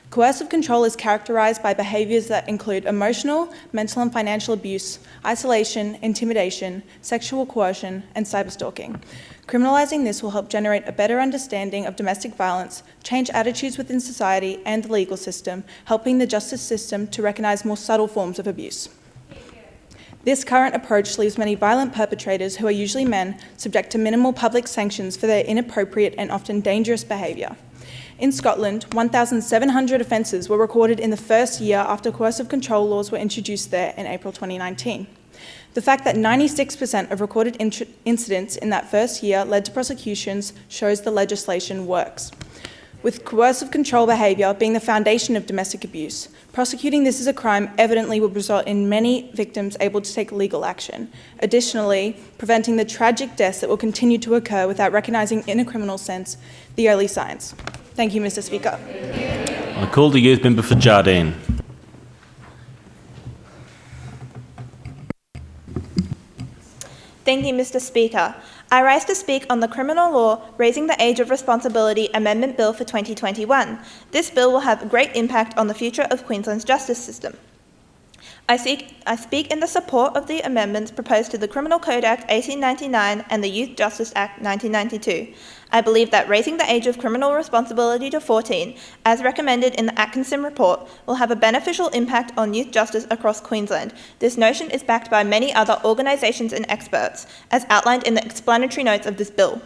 Coercive control is characterised by behaviours that include emotional, mental and financial abuse, isolation, intimidation, sexual coercion, and cyberstalking. Criminalising this will help generate a better understanding of domestic violence, change attitudes within society and the legal system, helping the justice system to recognise more subtle forms of abuse. This current approach leaves many violent perpetrators, who are usually men, subject to minimal public sanctions for their inappropriate and often dangerous behaviour. In Scotland, 1,700 offences were recorded in the first year after coercive control laws were introduced there in April 2019. The fact that 96% of recorded incidents in that first year led to prosecutions shows the legislation works. with coercive control behaviour being the foundation of domestic abuse. Prosecuting this as a crime evidently would result in many victims able to take legal action. Additionally, preventing the tragic deaths that will continue to occur without recognising in a criminal sense the early signs. Thank you, Mr. Speaker. I call the youth member for Jardine. Thank you, Mr. Speaker. I rise to speak on the Criminal Law Raising the Age of Responsibility Amendment Bill for 2021. This bill will have a great impact on the future of Queensland's justice system. I speak in the support of the amendments proposed to the Criminal Code Act 1899 and the Youth Justice Act 1992. I believe that raising the age of criminal responsibility to 14, as recommended in the Atkinson report, will have a beneficial impact on youth justice across Queensland. This notion is backed by many other organisations and experts, as outlined in the explanatory notes of this bill.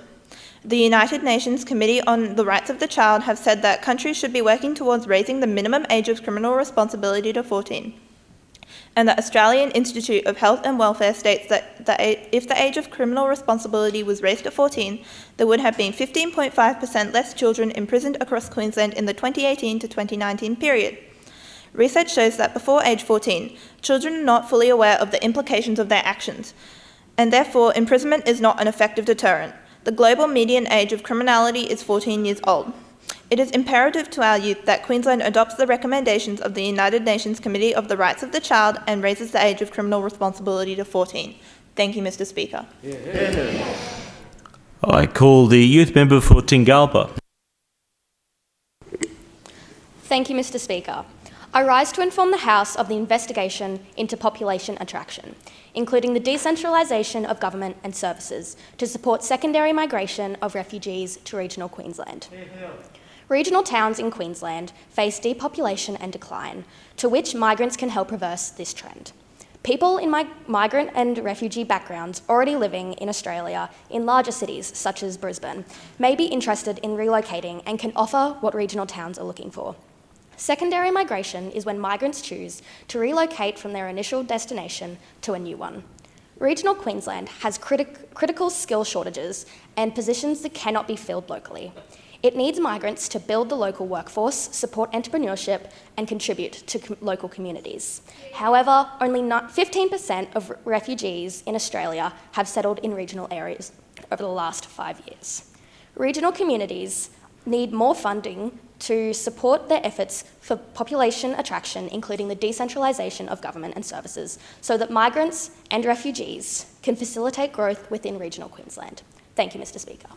The United Nations Committee on the Rights of the Child have said that countries should be working towards raising the minimum age of criminal responsibility to 14. And the Australian Institute of Health and Welfare states that if the age of criminal responsibility was raised to 14, there would have been 15.5% less children imprisoned across Queensland in the 2018 to 2019 period. Research shows that before age 14, children are not fully aware of the implications of their actions, and therefore imprisonment is not an effective deterrent. The global median age of criminality is 14 years old. It is imperative to our youth that Queensland adopts the recommendations of the United Nations Committee of the Rights of the Child and raises the age of criminal responsibility to 14. Thank you, Mr. Speaker. I call the youth member for Tingalpa. Thank you, Mr. Speaker. I rise to inform the House of the investigation into population attraction, including the decentralisation of government and services to support secondary migration of refugees to regional Queensland. Regional towns in Queensland face depopulation and decline, to which migrants can help reverse this trend. People in migrant and refugee backgrounds already living in Australia in larger cities such as Brisbane may be interested in relocating and can offer what regional towns are looking for. Secondary migration is when migrants choose to relocate from their initial destination to a new one. Regional Queensland has critical skill shortages and positions that cannot be filled locally. It needs migrants to build the local workforce, support entrepreneurship, and contribute to local communities. However, only 15% of refugees in Australia have settled in regional areas over the last 5 years. Regional communities need more funding to support their efforts for population attraction, including the decentralisation of government and services, so that migrants and refugees can facilitate growth within regional Queensland. Thank you, Mr. Speaker.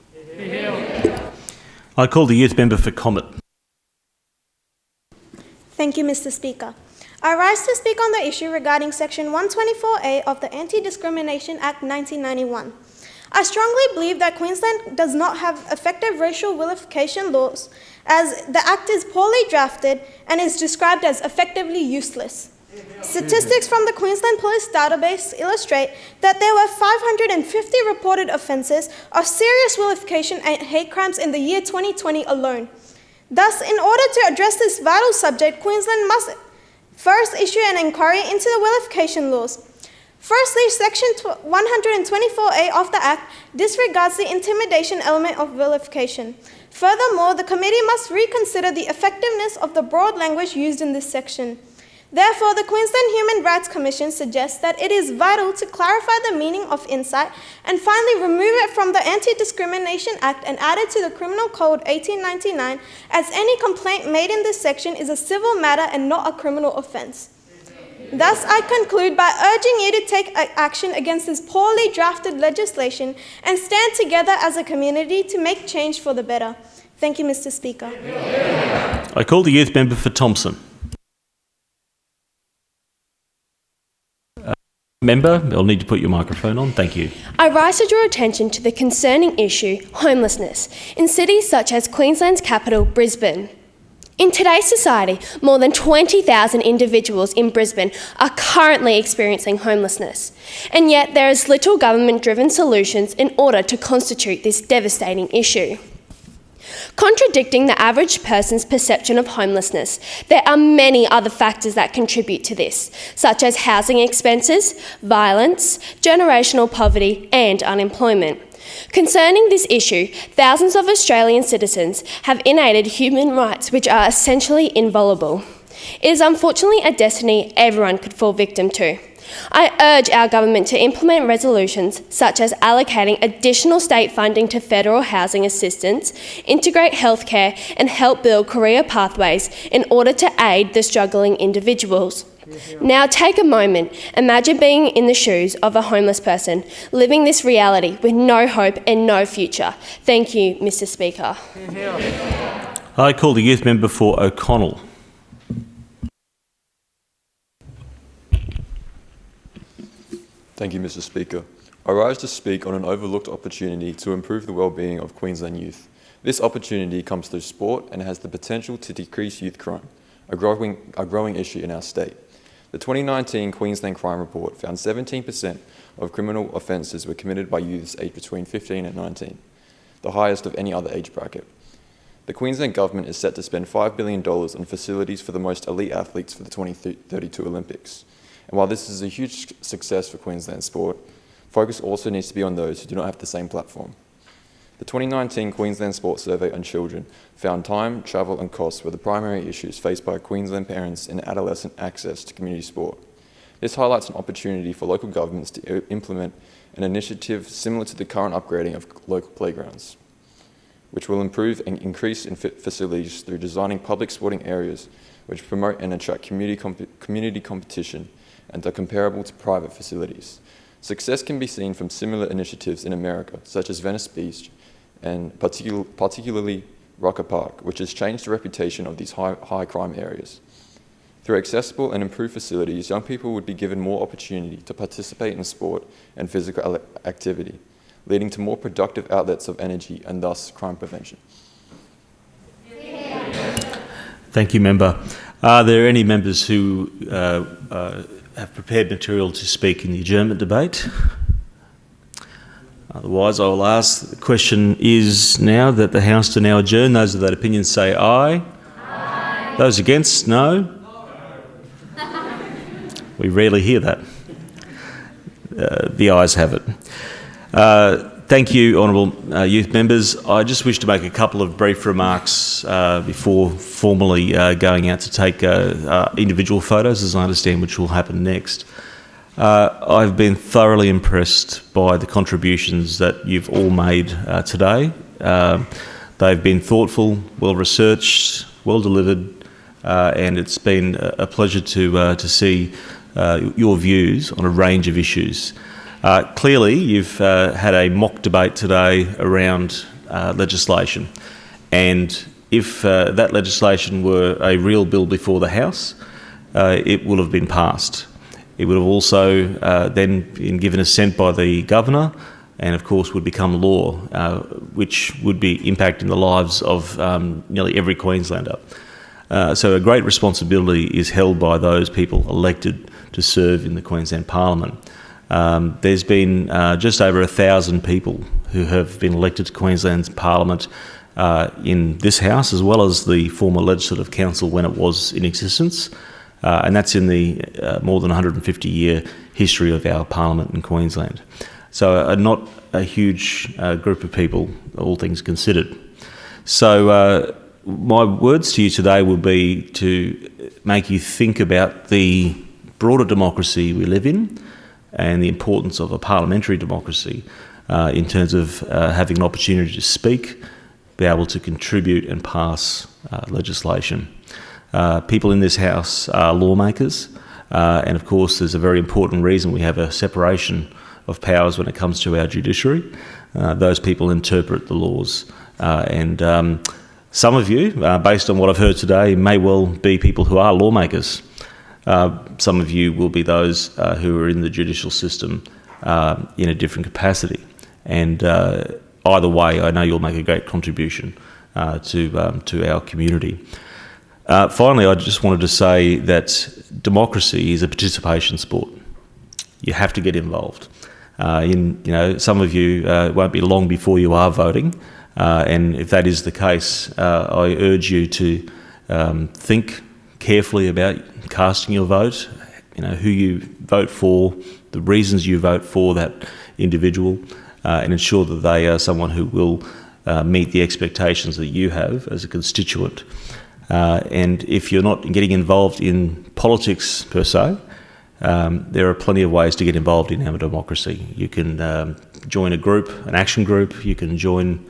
I call the youth member for Comet. Thank you, Mr. Speaker. I rise to speak on the issue regarding Section 124A of the Anti-Discrimination Act 1991. I strongly believe that Queensland does not have effective racial vilification laws, as the Act is poorly drafted and is described as effectively useless. Statistics from the Queensland Police database illustrate that there were 550 reported offences of serious vilification and hate crimes in the year 2020 alone. Thus, in order to address this vital subject, Queensland must first issue an inquiry into the vilification laws. Firstly, Section 124A of the Act disregards the intimidation element of vilification. Furthermore, the committee must reconsider the effectiveness of the broad language used in this section. Therefore, the Queensland Human Rights Commission suggests that it is vital to clarify the meaning of incite and finally remove it from the Anti-Discrimination Act and add it to the Criminal Code 1899, as any complaint made in this section is a civil matter and not a criminal offence. Thus, I conclude by urging you to take action against this poorly drafted legislation and stand together as a community to make change for the better. Thank you, Mr. Speaker. I call the youth member for Thompson. Member, I'll need to put your microphone on. Thank you. I rise to draw attention to the concerning issue, homelessness, in cities such as Queensland's capital, Brisbane. In today's society, more than 20,000 individuals in Brisbane are currently experiencing homelessness, and yet there is little government-driven solutions in order to constitute this devastating issue. Contradicting the average person's perception of homelessness, there are many other factors that contribute to this, such as housing expenses, violence, generational poverty, and unemployment. Concerning this issue, thousands of Australian citizens have innate human rights which are essentially inviolable. It is unfortunately a destiny everyone could fall victim to. I urge our government to implement resolutions such as allocating additional state funding to federal housing assistance, integrate healthcare, and help build career pathways in order to aid the struggling individuals. Now take a moment, imagine being in the shoes of a homeless person, living this reality with no hope and no future. Thank you, Mr. Speaker. I call the youth member for O'Connell. Thank you, Mr. Speaker. I rise to speak on an overlooked opportunity to improve the well-being of Queensland youth. This opportunity comes through sport and has the potential to decrease youth crime, a growing issue in our state. The 2019 Queensland Crime Report found 17% of criminal offences were committed by youths aged between 15 and 19, the highest of any other age bracket. The Queensland Government is set to spend $5 billion on facilities for the most elite athletes for the 2032 Olympics. And while this is a huge success for Queensland sport, focus also needs to be on those who do not have the same platform. The 2019 Queensland Sport Survey on Children found time, travel and costs were the primary issues faced by Queensland parents in adolescent access to community sport. This highlights an opportunity for local governments to implement an initiative similar to the current upgrading of local playgrounds, which will improve and increase in facilities through designing public sporting areas which promote and attract community competition and are comparable to private facilities. Success can be seen from similar initiatives in America, such as Venice Beach and particularly Rocker Park, which has changed the reputation of these high crime areas. Through accessible and improved facilities, young people would be given more opportunity to participate in sport and physical activity, leading to more productive outlets of energy and thus crime prevention. Thank you, Member. Are there any members who have prepared material to speak in the adjournment debate? Otherwise, I will ask, the question is now that the House to now adjourn. Those of that opinion say aye. Aye. Those against, no. We rarely hear that. The ayes have it. Thank you, honourable youth members. I just wish to make a couple of brief remarks before formally going out to take individual photos, as I understand, which will happen next. I've been thoroughly impressed by the contributions that you've all made today. They've been thoughtful, well-researched, well-delivered, and it's been a pleasure to see your views on a range of issues. Clearly, you've had a mock debate today around legislation, and if that legislation were a real bill before the House, it would have been passed. It would have also then been given assent by the Governor, and of course would become law, which would be impacting the lives of nearly every Queenslander. So a great responsibility is held by those people elected to serve in the Queensland Parliament. There's been just over 1,000 people who have been elected to Queensland's Parliament in this House, as well as the former Legislative Council when it was in existence, and that's in the more than 150-year history of our Parliament in Queensland. So not a huge group of people, all things considered. So my words to you today will be to make you think about the broader democracy we live in, and the importance of a parliamentary democracy in terms of having an opportunity to speak, be able to contribute and pass legislation. People in this House are lawmakers, and of course there's a very important reason we have a separation of powers when it comes to our judiciary. Those people interpret the laws, and some of you, based on what I've heard today, may well be people who are lawmakers. Some of you will be those who are in the judicial system in a different capacity. And either way, I know you'll make a great contribution to our community. Finally, I just wanted to say that democracy is a participation sport. You have to get involved. Some of you won't be long before you are voting, and if that is the case, I urge you to think carefully about casting your vote, who you vote for, the reasons you vote for that individual, and ensure that they are someone who will meet the expectations that you have as a constituent. And if you're not getting involved in politics per se, there are plenty of ways to get involved in our democracy. You can join a group, an action group. You can join,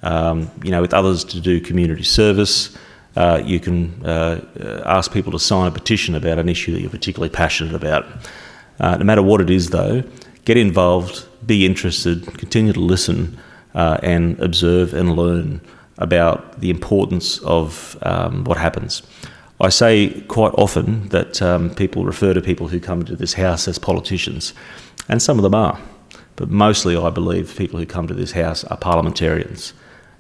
with others to do community service. You can ask people to sign a petition about an issue that you're particularly passionate about. No matter what it is, though, get involved, be interested, continue to listen, and observe and learn about the importance of what happens. I say quite often that people refer to people who come to this house as politicians, and some of them are, but mostly I believe people who come to this house are parliamentarians.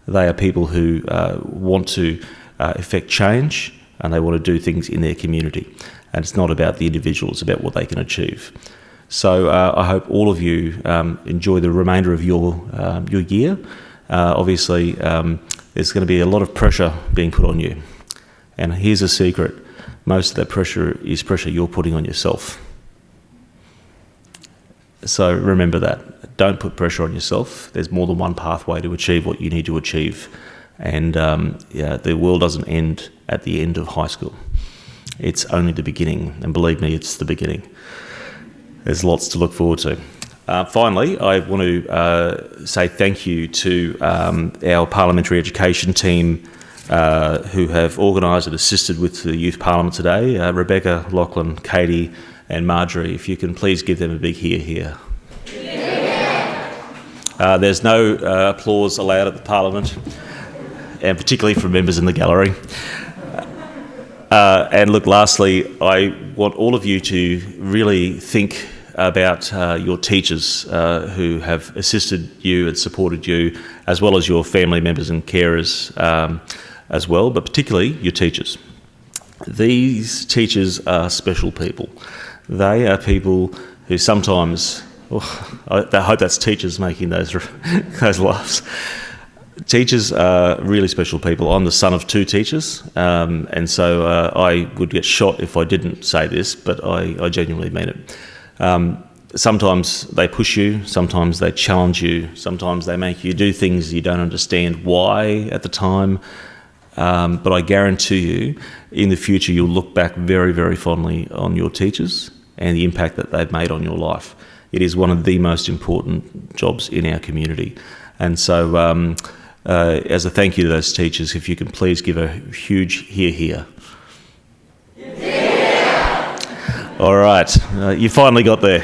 They are people who want to effect change, and they want to do things in their community, and it's not about the individual, it's about what they can achieve. So I hope all of you enjoy the remainder of your year. Obviously, there's going to be a lot of pressure being put on you. And here's a secret, most of that pressure is pressure you're putting on yourself. So remember that. Don't put pressure on yourself. There's more than one pathway to achieve what you need to achieve. And the world doesn't end at the end of high school. It's only the beginning. And believe me, it's the beginning. There's lots to look forward to. Finally, I want to say thank you to our parliamentary education team who have organised and assisted with the Youth Parliament today. Rebecca, Lachlan, Katie and Marjorie, if you can please give them a big hear here. There's no applause allowed at the Parliament, and particularly from members in the gallery. And look, lastly, I want all of you to really think about your teachers who have assisted you and supported you, as well as your family members and carers as well, but particularly your teachers. These teachers are special people. They are people who sometimes, I hope that's teachers making those laughs. Teachers are really special people. I'm the son of two teachers, and so I would get shot if I didn't say this, but I genuinely mean it. Sometimes they push you, sometimes they challenge you, sometimes they make you do things you don't understand why at the time, but I guarantee you, in the future you'll look back very, very fondly on your teachers and the impact that they've made on your life. It is one of the most important jobs in our community. And so as a thank you to those teachers, if you can please give a huge hear here. All right, you finally got there.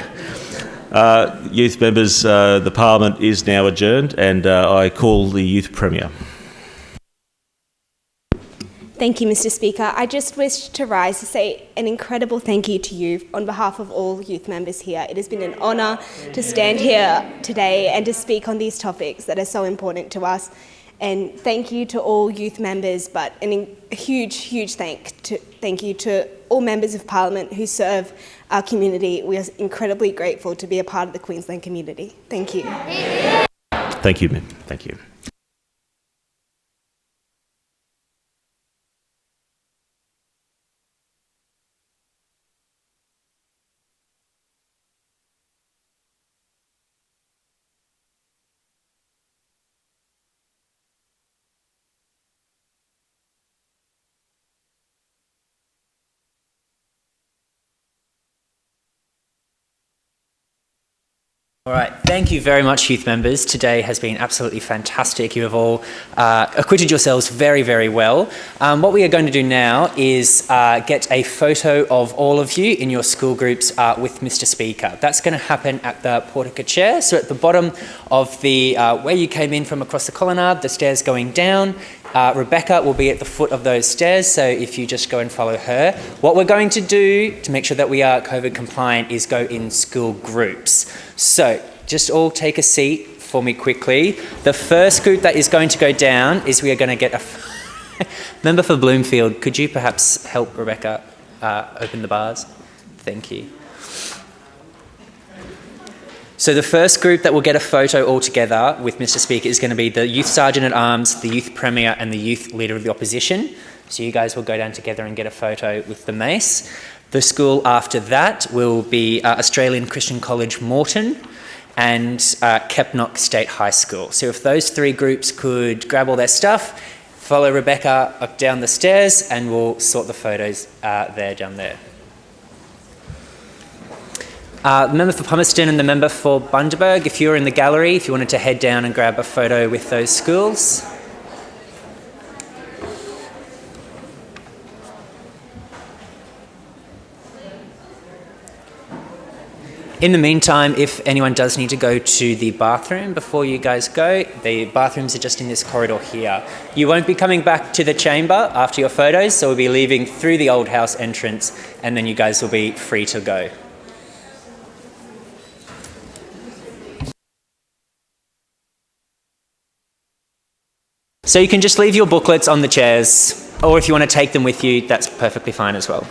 Youth members, the Parliament is now adjourned, and I call the Youth Premier. Thank you, Mr. Speaker. I just wish to rise to say an incredible thank you to you on behalf of all youth members here. It has been an honour to stand here today and to speak on these topics that are so important to us. And thank you to all youth members, but a huge thank you to all members of Parliament who serve our community. We are incredibly grateful to be a part of the Queensland community. Thank you. Thank you, ma'am. Thank you. All right, thank you very much, youth members. Today has been absolutely fantastic. You have all acquitted yourselves very, very well. What we are going to do now is get a photo of all of you in your school groups with Mr. Speaker. That's going to happen at the portico chair. So at the bottom of the where you came in from across the colonnade, the stairs going down. Rebecca will be at the foot of those stairs, so if you just go and follow her. What we're going to do to make sure that we are COVID compliant is go in school groups. So just all take a seat for me quickly. The first group that is going to go down is we are going to get a member for Bloomfield. Could you perhaps help Rebecca open the bars? Thank you. So the first group that will get a photo all together with Mr. Speaker is going to be the Youth Sergeant at Arms, the Youth Premier and the Youth Leader of the Opposition. So you guys will go down together and get a photo with the mace. The school after that will be Australian Christian College Moreton. and Kepnock State High School. So if those three groups could grab all their stuff, follow Rebecca up down the stairs, and we'll sort the photos there down there. The member for Palmerston and the member for Bundaberg, if you're in the gallery, if you wanted to head down and grab a photo with those schools. In the meantime, if anyone does need to go to the bathroom before you guys go, the bathrooms are just in this corridor here. You won't be coming back to the chamber after your photos, so we'll be leaving through the old house entrance, and then you guys will be free to go. So you can just leave your booklets on the chairs, or if you want to take them with you, that's perfectly fine as well.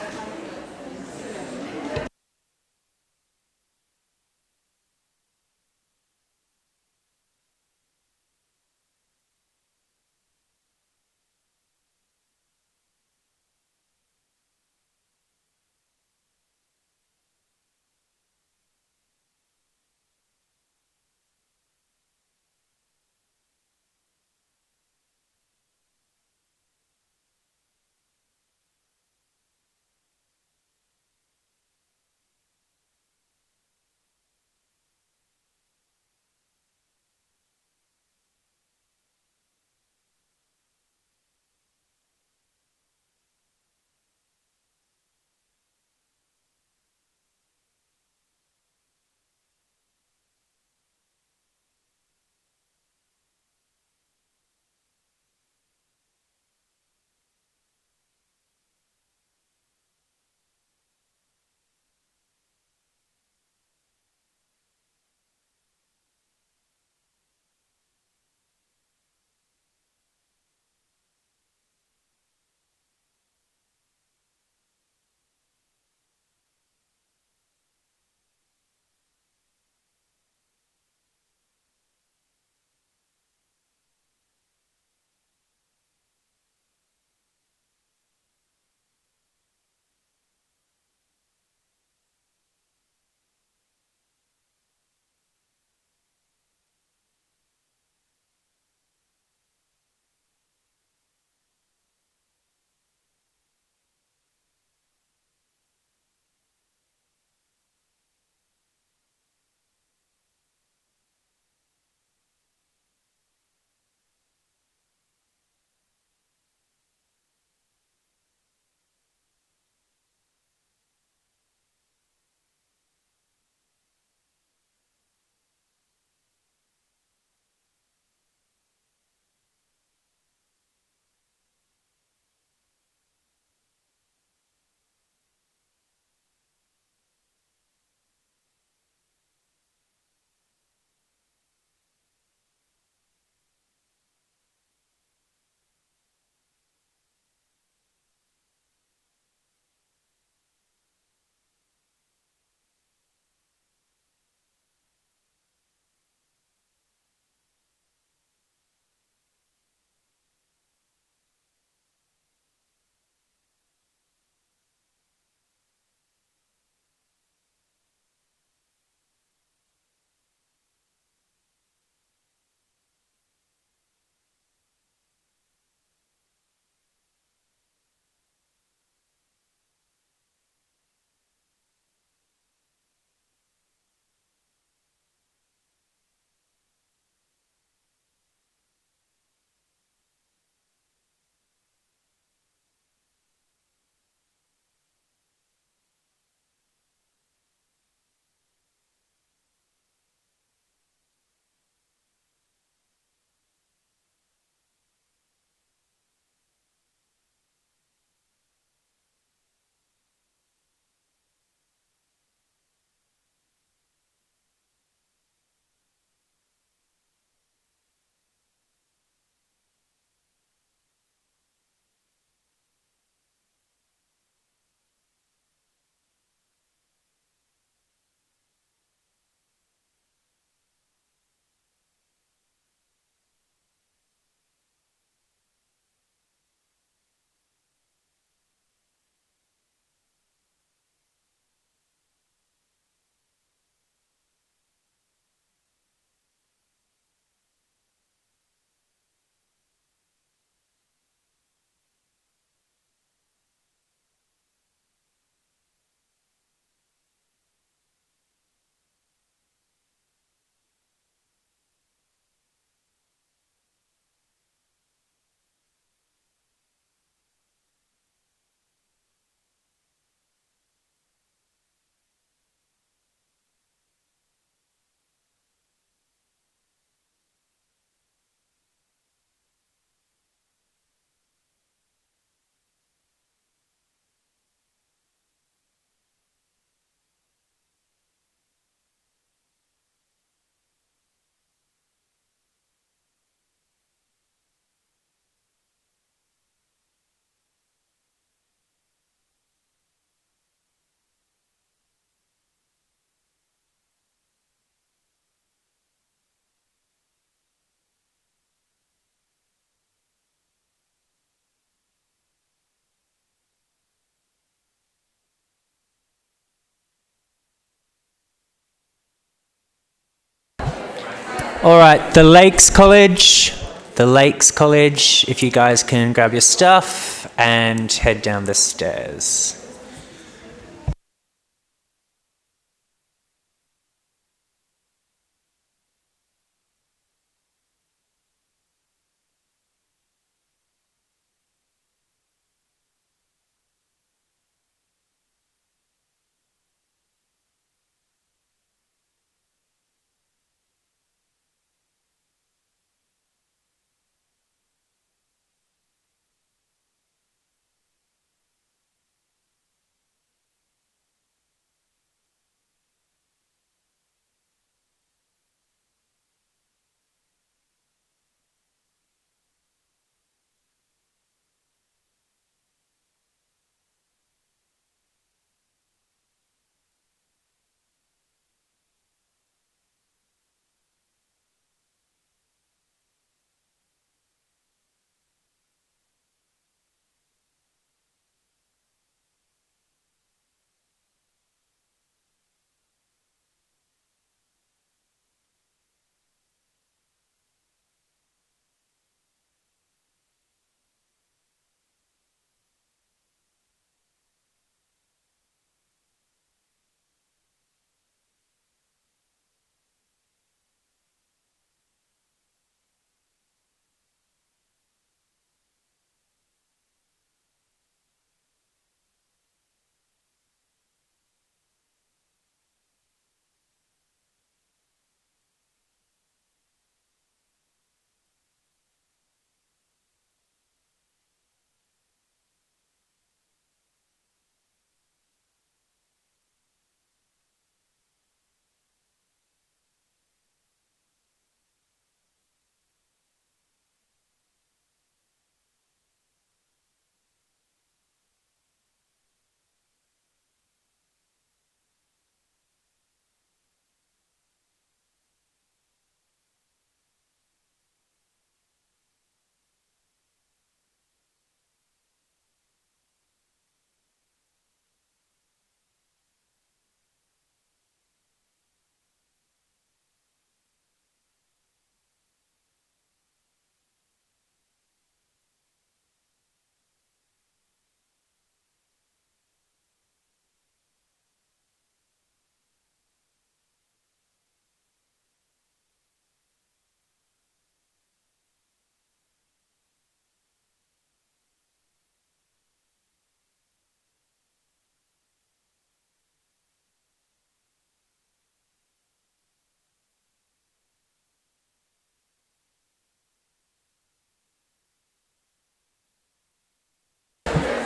All right, the Lakes College. The Lakes College, if you guys can grab your stuff and head down the stairs.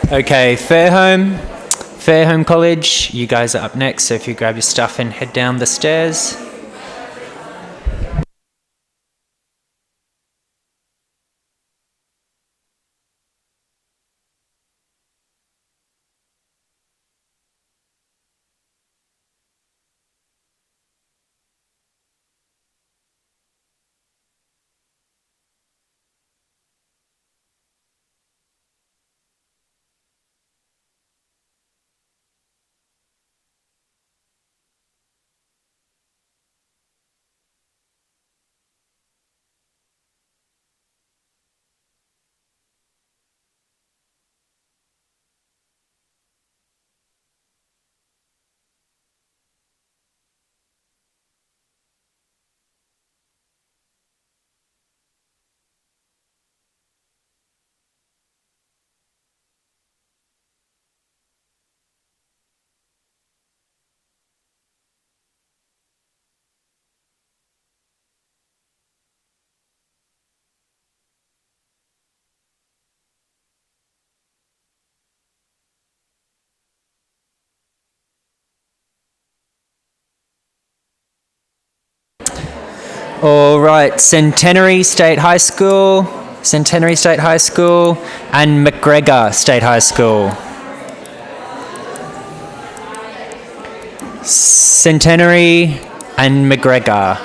Okay, Fairholme College, you guys are up next, so if you grab your stuff and head down the stairs. All right, Centenary State High School, and McGregor State High School. Centenary and McGregor.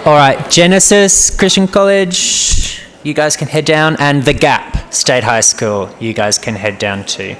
All right, Genesis Christian College, you guys can head down, and The Gap State High School, you guys can head down to.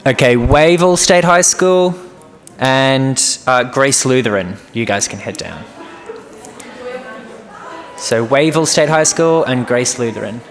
Okay, Wavell State High School and Grace Lutheran, you guys can head down. So Wavell State High School and Grace Lutheran.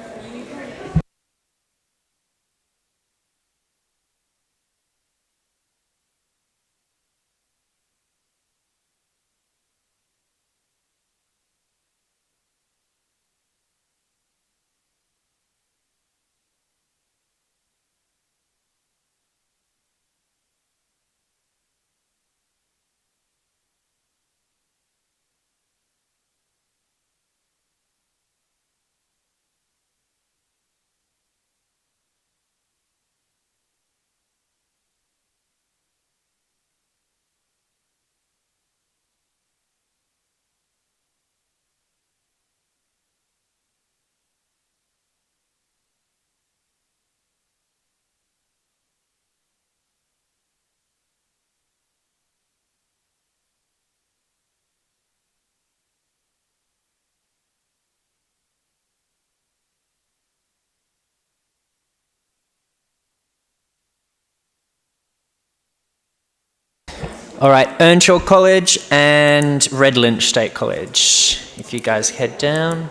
All right, Earnshaw College and Red Lynch State College. If you guys head down.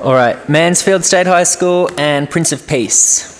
All right, Mansfield State High School and Prince of Peace.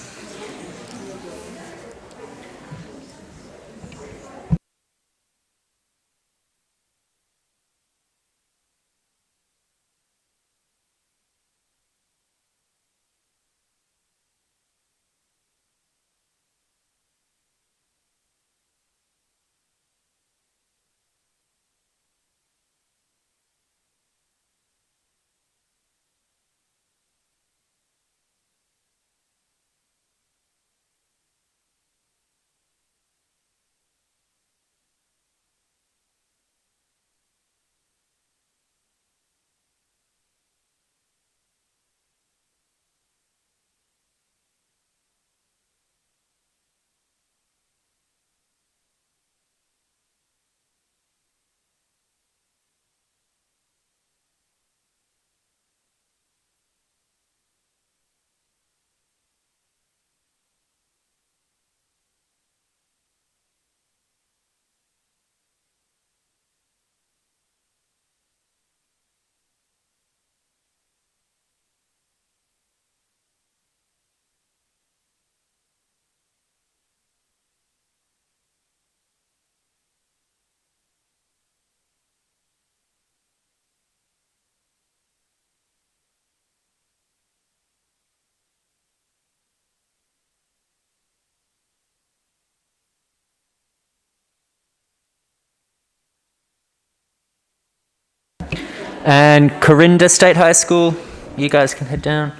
And Corinda State High School, you guys can head down.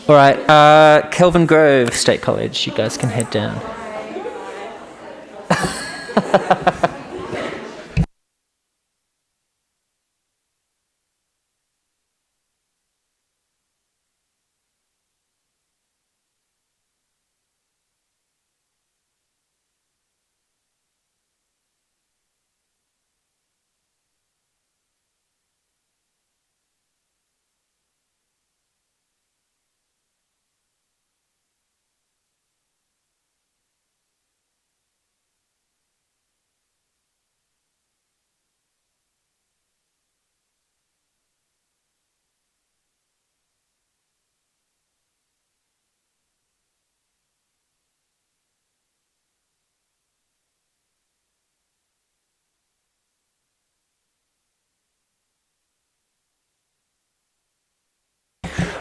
All right, Kelvin Grove State College, you guys can head down.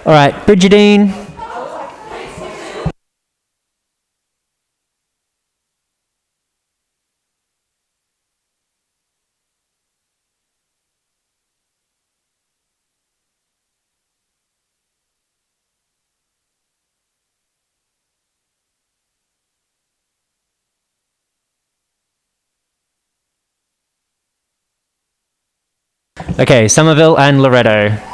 All right, Brigidine. Okay, Somerville and Loretto.